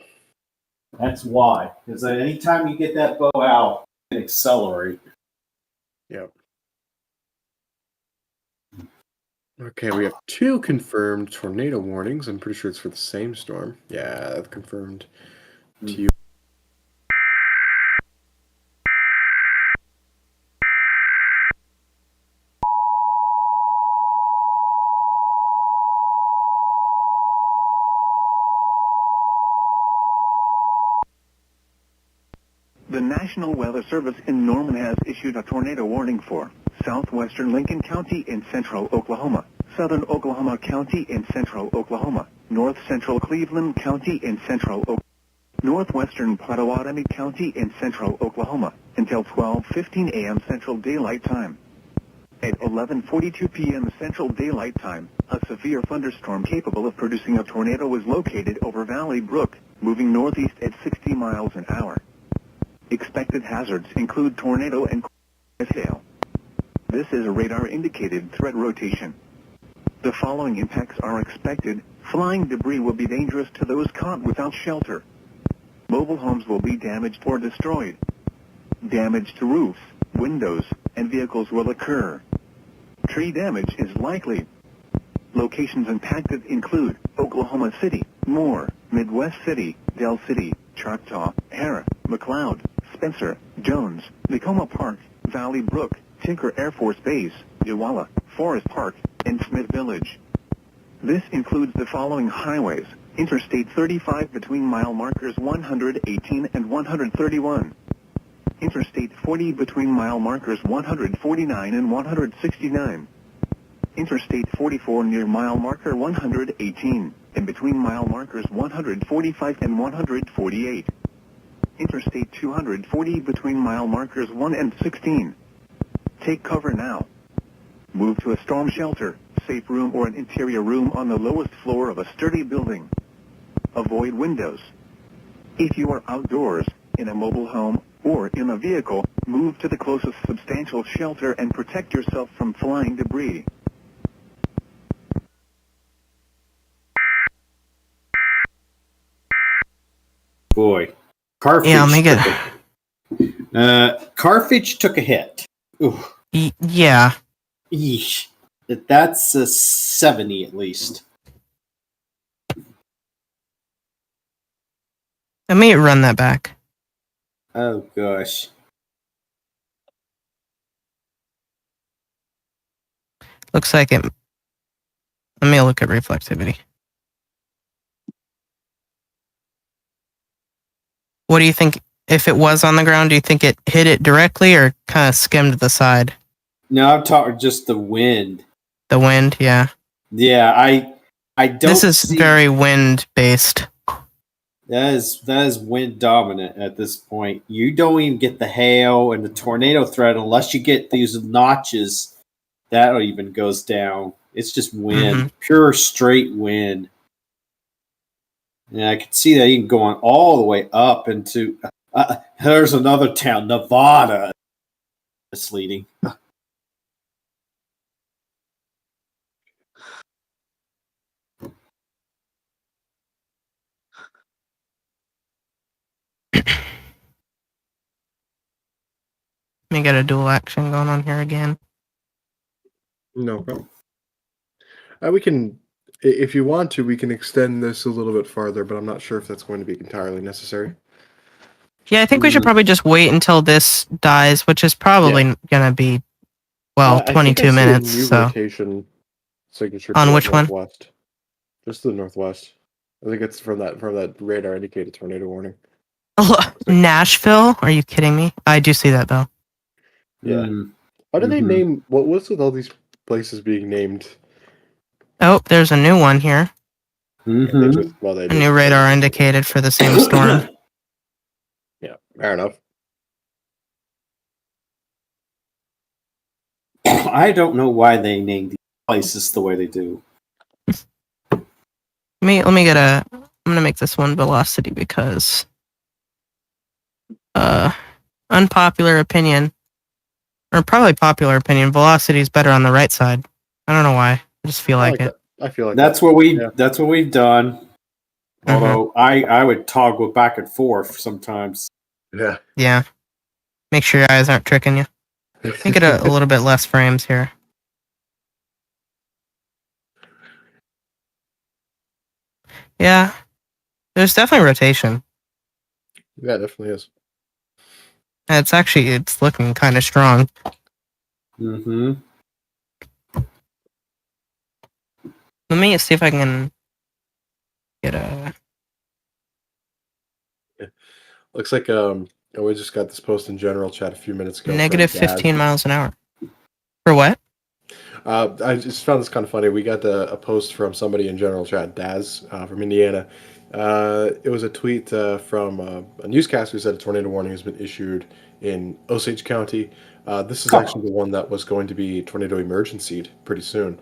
That's why. Because anytime you get that bow out, it accelerate. Yep. Okay, we have 2 confirmed tornado warnings. I'm pretty sure it's for the same storm. Yeah, that's confirmed. To you. The National Weather Service in Norman has issued a tornado warning for southwestern Lincoln County in central Oklahoma, southern Oklahoma County in central Oklahoma, north central Cleveland County in central Oklahoma, northwestern Pottawatomie County in central Oklahoma until 12:15 a.m. Central Daylight Time. At 11:42 p.m. Central Daylight Time, a severe thunderstorm capable of producing a tornado was located over Valley Brook, moving northeast at 60 miles an hour. Expected hazards include tornado and hail. This is a radar-indicated threat rotation. The following impacts are expected. Flying debris will be dangerous to those caught without shelter. Mobile homes will be damaged or destroyed. Damage to roofs, windows, and vehicles will occur. Tree damage is likely. Locations impacted include Oklahoma City, Moore, Midwest City, Del City, Choctaw, Harris, McLeod, Spencer, Jones, Tacoma Park, Valley Brook, Tinker Air Force Base, Dewalla, Forest Park, and Smith Village. This includes the following highways: Interstate 35 between mile markers 118 and 131. Interstate 40 between mile markers 149 and 169. Interstate 44 near mile marker 118, and between mile markers 145 and 148. Interstate 240 between mile markers 1 and 16. Take cover now. Move to a storm shelter, safe room or an interior room on the lowest floor of a sturdy building. Avoid windows. If you are outdoors, in a mobile home, or in a vehicle, move to the closest substantial shelter and protect yourself from flying debris. Boy, Carthage. Yeah, let me get. Carthage took a hit. Ooh, Yeah. yeesh. That's a 70 at least. Let me run that back. Oh gosh. Looks like it. Let me look at reflectivity. What do you think? If it was on the ground, do you think it hit it directly or kind of skimmed the side? No, I'm talking just the wind. The wind, yeah. Yeah, I don't. This is see, very wind based. That is wind dominant at this point. You don't even get the hail and the tornado threat unless you get these notches. That even goes down. It's just wind, pure straight wind. And I can see that even going all the way up into. There's another town, Nevada. Misleading. Let me get a dual action going on here again. No problem. We can, if you want to, we can extend this a little bit farther, but I'm not sure if that's going to be entirely necessary. Yeah, I think we should probably just wait until this dies, which is probably gonna be, well, I think 22 I see minutes. a new So rotation signature on to the which one? northwest. Just to the northwest. I think it's from that radar indicated tornado warning. Oh, Nashville? Are you kidding me? I do see that though. Yeah. How do they name? What's with all these places being named? Oh, there's a new one here. A A new radar indicated for the same storm. Yeah, fair enough. I don't know why they named these places the way they do. Let me get a. I'm gonna make this one velocity because, unpopular opinion, or probably popular opinion, velocity is better on the right side. I don't know why. I just feel like it. I feel like that's what we've done. Although I would toggle back and forth sometimes. Yeah. Yeah. Make sure your eyes aren't tricking you. Let me get a little bit less frames here. Yeah. There's definitely rotation. Yeah, it definitely is. It's looking kind of strong. Mm-hmm. Let me see if I can get a. Looks like we just got this post in general chat a few minutes ago. Negative 15 miles an hour. For what? I just found this kind of funny. We got a post from somebody in general chat, Daz from Indiana. It was a tweet from a newscaster who said a tornado warning has been issued in Osage County. This is actually the one that was going to be tornado emergency pretty soon.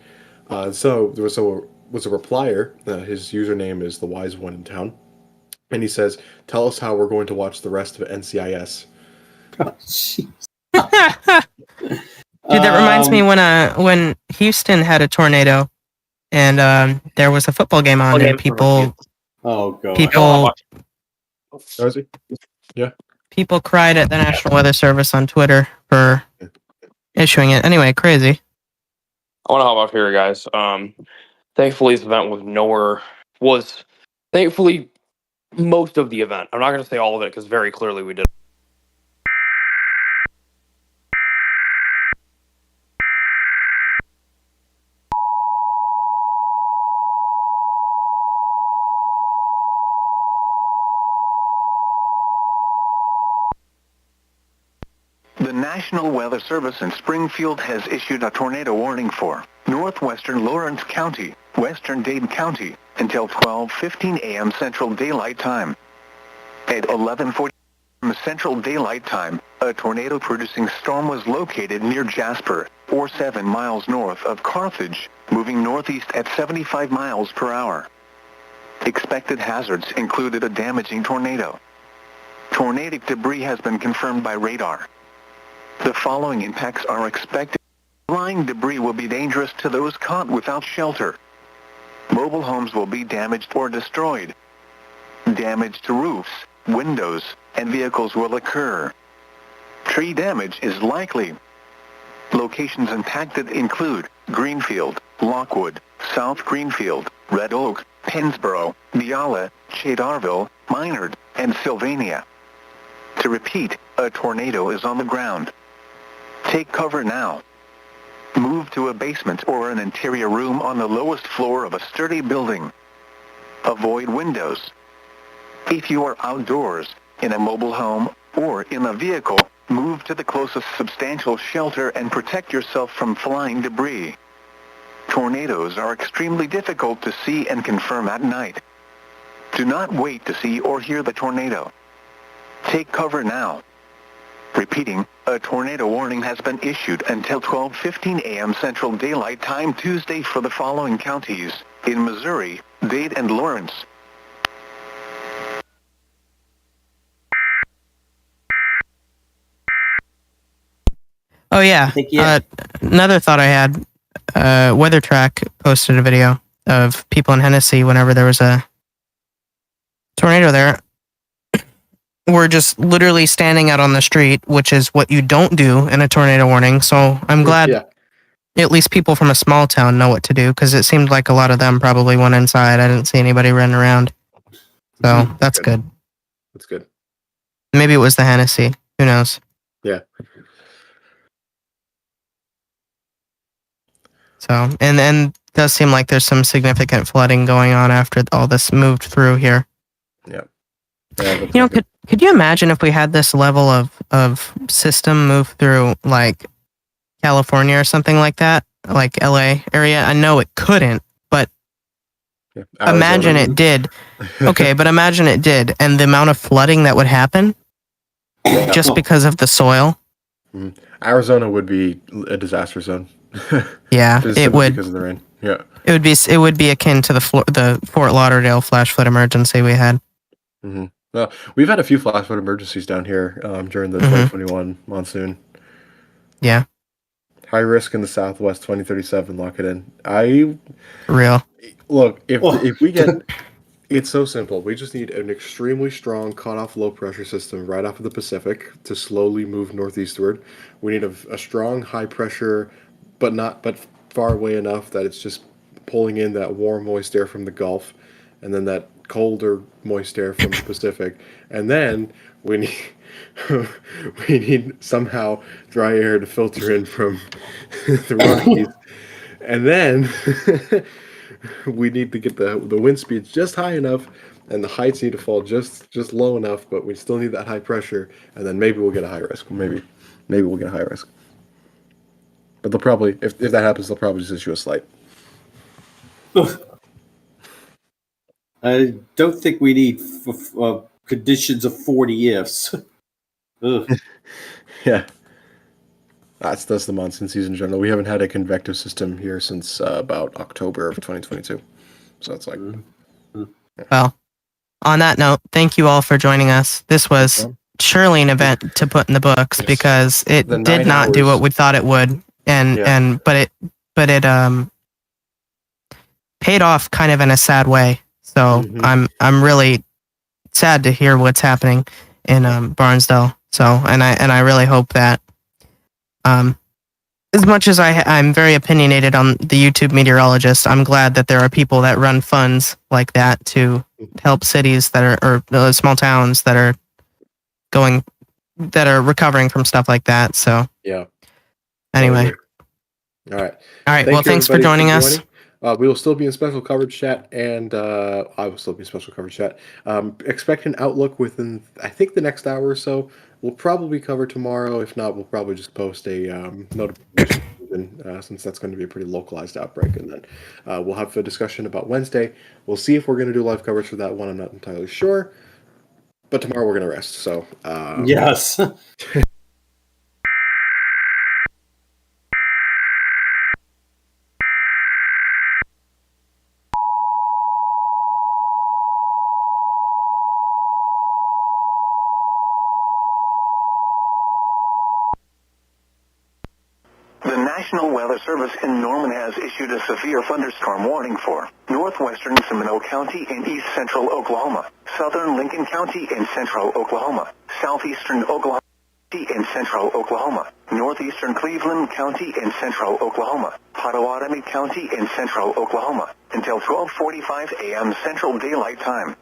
So there was a replier. His username is the wise one in town, and he says, "Tell us how we're going to watch the rest of NCIS." Oh, jeez. Dude, that reminds me when Houston had a tornado, and there was a football game on, and people. Oh god. People. Yeah. People cried at the National Weather Service on Twitter for issuing it. Anyway, crazy. I want to hop off here, guys. Thankfully, this event was thankfully most of the event. I'm not going to say all of it because very clearly we did. The National Weather Service in Springfield has issued a tornado warning for northwestern Lawrence County, western Dade County, until 12:15 a.m. Central Daylight Time. At 11:40 a.m. Central Daylight Time, a tornado-producing storm was located near Jasper, or 7 miles north of Carthage, moving northeast at 75 miles per hour. Expected hazards included a damaging tornado. Tornadic debris has been confirmed by radar. The following impacts are expected. Flying debris will be dangerous to those caught without shelter. Mobile homes will be damaged or destroyed. Damage to roofs, windows, and vehicles will occur. Tree damage is likely. Locations impacted include Greenfield, Lockwood, South Greenfield, Red Oak, Pennsboro, Neala, Chadarville, Minard, and Sylvania. To repeat, a tornado is on the ground. Take cover now. Move to a basement or an interior room on the lowest floor of a sturdy building. Avoid windows. If you are outdoors, in a mobile home, or in a vehicle, move to the closest substantial shelter and protect yourself from flying debris. Tornadoes are extremely difficult to see and confirm at night. Do not wait to see or hear the tornado. Take cover now. Repeating, a tornado warning has been issued until 12:15 a.m. Central Daylight Time Tuesday for the following counties: in Missouri, Dade and Lawrence. Oh yeah. Another thought I had. Weather Track posted a video of people in Hennessy whenever there was a tornado there. We're just literally standing out on the street, which is what you don't do in a tornado warning. So I'm glad at least people from a small town know what to do, because it seemed like a lot of them probably went inside. I didn't see anybody running around. So that's good. That's good. Maybe it was the Hennessy. Who knows? Yeah. So, and it does seem like there's some significant flooding going on after all this moved through here. Yeah. You know, could you imagine if we had this level of system move through like California or something like that, like LA area? I know it couldn't, but imagine it did. Okay, but imagine it did, and the amount of flooding that would happen just because of the soil. Arizona would be a disaster zone. Yeah, it would, because of the rain. Yeah, it would be akin to the Fort Lauderdale flash flood emergency we had. Mm-hmm. Well, we've had a few flash flood emergencies down here during the 2021 monsoon. Yeah. High risk in the Southwest 2037. Lock it in. Look, if we get, it's so simple. We just need an extremely strong cutoff low pressure system right off of the Pacific to slowly move northeastward. We need a strong high pressure, but far away enough that it's just pulling in that warm moist air from the Gulf, and then that colder moist air from the Pacific, and then we need somehow dry air to filter in from the Rockies, and then we need to get the wind speeds just high enough, and the heights need to fall just low enough, but we still need that high pressure, and then maybe we'll get a high risk. Maybe we'll get a high risk. But they'll probably, if that happens, they'll probably just issue a slight. I don't think we need conditions of 40 ifs. Yeah. That's the monsoon season in general. We haven't had a convective system here since about October of 2022. So it's like... Well, on that note, thank you all for joining us. This was surely an event to put in the books, because it did not do what we thought it would. But it paid off kind of in a sad way. So I'm really sad to hear what's happening in Barnesdale. So and I really hope that as much as I'm very opinionated on the YouTube meteorologist, I'm glad that there are people that run funds like that to help cities that are, or small towns that are recovering from stuff like that. So yeah. Anyway. All right. Well, thanks for joining us. We will still be in special coverage chat, and I will still be in special coverage chat. Expect an outlook within, I think, the next hour or so. We'll probably cover tomorrow. If not, we'll probably just post a notification since that's going to be a pretty localized outbreak. And then we'll have a discussion about Wednesday. We'll see if we're going to do live coverage for that one. I'm not entirely sure. But tomorrow we're going to rest. So yes. The National Weather Service in Norman has issued a severe thunderstorm warning for northwestern Seminole County and east central Oklahoma, southern Lincoln County and central Oklahoma, southeastern Oklahoma and central Oklahoma, northeastern Cleveland County and central Oklahoma, Pottawatomie County and central Oklahoma, until 12:45 a.m. Central Daylight Time.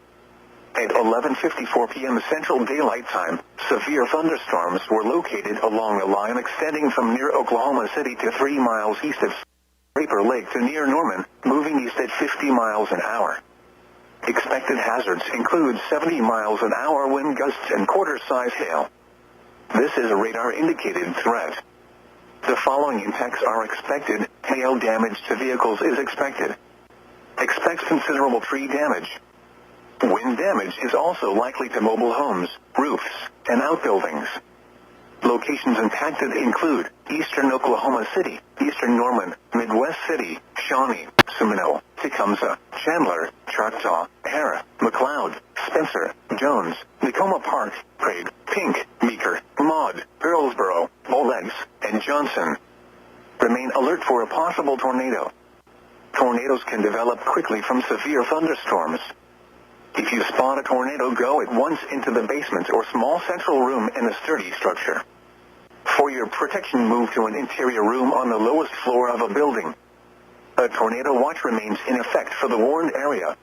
At 11:54 p.m. Central Daylight Time, severe thunderstorms were located along a line extending from near Oklahoma City to 3 miles east of Raper Lake to near Norman, moving east at 50 miles an hour. Expected hazards include 70 miles an hour wind gusts and quarter-size hail. This is a radar-indicated threat. The following impacts are expected. Hail damage to vehicles is expected. Expect considerable tree damage. Wind damage is also likely to mobile homes, roofs, and outbuildings. Locations impacted include eastern Oklahoma City, eastern Norman, Midwest City, Shawnee, Seminole, Tecumseh, Chandler, Choctaw, Hara, McLeod, Spencer, Jones, Tacoma Park, Craig, Pink, Meeker, Maud, Earlsboro, Bolex, and Johnson. Remain alert for a possible tornado. Tornadoes can develop quickly from severe thunderstorms. If you spot a tornado, go at once into the basement or small central room in a sturdy structure. For your protection, move to an interior room on the lowest floor of a building. A tornado watch remains in effect for the warned area.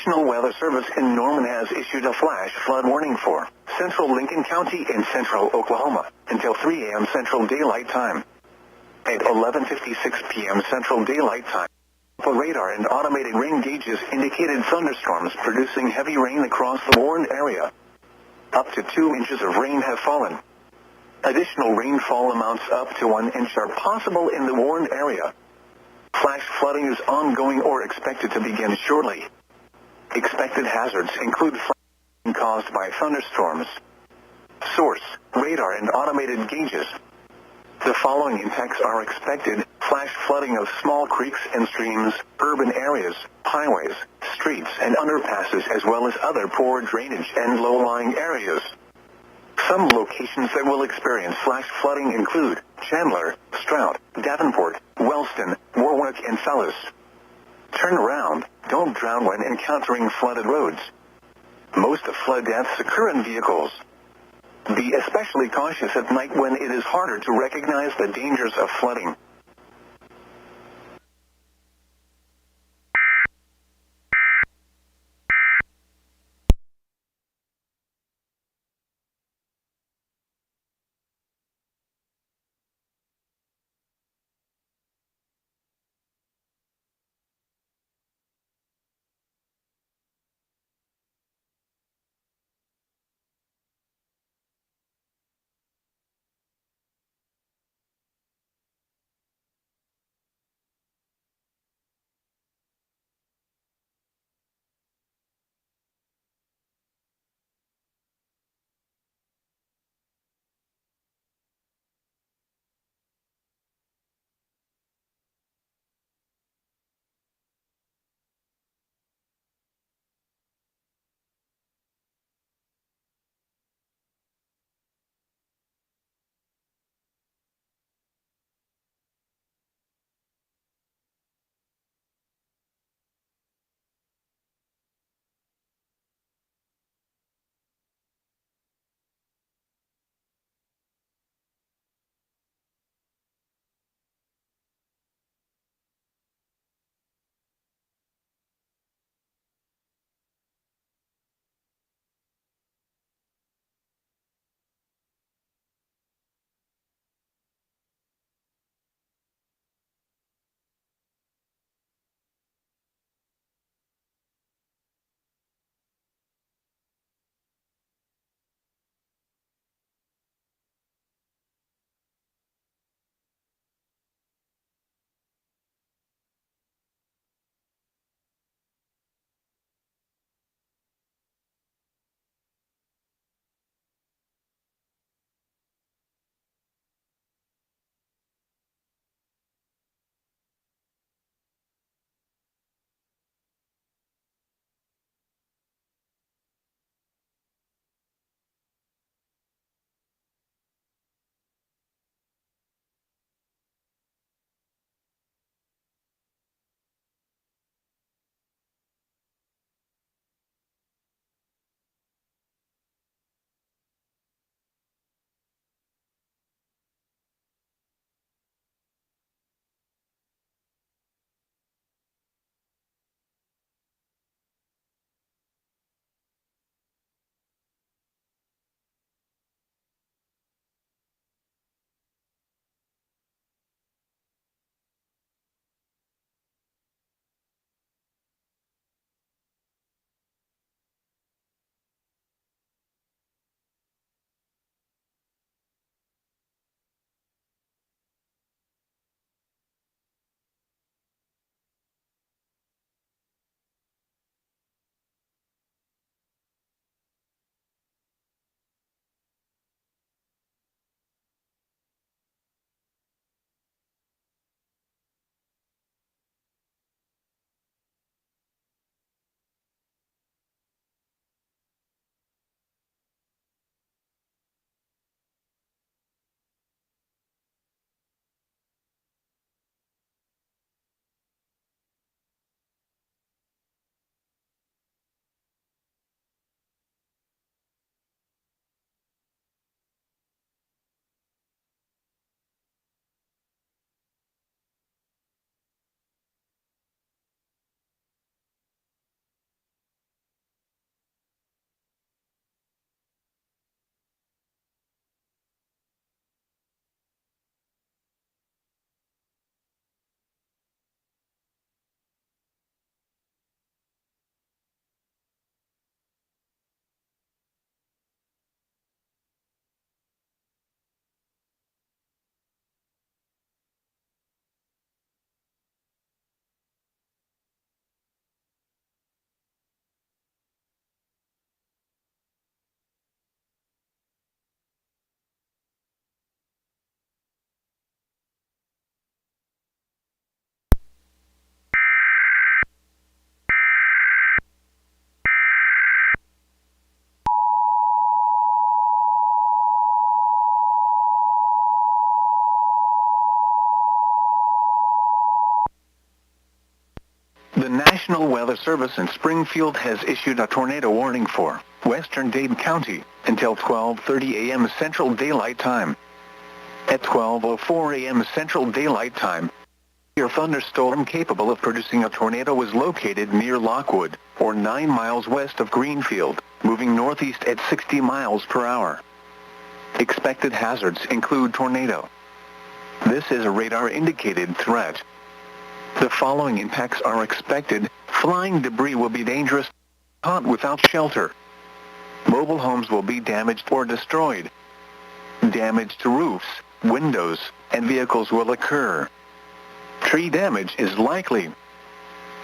National Weather Service in Norman has issued a flash flood warning for central Lincoln County and central Oklahoma until 3 a.m. Central Daylight Time. At 11:56 p.m. Central Daylight Time, the radar and automated rain gauges indicated thunderstorms producing heavy rain across the warned area. Up to 2 inches of rain have fallen. Additional rainfall amounts up to 1 inch are possible in the warned area. Flash flooding is ongoing or expected to begin shortly. Expected hazards include flooding caused by thunderstorms. Source: radar and automated gauges. The following impacts are expected: flash flooding of small creeks and streams, urban areas, highways, streets and underpasses, as well as other poor drainage and low-lying areas. Some locations that will experience flash flooding include Chandler, Stroud, Davenport, Wellston, Warwick, and Fellis. Turn around. Don't drown when encountering flooded roads. Most flood deaths occur in vehicles. Be especially cautious at night when it is harder to recognize the dangers of flooding. The National Weather Service in Springfield has issued a tornado warning for western Dade County until 12:30 a.m. Central Daylight Time. At 12:04 a.m. Central Daylight Time, a thunderstorm capable of producing a tornado was located near Lockwood, or 9 miles west of Greenfield, moving northeast at 60 miles per hour. Expected hazards include tornado. This is a radar-indicated threat. The following impacts are expected. Flying debris will be dangerous, caught without shelter. Mobile homes will be damaged or destroyed. Damage to roofs, windows, and vehicles will occur. Tree damage is likely.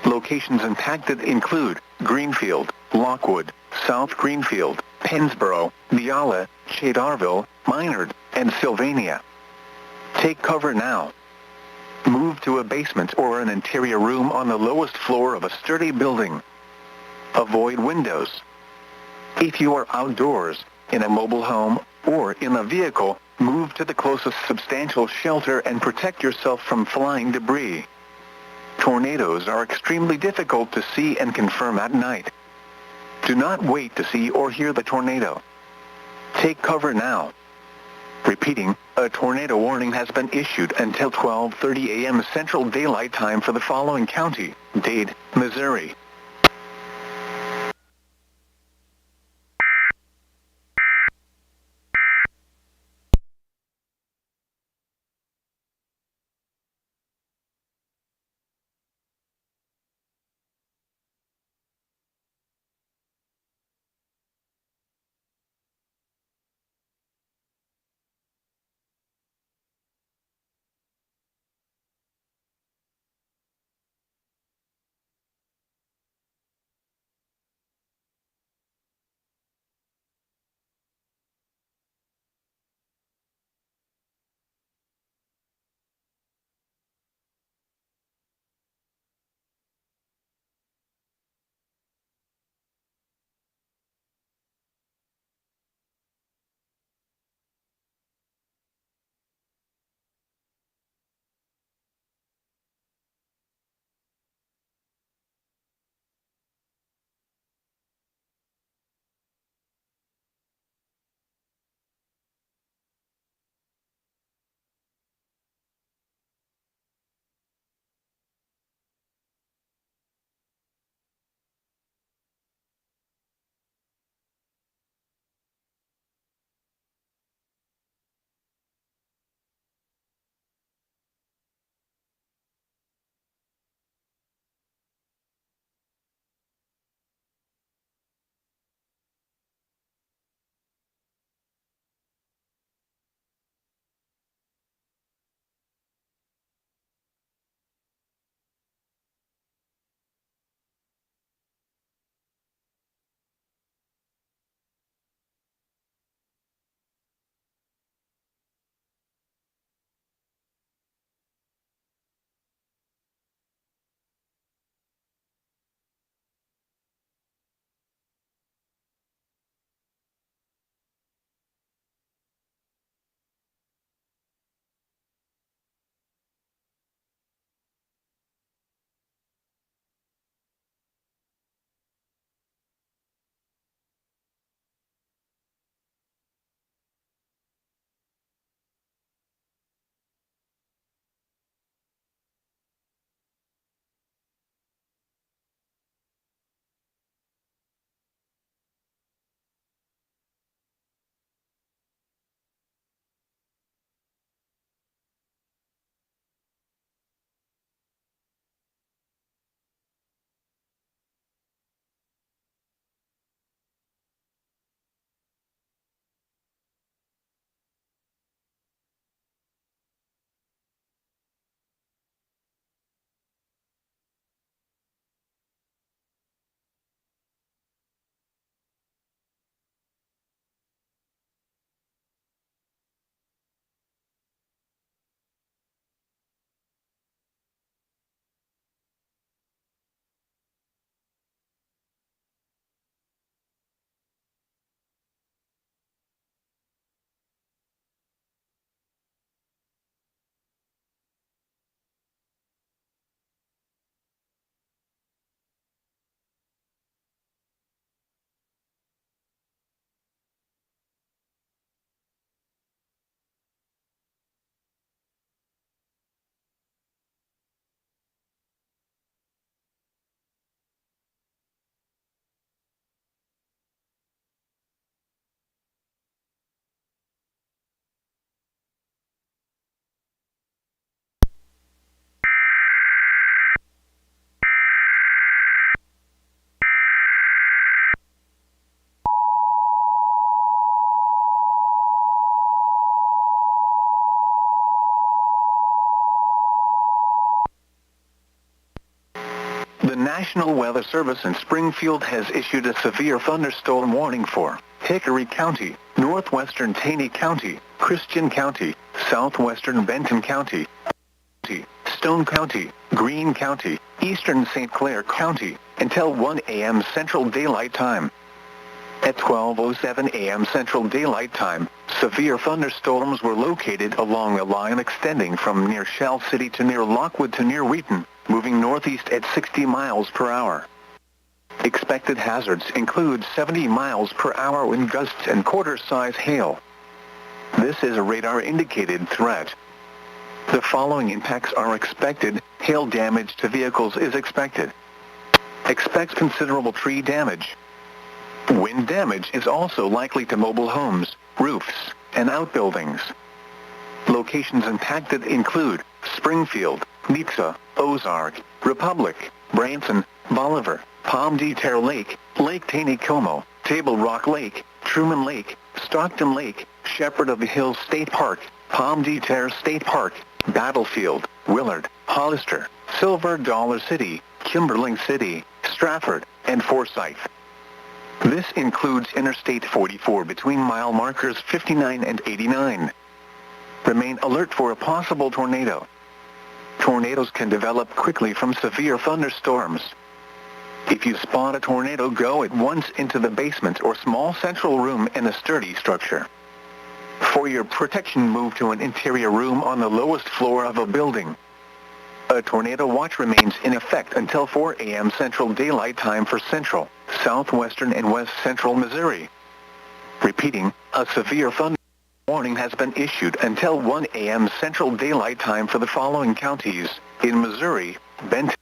Locations impacted include Greenfield, Lockwood, South Greenfield, Pennsboro, Neala, Shadarville, Minard, and Sylvania. Take cover now. Move to a basement or an interior room on the lowest floor of a sturdy building. Avoid windows. If you are outdoors, in a mobile home, or in a vehicle, move to the closest substantial shelter and protect yourself from flying debris. Tornadoes are extremely difficult to see and confirm at night. Do not wait to see or hear the tornado. Take cover now. Repeating, a tornado warning has been issued until 12:30 a.m. Central Daylight Time for the following county: Dade, Missouri. National Weather Service in Springfield has issued a severe thunderstorm warning for Hickory County, northwestern Taney County, Christian County, southwestern Benton County, Stone County, Greene County, eastern St. Clair County, until 1 a.m. Central Daylight Time. At 12:07 a.m. Central Daylight Time, severe thunderstorms were located along a line extending from near Shell City to near Lockwood to near Wheaton, moving northeast at 60 miles per hour. Expected hazards include 70 miles per hour wind gusts and quarter-size hail. This is a radar-indicated threat. The following impacts are expected. Hail damage to vehicles is expected. Expect considerable tree damage. Wind damage is also likely to mobile homes, roofs, and outbuildings. Locations impacted include Springfield, Nixa, Ozark, Republic, Branson, Bolivar, Palm de Terre Lake, Lake Taneycomo, Table Rock Lake, Truman Lake, Stockton Lake, Shepherd of the Hills State Park, Palm de Terre State Park, Battlefield, Willard, Hollister, Silver Dollar City, Kimberling City, Stratford, and Forsyth. This includes Interstate 44 between mile markers 59 and 89. Remain alert for a possible tornado. Tornadoes can develop quickly from severe thunderstorms. If you spot a tornado, go at once into the basement or small central room in a sturdy structure. For your protection, move to an interior room on the lowest floor of a building. A tornado watch remains in effect until 4 a.m. Central Daylight Time for central, southwestern, and west central Missouri. Repeating, a severe thunder warning has been issued until 1 a.m. Central Daylight Time for the following counties in Missouri: Benton,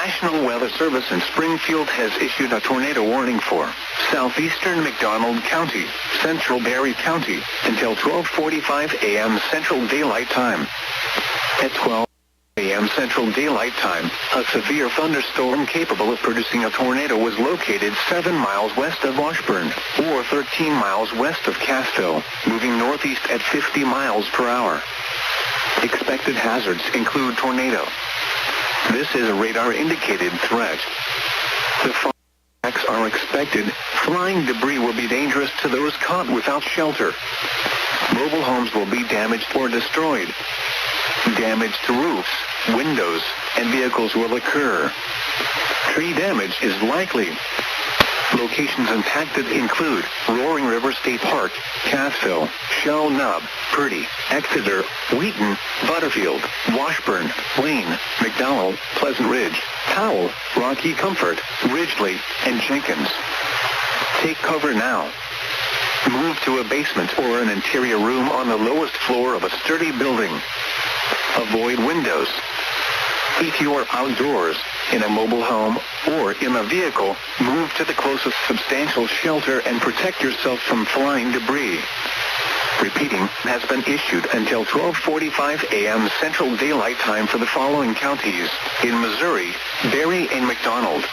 National Weather Service in Springfield has issued a tornado warning for southeastern McDonald County, central Berry County, until 12:45 a.m. Central Daylight Time. At 12 a.m. Central Daylight Time, a severe thunderstorm capable of producing a tornado was located 7 miles west of Washburn, or 13 miles west of Cassville, moving northeast at 50 miles per hour. Expected hazards include tornado. This is a radar-indicated threat. The attacks are expected. Flying debris will be dangerous to those caught without shelter. Mobile homes will be damaged or destroyed. Damage to roofs, windows, and vehicles will occur. Tree damage is likely. Locations impacted include Roaring River State Park, Cassville, Shell Nub, Purdy, Exeter, Wheaton, Butterfield, Washburn, Wayne, McDowell, Pleasant Ridge, Powell, Rocky Comfort, Ridgely, and Jenkins. Take cover now. Move to a basement or an interior room on the lowest floor of a sturdy building. Avoid windows. If you are outdoors, in a mobile home, or in a vehicle, move to the closest substantial shelter and protect yourself from flying debris. Repeating, has been issued until 12:45 a.m. Central Daylight Time for the following counties: in Missouri, Berry and McDonald.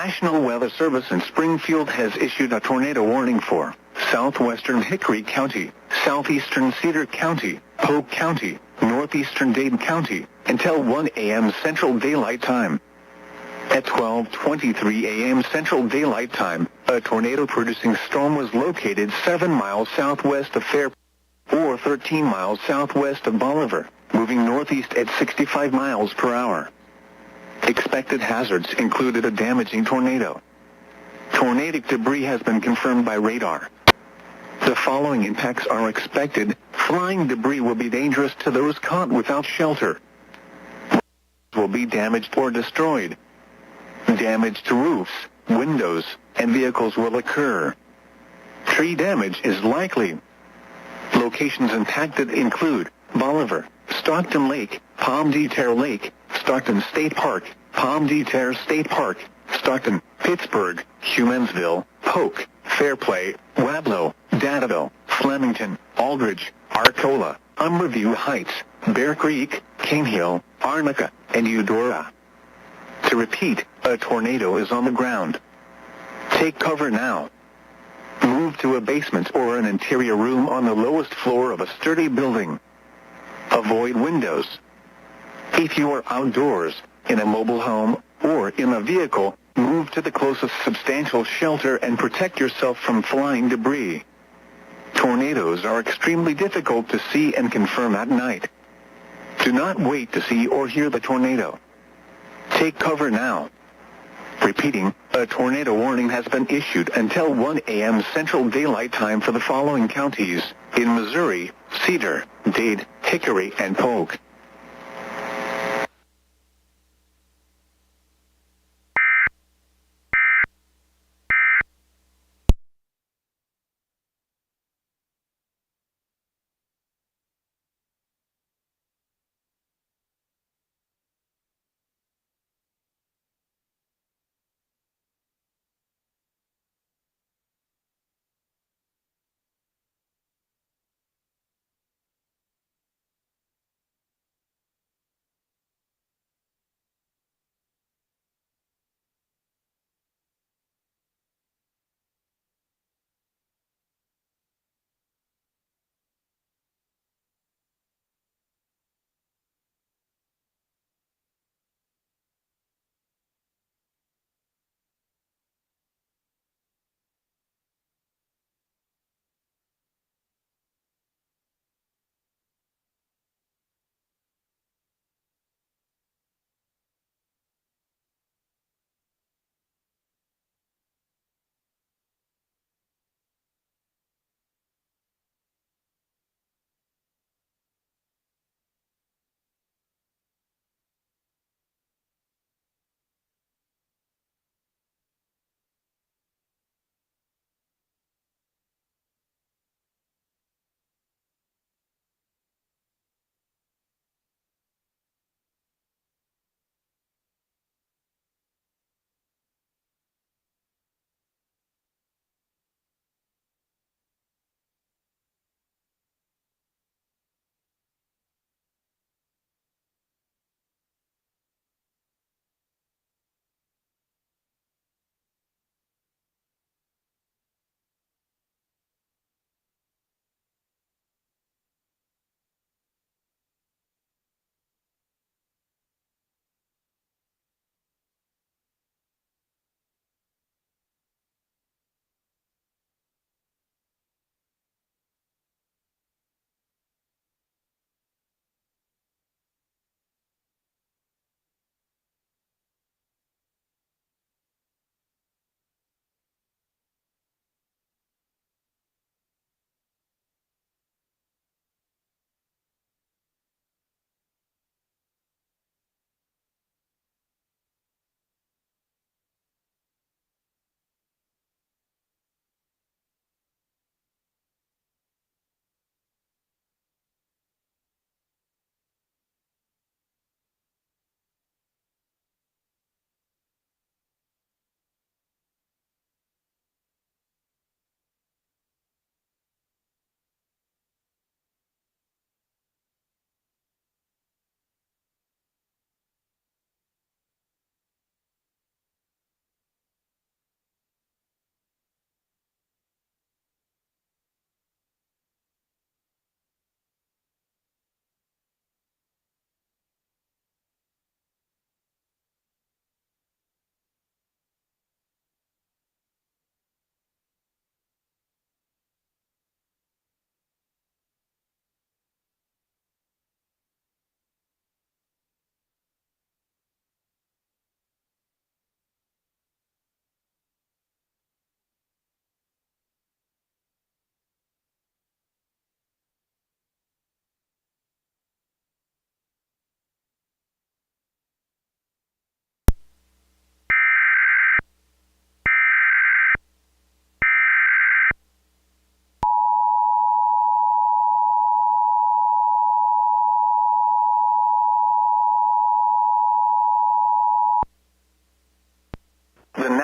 National Weather Service in Springfield has issued a tornado warning for southwestern Hickory County, southeastern Cedar County, Polk County, northeastern Dade County, until 1 a.m. Central Daylight Time. At 12:23 a.m. Central Daylight Time, a tornado-producing storm was located 7 miles southwest of Fair, or 13 miles southwest of Bolivar, moving northeast at 65 miles per hour. Expected hazards included a damaging tornado. Tornadic debris has been confirmed by radar. The following impacts are expected. Flying debris will be dangerous to those caught without shelter. Will be damaged or destroyed. Damage to roofs, windows, and vehicles will occur. Tree damage is likely. Locations impacted include Bolivar, Stockton Lake, Palm de Terre Lake, Stockton State Park, Palm de Terre State Park, Stockton, Pittsburgh, Humansville, Polk, Fairplay, Wadlow, Dadeville, Flemington, Aldridge, Arcola, Umberview Heights, Bear Creek, Cane Hill, Arnica, and Eudora. To repeat, a tornado is on the ground. Take cover now. Move to a basement or an interior room on the lowest floor of a sturdy building. Avoid windows. If you are outdoors, in a mobile home, or in a vehicle, move to the closest substantial shelter and protect yourself from flying debris. Tornadoes are extremely difficult to see and confirm at night. Do not wait to see or hear the tornado. Take cover now. Repeating, a tornado warning has been issued until 1 a.m. Central Daylight Time for the following counties: in Missouri, Cedar, Dade, Hickory, and Polk.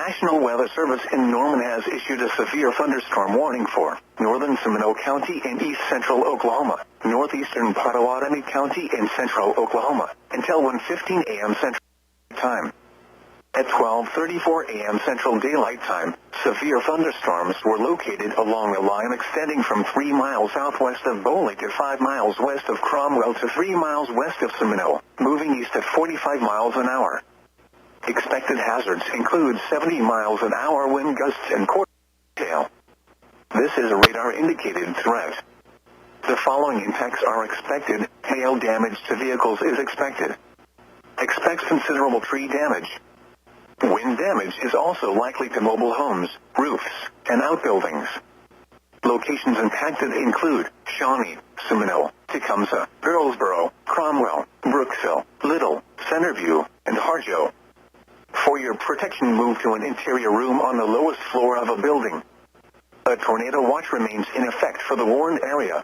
National Weather Service in Norman has issued a severe thunderstorm warning for northern Seminole County and east central Oklahoma, northeastern Pottawatomie County and central Oklahoma, until 1:15 a.m. Central Time. At 12:34 a.m. Central Daylight Time, severe thunderstorms were located along a line extending from 3 miles southwest of Boley to 5 miles west of Cromwell to 3 miles west of Seminole, moving east at 45 miles an hour. Expected hazards include 70 miles an hour wind gusts and quarter hail. This is a radar-indicated threat. The following impacts are expected. Hail damage to vehicles is expected. Expects considerable tree damage. Wind damage is also likely to mobile homes, roofs, and outbuildings. Locations impacted include Shawnee, Seminole, Tecumseh, Earlsboro, Cromwell, Brooksville, Little, Centerview, and Harjo. For your protection, move to an interior room on the lowest floor of a building. A tornado watch remains in effect for the warned area.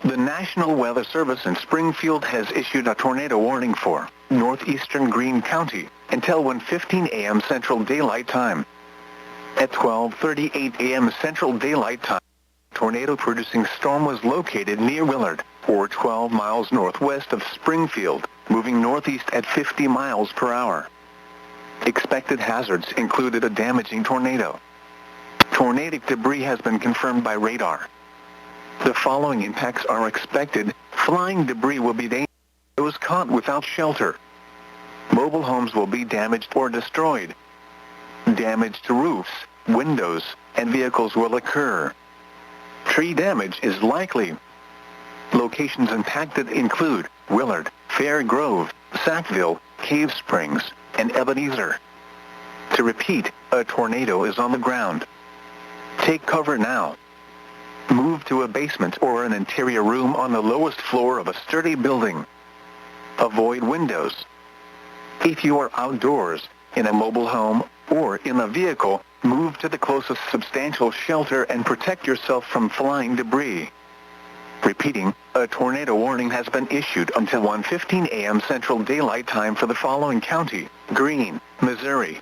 The National Weather Service in Springfield has issued a tornado warning for northeastern Greene County until 1:15 a.m. Central Daylight Time. At 12:38 a.m. Central Daylight Time, tornado-producing storm was located near Willard, or 12 miles northwest of Springfield, moving northeast at 50 miles per hour. Expected hazards included a damaging tornado. Tornadic debris has been confirmed by radar. The following impacts are expected. Flying debris will be dangerous to those caught without shelter. Mobile homes will be damaged or destroyed. Damage to roofs, windows, and vehicles will occur. Tree damage is likely. Locations impacted include Willard, Fair Grove, Sackville, Cave Springs, and Ebenezer. To repeat, a tornado is on the ground. Take cover now. Move to a basement or an interior room on the lowest floor of a sturdy building. Avoid windows. If you are outdoors, in a mobile home, or in a vehicle, move to the closest substantial shelter and protect yourself from flying debris. Repeating, a tornado warning has been issued until 1:15 a.m. Central Daylight Time for the following county: Greene, Missouri,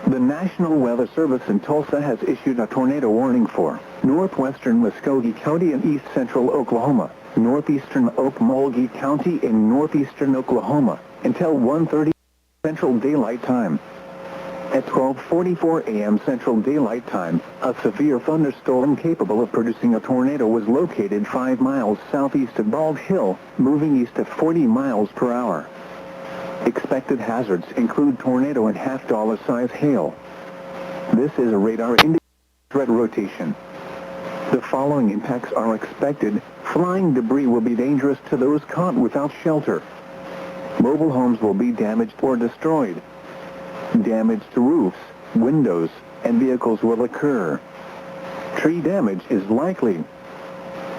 The National Weather Service in Tulsa has issued a tornado warning for northwestern Muskogee County and east central Oklahoma, northeastern Okmulgee County and northeastern Oklahoma, until 1:30 Central Daylight Time. At 12:44 a.m. Central Daylight Time, a severe thunderstorm capable of producing a tornado was located 5 miles southeast of Bald Hill, moving east at 40 miles per hour. Expected hazards include tornado and half-dollar size hail. This is a radar indicator threat rotation. The following impacts are expected. Flying debris will be dangerous to those caught without shelter. Mobile homes will be damaged or destroyed. Damage to roofs, windows, and vehicles will occur. Tree damage is likely.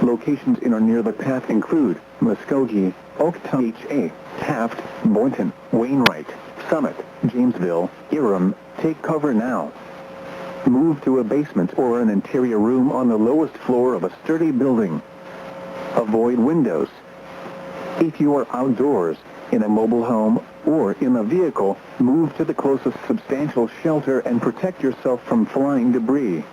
Locations in or near the path include Muskogee, Oaktown, HA, Taft, Boynton, Wainwright, Summit, Jamesville, Hiram. Take cover now. Move to a basement or an interior room on the lowest floor of a sturdy building. Avoid windows. If you are outdoors, in a mobile home, or in a vehicle, move to the closest substantial shelter and protect yourself from flying debris.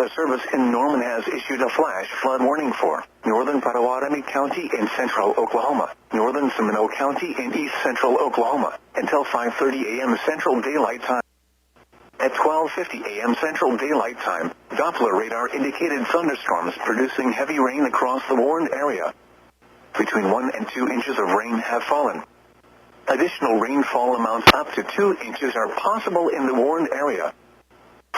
Weather Service in Norman has issued a flash flood warning for northern Potawatomi County in central Oklahoma, northern Seminole County in east central Oklahoma, until 5:30 a.m. Central Daylight Time. At 12:50 a.m. Central Daylight Time, Doppler radar indicated thunderstorms producing heavy rain across the warned area. Between 1 and 2 inches of rain have fallen. Additional rainfall amounts up to 2 inches are possible in the warned area.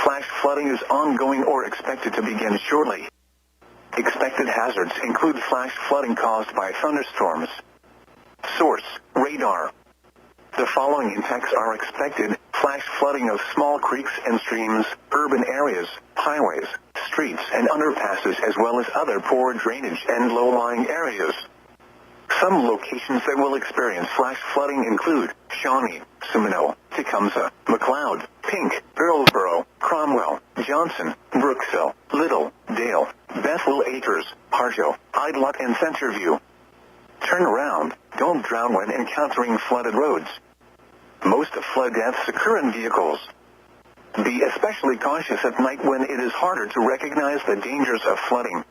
Flash flooding is ongoing or expected to begin shortly. Expected hazards include flash flooding caused by thunderstorms. Source: radar. The following impacts are expected: flash flooding of small creeks and streams, urban areas, highways, streets and underpasses, as well as other poor drainage and low-lying areas. Some locations that will experience flash flooding include Shawnee, Seminole, Tecumseh, McLeod, Pink, Earlsboro, Cromwell, Johnson, Brooksville, Little, Dale, Bethel Acres, Harjo, Idlot and Centerview. Turn around, don't drown when encountering flooded roads. Most flood deaths occur in vehicles. Be especially cautious at night when it is harder to recognize the dangers of flooding.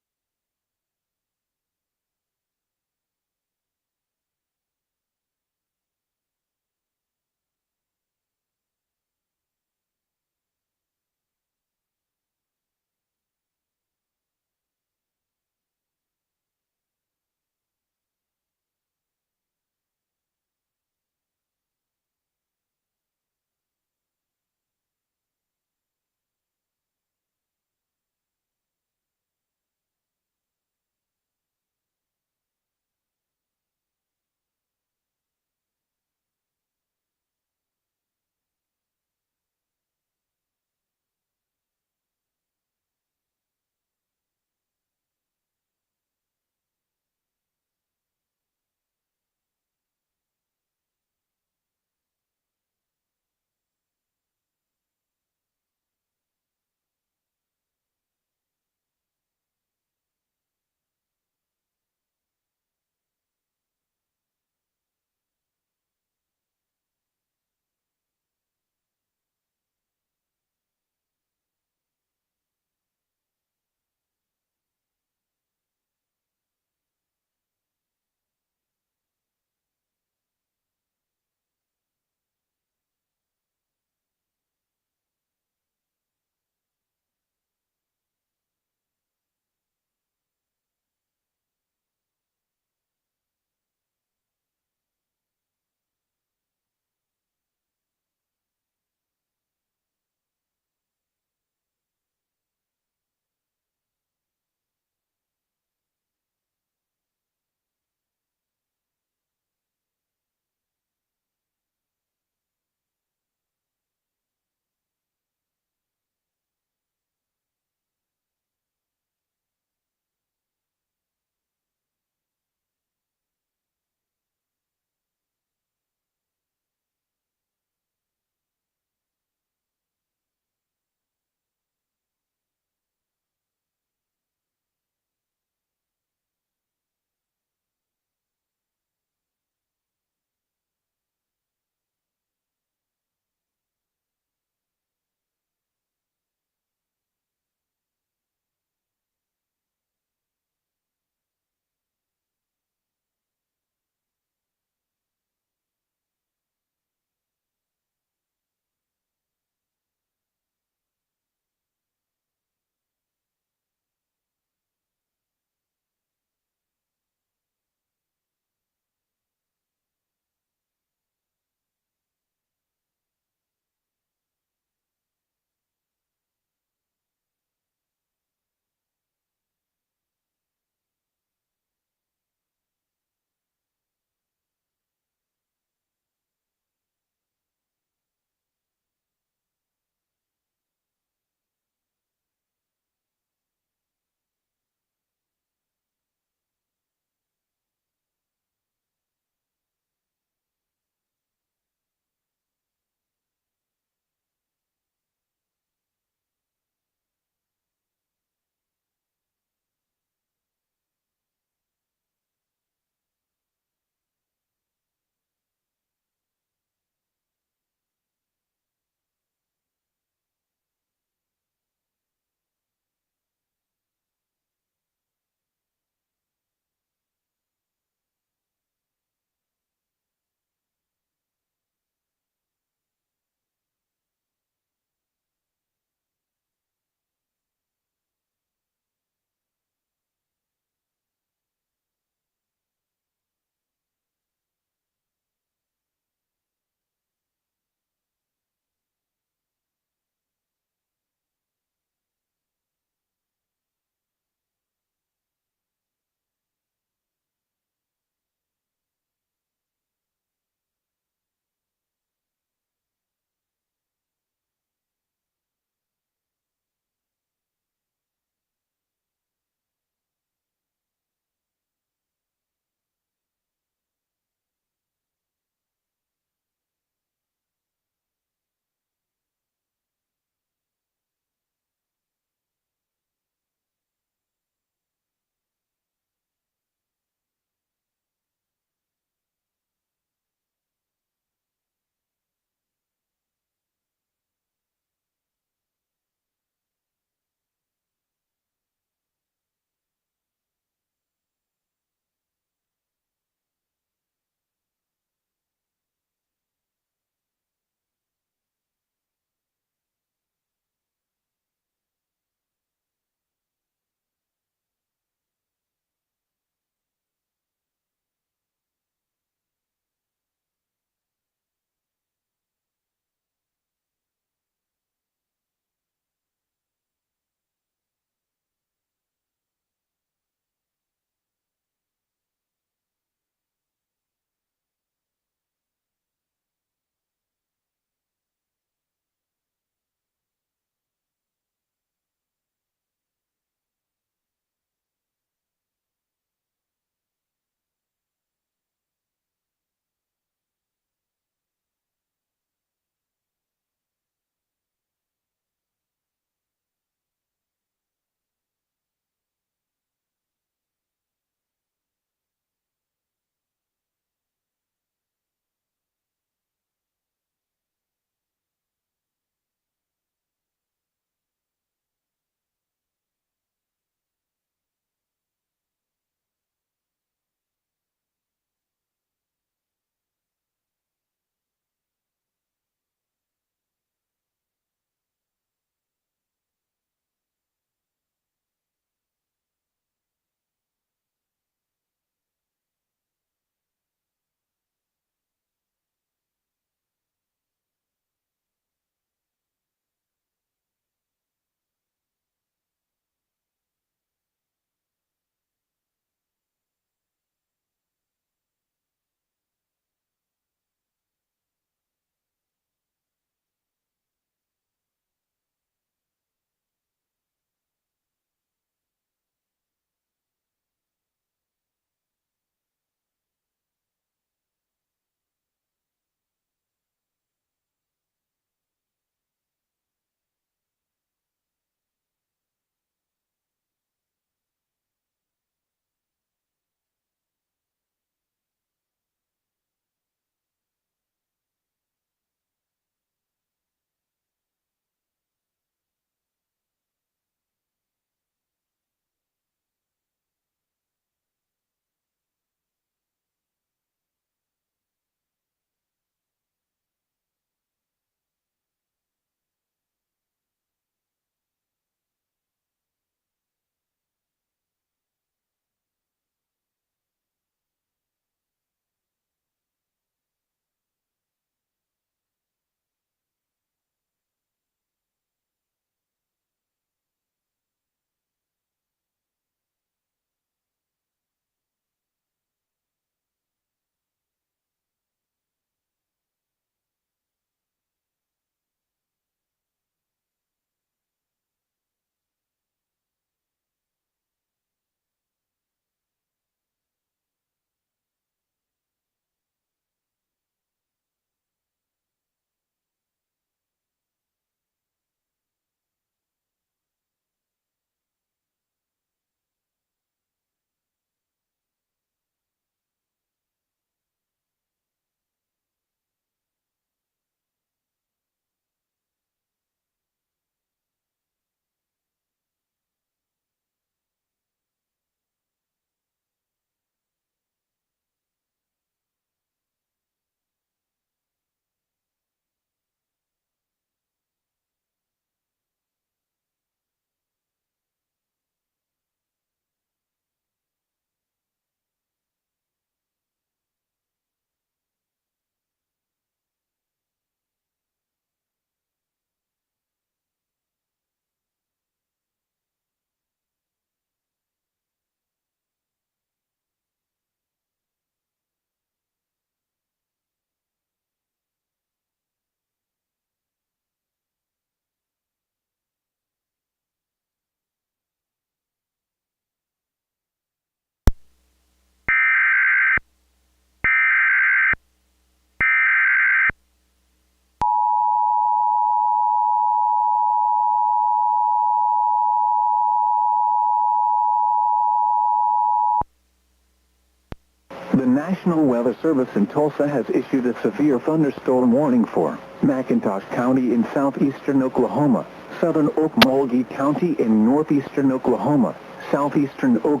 The National Weather Service in Tulsa has issued a severe thunderstorm warning for McIntosh County in southeastern Oklahoma, southern Okmulgee County in northeastern Oklahoma, southeastern Oklahoma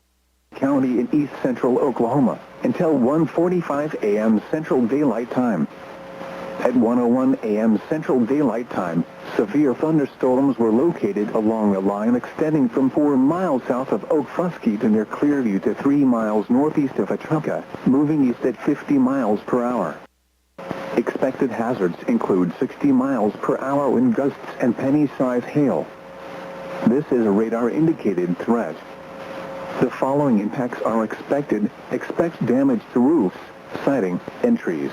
County in east central Oklahoma, until 1:45 a.m. Central Daylight Time. At 1:01 a.m. Central Daylight Time, severe thunderstorms were located along a line extending from 4 miles south of Okfuskee to near Clearview to 3 miles northeast of Atuka, moving east at 50 miles per hour. Expected hazards include 60 miles per hour wind gusts and penny-size hail. This is a radar-indicated threat. The following impacts are expected. Expect damage to roofs, siding, and trees.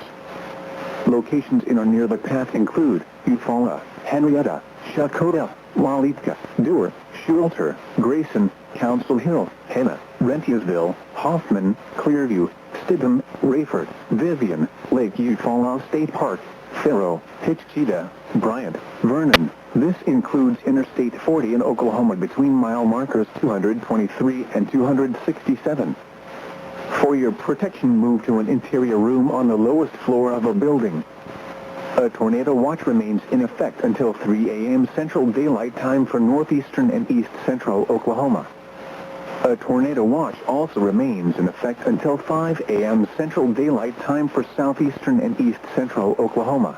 Locations in or near the path include Eufaula, Henrietta, Shakota, Walitka, Dewar, Schulter, Grayson, Council Hill, Henna, Rentiusville, Hoffman, Clearview, Stidham, Rayford, Vivian, Lake Eufaula State Park, Faro, Hitchita, Bryant, Vernon. This includes Interstate 40 in Oklahoma between mile markers 223 and 267. For your protection, move to an interior room on the lowest floor of a building. A tornado watch remains in effect until 3 a.m. Central Daylight Time for northeastern and east central Oklahoma. A tornado watch also remains in effect until 5 a.m. Central Daylight Time for southeastern and east central Oklahoma.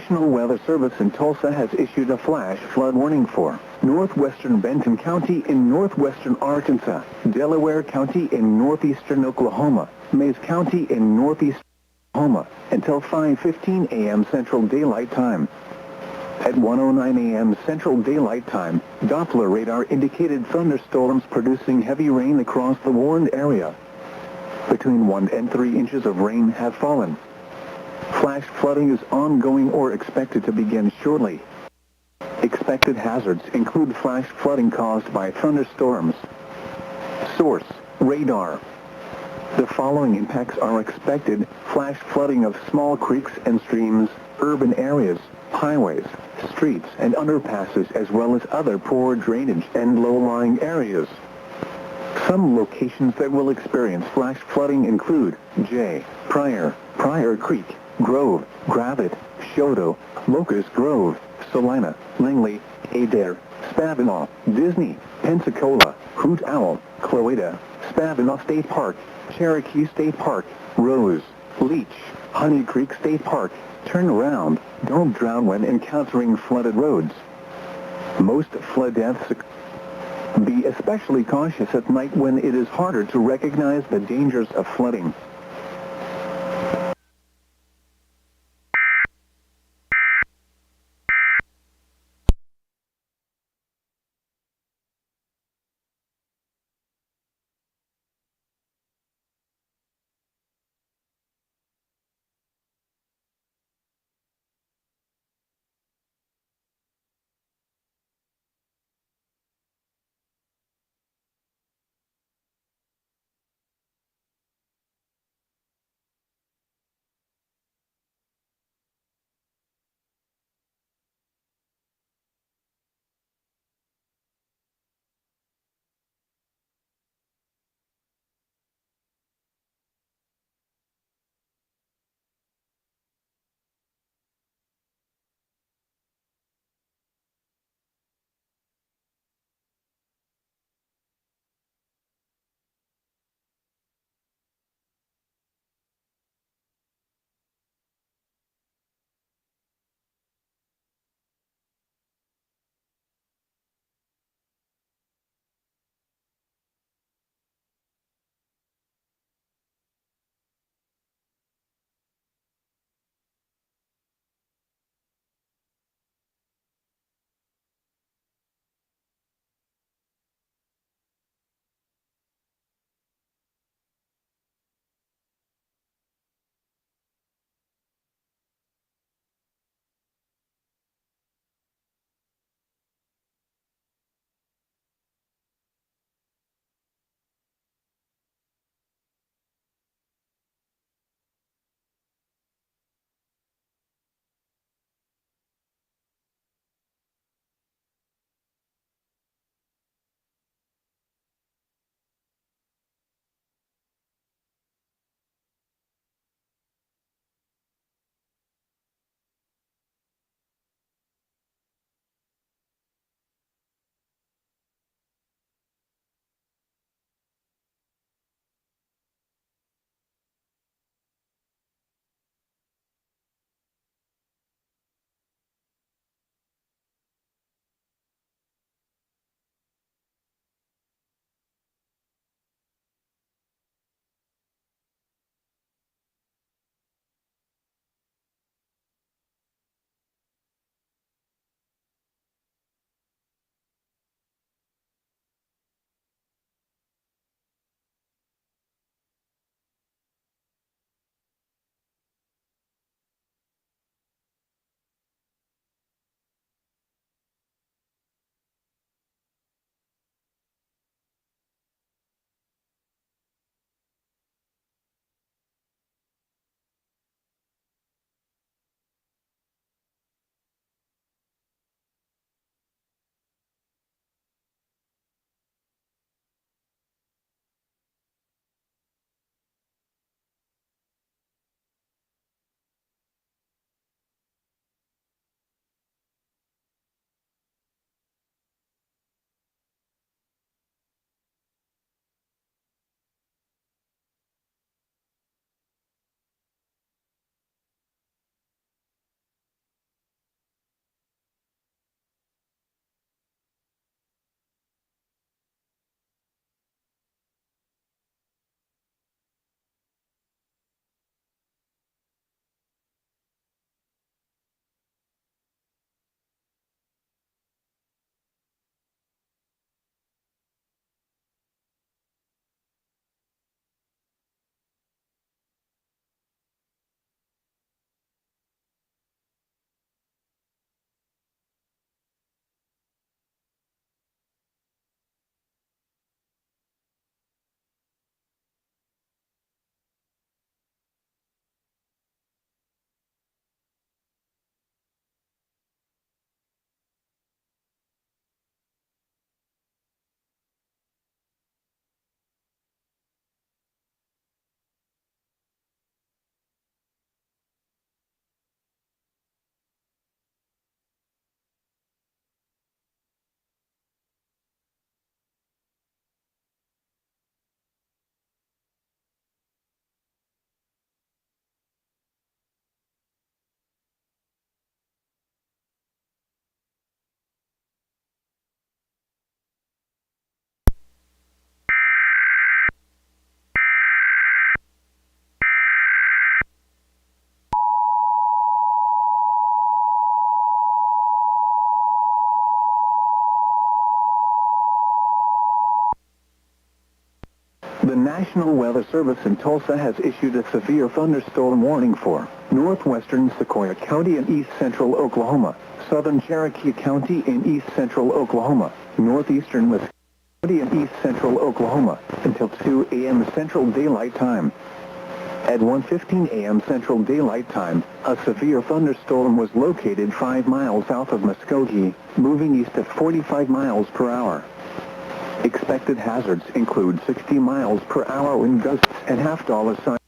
National Weather Service in Tulsa has issued a flash flood warning for northwestern Benton County in northwestern Arkansas, Delaware County in northeastern Oklahoma, Mays County in northeast Oklahoma until 5:15 a.m. Central Daylight Time. At 1:09 a.m. Central Daylight Time, Doppler radar indicated thunderstorms producing heavy rain across the warned area. Between 1 and 3 inches of rain have fallen. Flash flooding is ongoing or expected to begin shortly. Expected hazards include flash flooding caused by thunderstorms. Source: radar. The following impacts are expected: flash flooding of small creeks and streams, urban areas, highways, streets and underpasses, as well as other poor drainage and low-lying areas. Some locations that will experience flash flooding include Pryor Creek, Grove, Gravette, Shoto, Locust Grove, Salina, Langley, Adair, Spavinaw, Disney, Pensacola, Hoot Owl, Cloeta, Spavinaw State Park, Cherokee State Park, Rose, Leech, Honey Creek State Park. Turn around. Don't drown when encountering flooded roads. Most flood deaths occur. Be especially cautious at night when it is harder to recognize the dangers of flooding. The National Weather Service in Tulsa has issued a severe thunderstorm warning for northwestern Sequoia County and east central Oklahoma, southern Cherokee County and east central Oklahoma, northeastern Wisconsin County and east central Oklahoma until 2 a.m. Central Daylight Time. At 1:15 a.m. Central Daylight Time, a severe thunderstorm was located 5 miles south of Muskogee, moving east at 45 miles per hour. Expected hazards include 60 miles per hour wind gusts and half-dollar signs.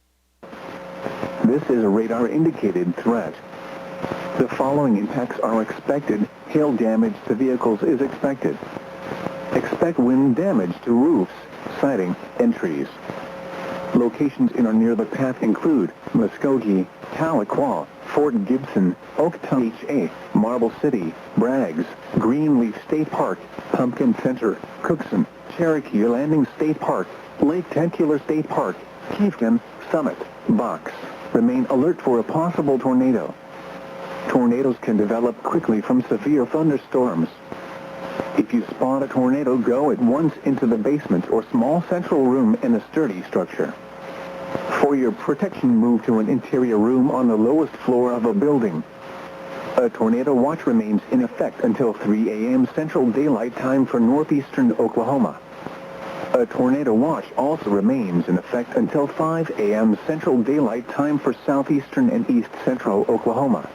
This is a radar-indicated threat. The following impacts are expected. Hail damage to vehicles is expected. Expect wind damage to roofs, siding, and trees. Locations in or near the path include Muskogee, Tahlequah, Fort Gibson, Oaktown HA, Marble City, Braggs, Greenleaf State Park, Pumpkin Center, Cookson, Cherokee Landing State Park, Lake Tentacular State Park, Chieftain, Summit, Box. Remain alert for a possible tornado. Tornadoes can develop quickly from severe thunderstorms. If you spot a tornado, go at once into the basement or small central room in a sturdy structure. For your protection, move to an interior room on the lowest floor of a building. A tornado watch remains in effect until 3 a.m. Central Daylight Time for northeastern Oklahoma. A tornado watch also remains in effect until 5 a.m. Central Daylight Time for southeastern and east central Oklahoma.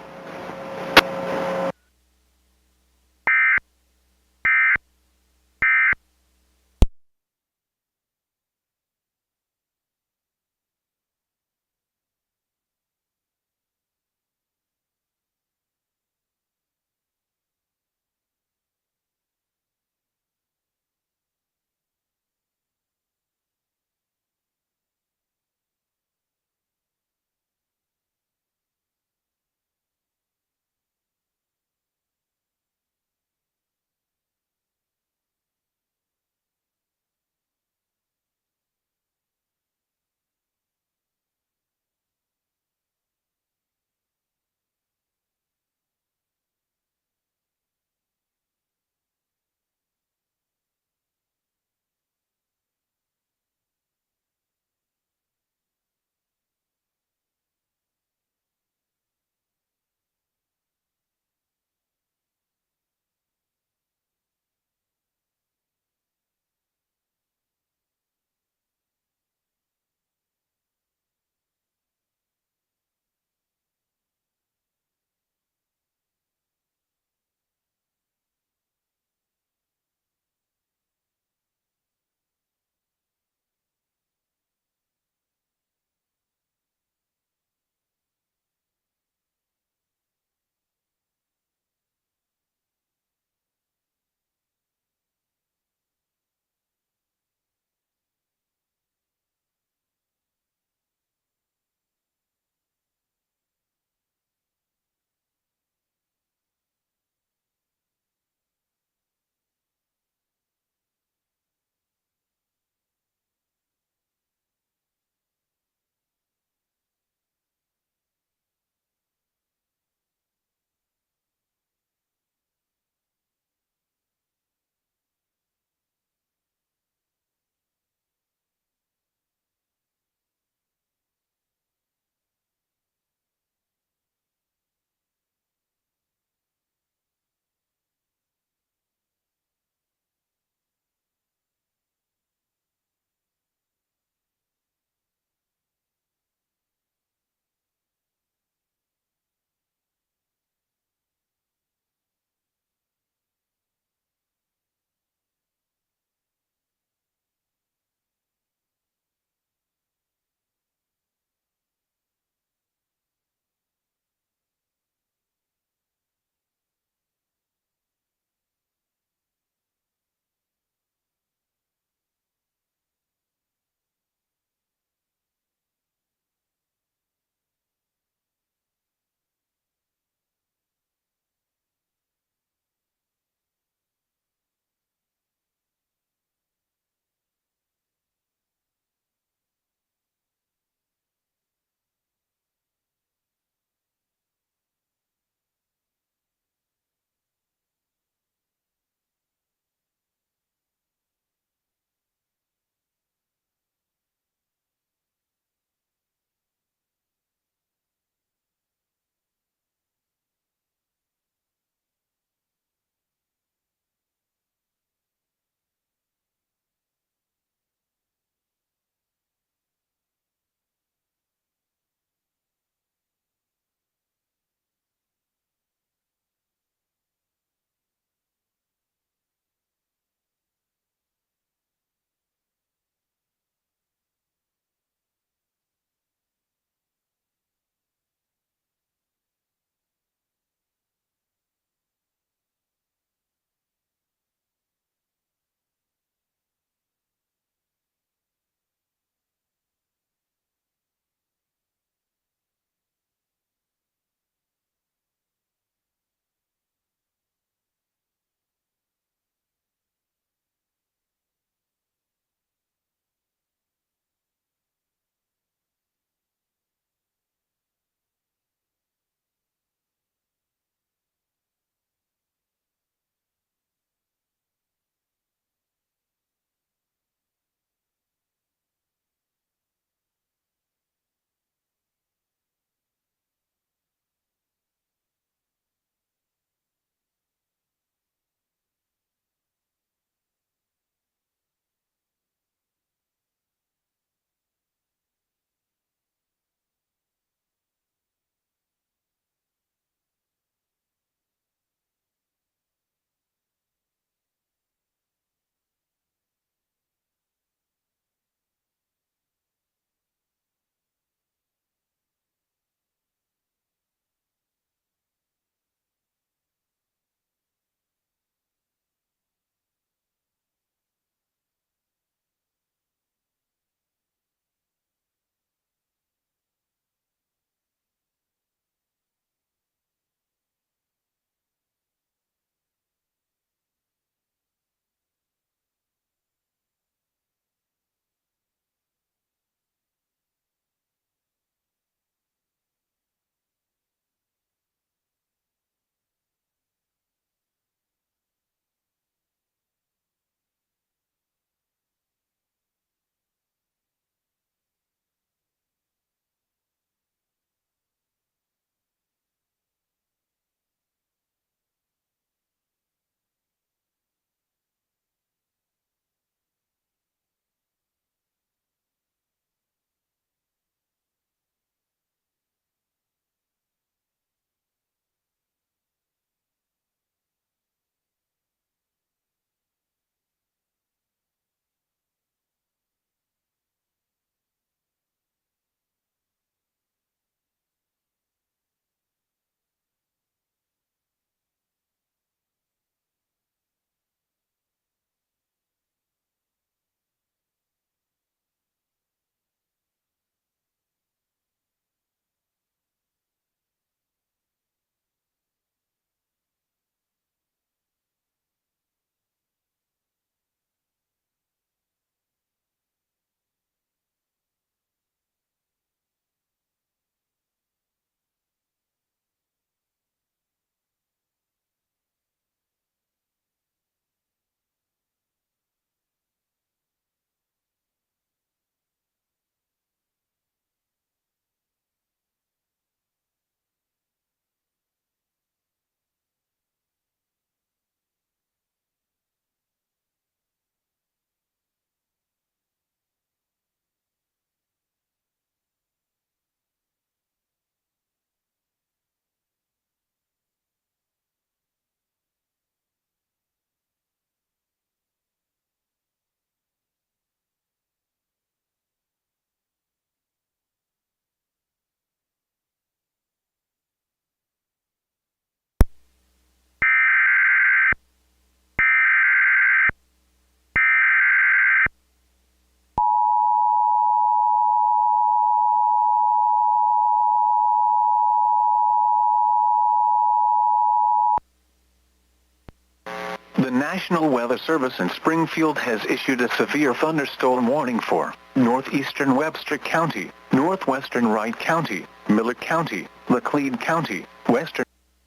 National Weather Service in Springfield has issued a severe thunderstorm warning for northeastern Webster County, northwestern Wright County, Miller County, Laclede County, western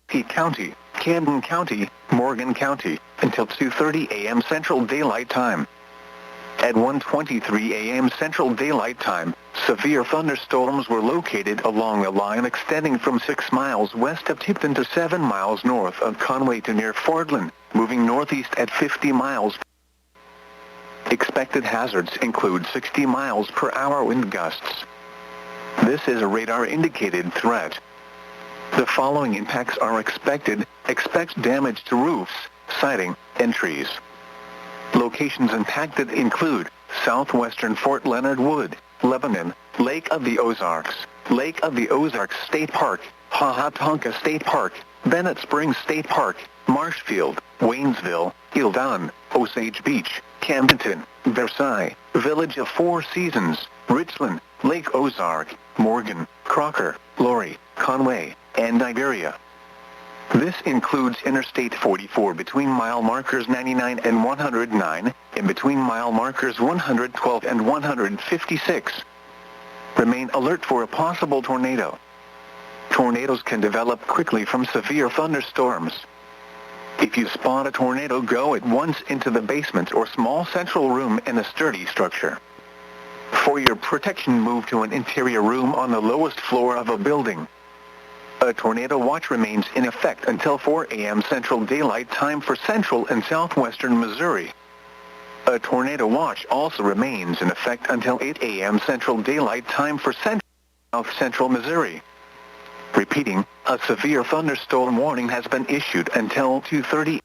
Peake County, Camden County, Morgan County, until 2:30 a.m. Central Daylight Time. At 1:23 a.m. Central Daylight Time, severe thunderstorms were located along a line extending from 6 miles west of Tipton to 7 miles north of Conway to near Fordland, moving northeast at 50 miles. Expected hazards include 60 miles per hour wind gusts. This is a radar-indicated threat. The following impacts are expected. Expect damage to roofs, siding, and trees. Locations impacted include southwestern Fort Leonard Wood, Lebanon, Lake of the Ozarks, Lake of the Ozarks State Park, Hahatonka State Park, Bennett Springs State Park, Marshfield, Waynesville, Hildon, Osage Beach, Camdenton, Versailles, Village of Four Seasons, Richland, Lake Ozark, Morgan, Crocker, Laurie, Conway, and Iberia. This includes Interstate 44 between mile markers 99 and 109, and between mile markers 112 and 156. Remain alert for a possible tornado. Tornadoes can develop quickly from severe thunderstorms. If you spot a tornado, go at once into the basement or small central room in a sturdy structure. For your protection, move to an interior room on the lowest floor of a building. A tornado watch remains in effect until 4 a.m. Central Daylight Time for central and southwestern Missouri. A tornado watch also remains in effect until 8 a.m. Central Daylight Time for South Central Missouri. Repeating, a severe thunderstorm warning has been issued until 2:30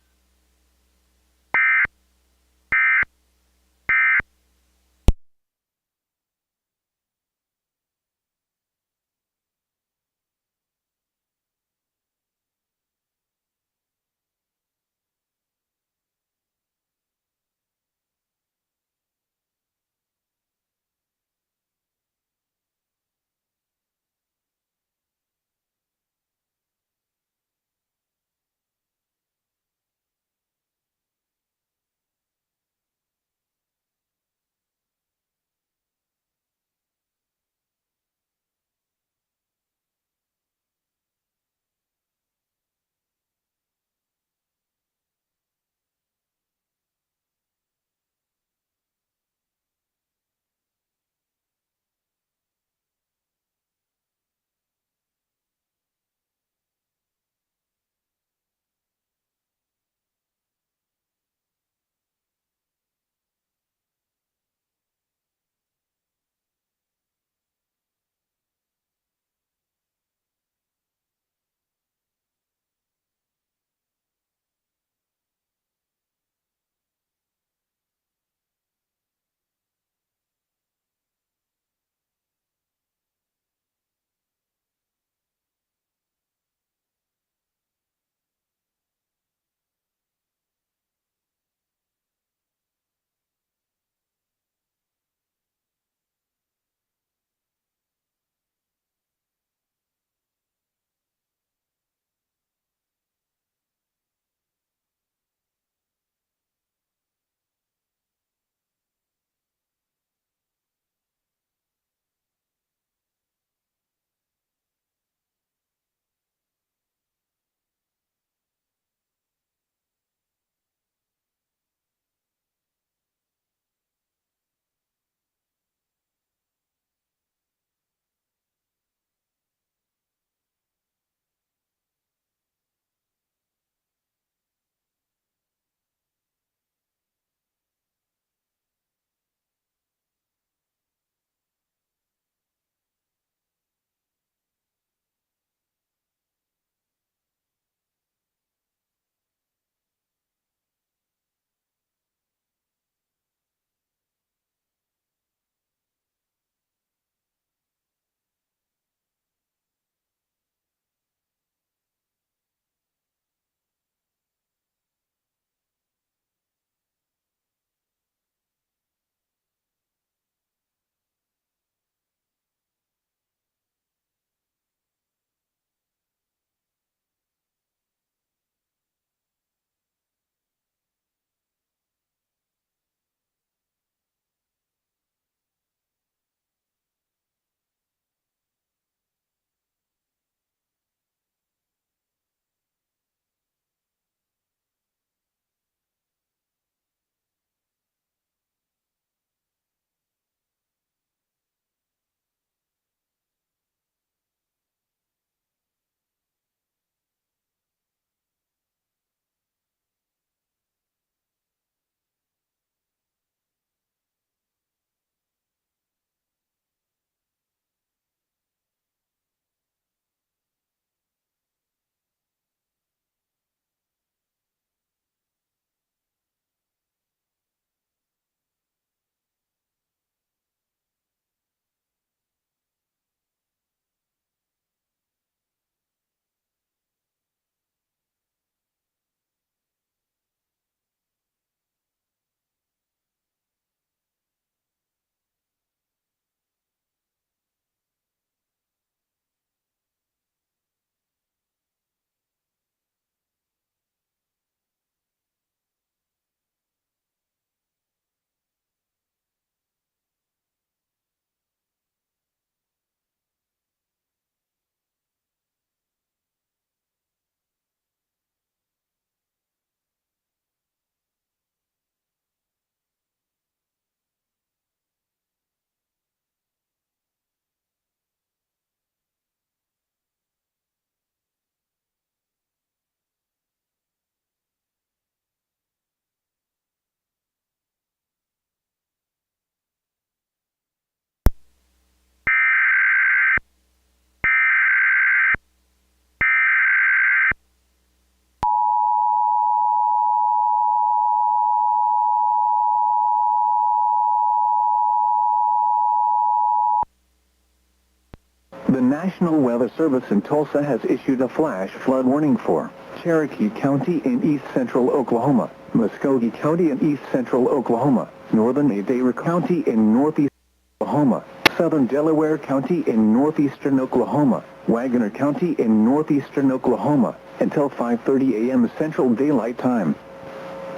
The National Weather Service in Tulsa has issued a flash flood warning for Cherokee County in east central Oklahoma, Muskogee County in east central Oklahoma, northern Adair County in northeast Oklahoma, southern Delaware County in northeastern Oklahoma, Wagoner County in northeastern Oklahoma, until 5:30 a.m. Central Daylight Time.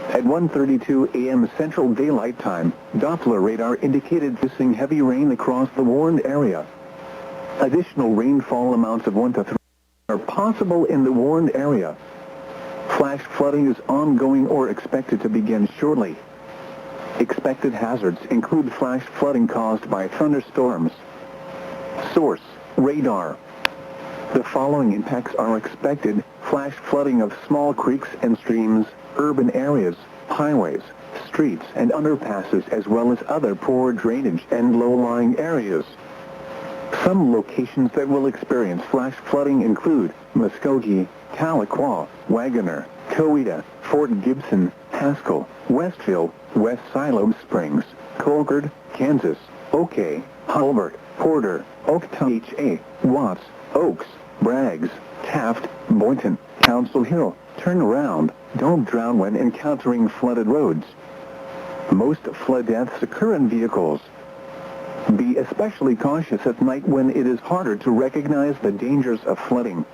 At 1:32 a.m. Central Daylight Time, Doppler radar indicated producing heavy rain across the warned area. Additional rainfall amounts of 1 to 3 are possible in the warned area. Flash flooding is ongoing or expected to begin shortly. Expected hazards include flash flooding caused by thunderstorms. Source: radar. The following impacts are expected: flash flooding of small creeks and streams, urban areas, highways, streets and underpasses, as well as other poor drainage and low-lying areas. Some locations that will experience flash flooding include Muskogee, Tahlequah, Wagoner, Coweta, Fort Gibson, Haskell, Westville, West Siloam Springs, Colcord, Kansas, Oakey, Hulbert, Porter, Oaktown, H.A., Watts, Oaks, Braggs, Taft, Boynton, Council Hill. Turn around. Don't drown when encountering flooded roads. Most flood deaths occur in vehicles. Be especially cautious at night when it is harder to recognize the dangers of flooding.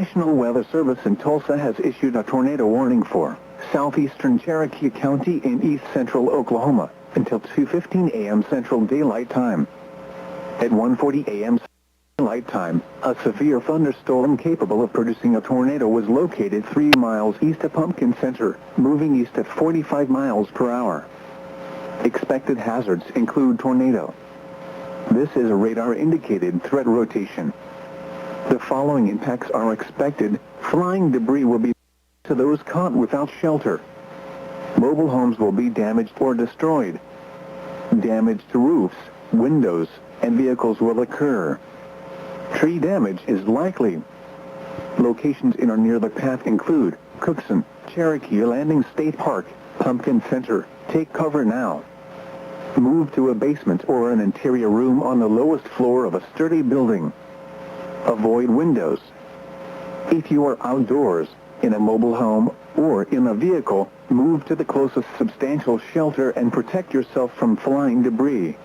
National Weather Service in Tulsa has issued a tornado warning for southeastern Cherokee County in east central Oklahoma until 2:15 a.m. Central Daylight Time. At 1:40 a.m. Daylight Time, a severe thunderstorm capable of producing a tornado was located 3 miles east of Pumpkin Center, moving east at 45 miles per hour. Expected hazards include tornado. This is a radar-indicated threat rotation. The following impacts are expected. Flying debris will be to those caught without shelter. Mobile homes will be damaged or destroyed. Damage to roofs, windows, and vehicles will occur. Tree damage is likely. Locations in or near the path include Cookson, Cherokee Landing State Park, Pumpkin Center. Take cover now. Move to a basement or an interior room on the lowest floor of a sturdy building. Avoid windows. If you are outdoors, in a mobile home, or in a vehicle, move to the closest substantial shelter and protect yourself from flying debris.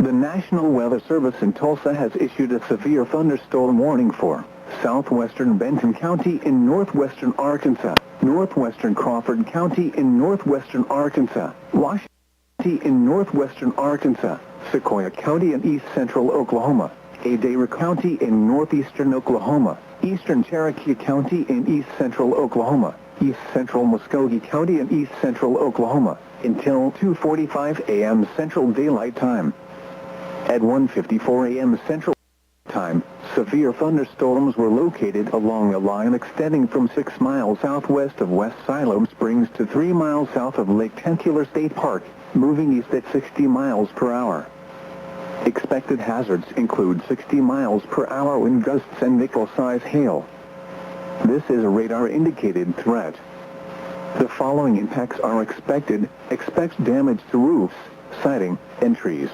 The National Weather Service in Tulsa has issued a severe thunderstorm warning for southwestern Benton County in northwestern Arkansas, northwestern Crawford County in northwestern Arkansas, Washington County in northwestern Arkansas, Sequoia County in east central Oklahoma, Adair County in northeastern Oklahoma, eastern Cherokee County in east central Oklahoma, east central Muskogee County in east central Oklahoma, until 2:45 a.m. Central Daylight Time. At 1:54 a.m. Central Time, severe thunderstorms were located along a line extending from 6 miles southwest of West Siloam Springs to 3 miles south of Lake Tentula State Park, moving east at 60 miles per hour. Expected hazards include 60 miles per hour wind gusts and nickel-size hail. This is a radar-indicated threat. The following impacts are expected. Expect damage to roofs, siding, and trees.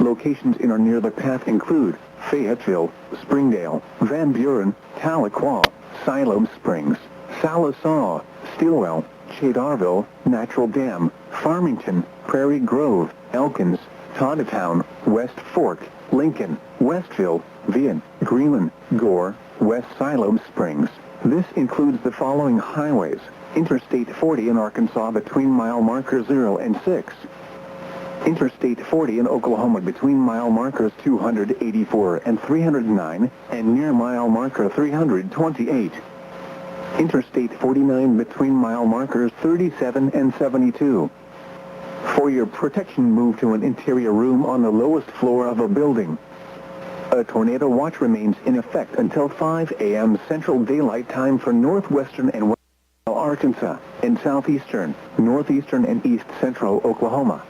Locations in or near the path include Fayetteville, Springdale, Van Buren, Tahlequah, Siloam Springs, Salisaw, Stilwell, Chadarville, Natural Dam, Farmington, Prairie Grove, Elkins, Toddatown, West Fork, Lincoln, Westville, Vian, Greenland, Gore, West Siloam Springs. This includes the following highways: Interstate 40 in Arkansas between mile marker 0 and 6. Interstate 40 in Oklahoma between mile markers 284 and 309, and near mile marker 328. Interstate 49 between mile markers 37 and 72. For your protection, move to an interior room on the lowest floor of a building. A tornado watch remains in effect until 5 a.m. Central Daylight Time for northwestern and western Arkansas, and southeastern, northeastern, and east central Oklahoma.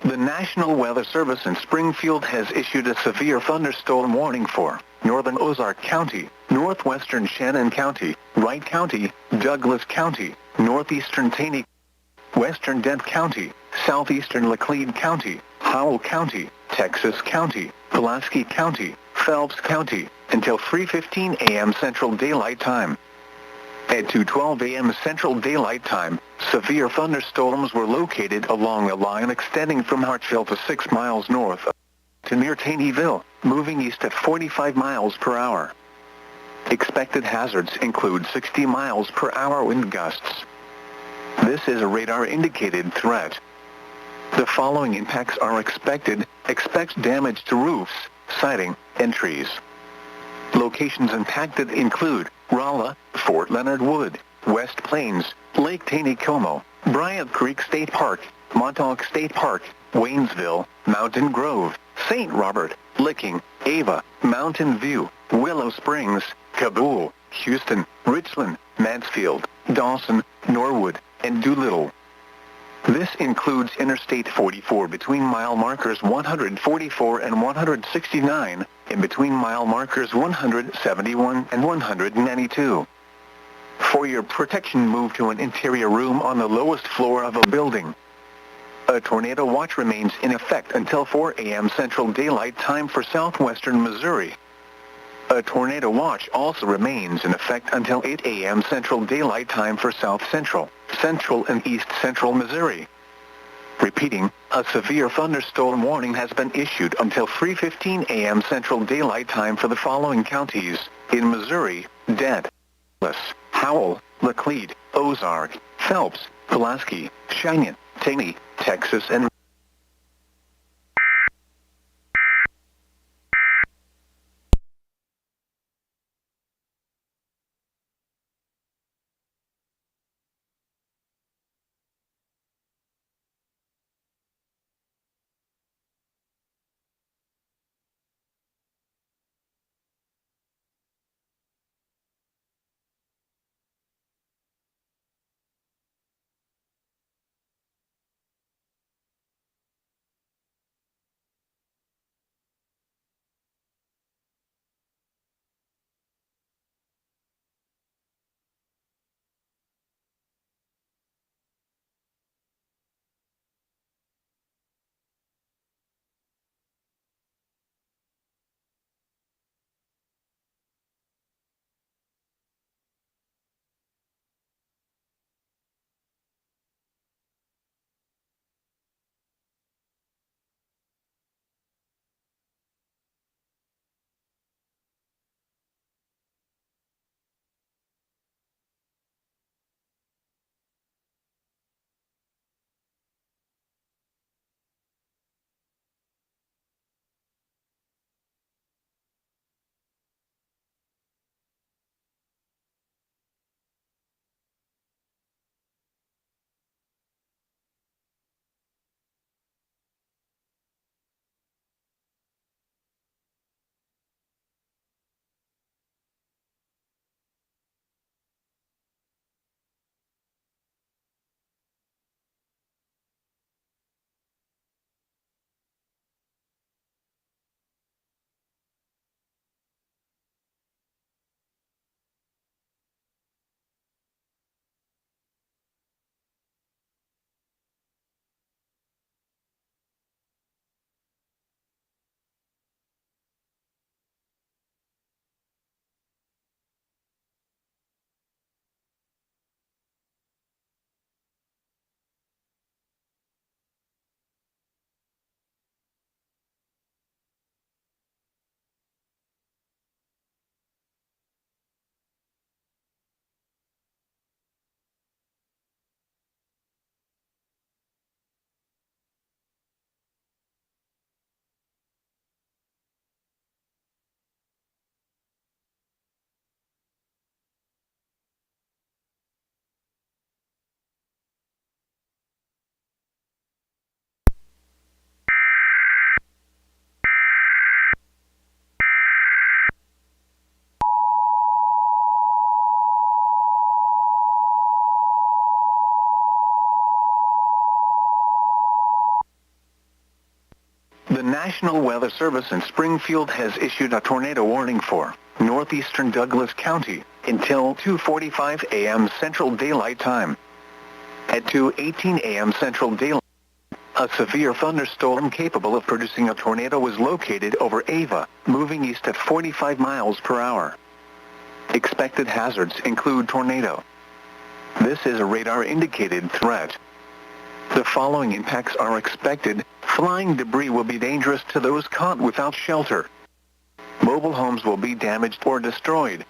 The National Weather Service in Springfield has issued a severe thunderstorm warning for northern Ozark County, northwestern Shannon County, Wright County, Douglas County, northeastern Taney, western Dent County, southeastern Laclede County, Howell County, Texas County, Pulaski County, Phelps County, until 3:15 a.m. Central Daylight Time. At 2:12 a.m. Central Daylight Time, severe thunderstorms were located along a line extending from Hartsville to 6 miles north to near Taneyville, moving east at 45 miles per hour. Expected hazards include 60 miles per hour wind gusts. This is a radar-indicated threat. The following impacts are expected. Expect damage to roofs, siding, and trees. Locations impacted include Rolla, Fort Leonard Wood, West Plains, Lake Taneycomo, Bryant Creek State Park, Montauk State Park, Waynesville, Mountain Grove, St. Robert, Licking, Ava, Mountain View, Willow Springs, Kabul, Houston, Richland, Mansfield, Dawson, Norwood, and Doolittle. This includes Interstate 44 between mile markers 144 and 169, and between mile markers 171 and 192. For your protection, move to an interior room on the lowest floor of a building. A tornado watch remains in effect until 4 a.m. Central Daylight Time for southwestern Missouri. A tornado watch also remains in effect until 8 a.m. Central Daylight Time for South Central, Central and East Central Missouri. Repeating, a severe thunderstorm warning has been issued until 3:15 a.m. Central Daylight Time for the following counties in Missouri: Dent, Howell, Laclede, Ozark, Phelps, Pulaski, Cheyenne, Taney, Texas, and The National Weather Service in Springfield has issued a tornado warning for northeastern Douglas County until 2:45 a.m. Central Daylight Time. At 2:18 a.m. Central Daylight, a severe thunderstorm capable of producing a tornado was located over Ava, moving east at 45 miles per hour. Expected hazards include tornado. This is a radar-indicated threat. The following impacts are expected. Flying debris will be dangerous to those caught without shelter. Mobile homes will be damaged or destroyed.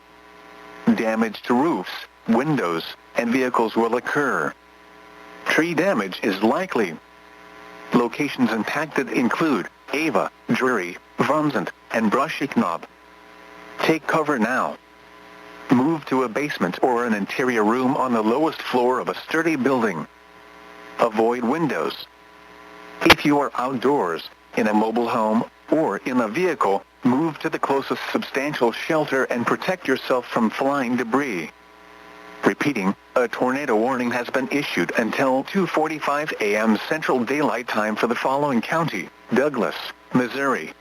Damage to roofs, windows, and vehicles will occur. Tree damage is likely. Locations impacted include Ava, Drury, Vrumsand, and Brushy Knob. Take cover now. Move to a basement or an interior room on the lowest floor of a sturdy building. Avoid windows. If you are outdoors, in a mobile home, or in a vehicle, move to the closest substantial shelter and protect yourself from flying debris. Repeating, a tornado warning has been issued until 2:45 a.m. Central Daylight Time for the following county: Douglas, Missouri.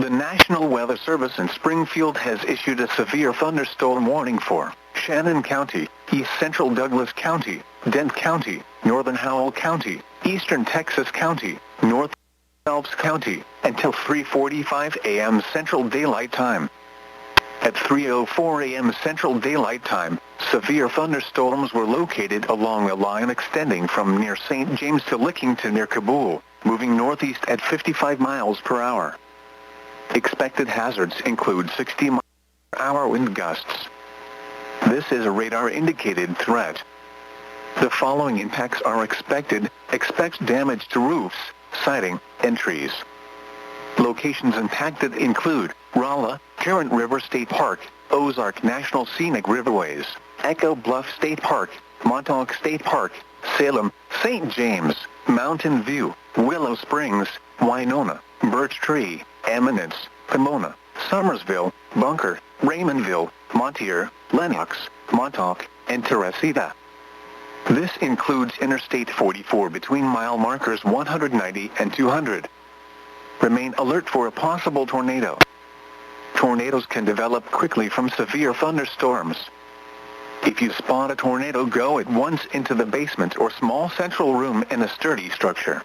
The National Weather Service in Springfield has issued a severe thunderstorm warning for Shannon County, East Central Douglas County, Dent County, Northern Howell County, Eastern Texas County, North Phelps County, until 3:45 a.m. Central Daylight Time. At 3:04 a.m. Central Daylight Time, severe thunderstorms were located along the line extending from near St. James to Lickington near Kabul, moving northeast at 55 miles per hour. Expected hazards include 60-mile-per-hour wind gusts. This is a radar-indicated threat. The following impacts are expected. Expect damage to roofs, siding, and trees. Locations impacted include Rolla, Current River State Park, Ozark National Scenic Riverways, Echo Bluff State Park, Montauk State Park, Salem, St. James, Mountain View, Willow Springs, Winona, Birch Tree, Eminence, Pomona, Somersville, Bunker, Raymondville, Montier, Lenox, Montauk, and Teresita. This includes Interstate 44 between mile markers 190 and 200. Remain alert for a possible tornado. Tornadoes can develop quickly from severe thunderstorms. If you spot a tornado, go at once into the basement or small central room in a sturdy structure.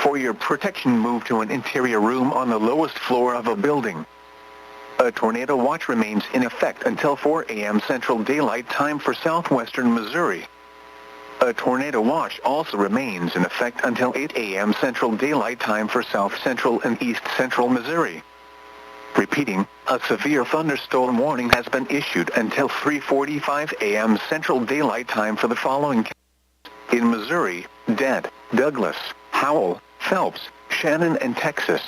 For your protection, move to an interior room on the lowest floor of a building. A tornado watch remains in effect until 4 a.m. Central Daylight Time for southwestern Missouri. A tornado watch also remains in effect until 8 a.m. Central Daylight Time for south central and east central Missouri. Repeating, a severe thunderstorm warning has been issued until 3:45 a.m. Central Daylight Time for the following counties in Missouri: Dent, Douglas, Howell, Phelps, Shannon, and Texas.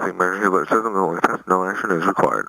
emergency alert system going test. No action is required.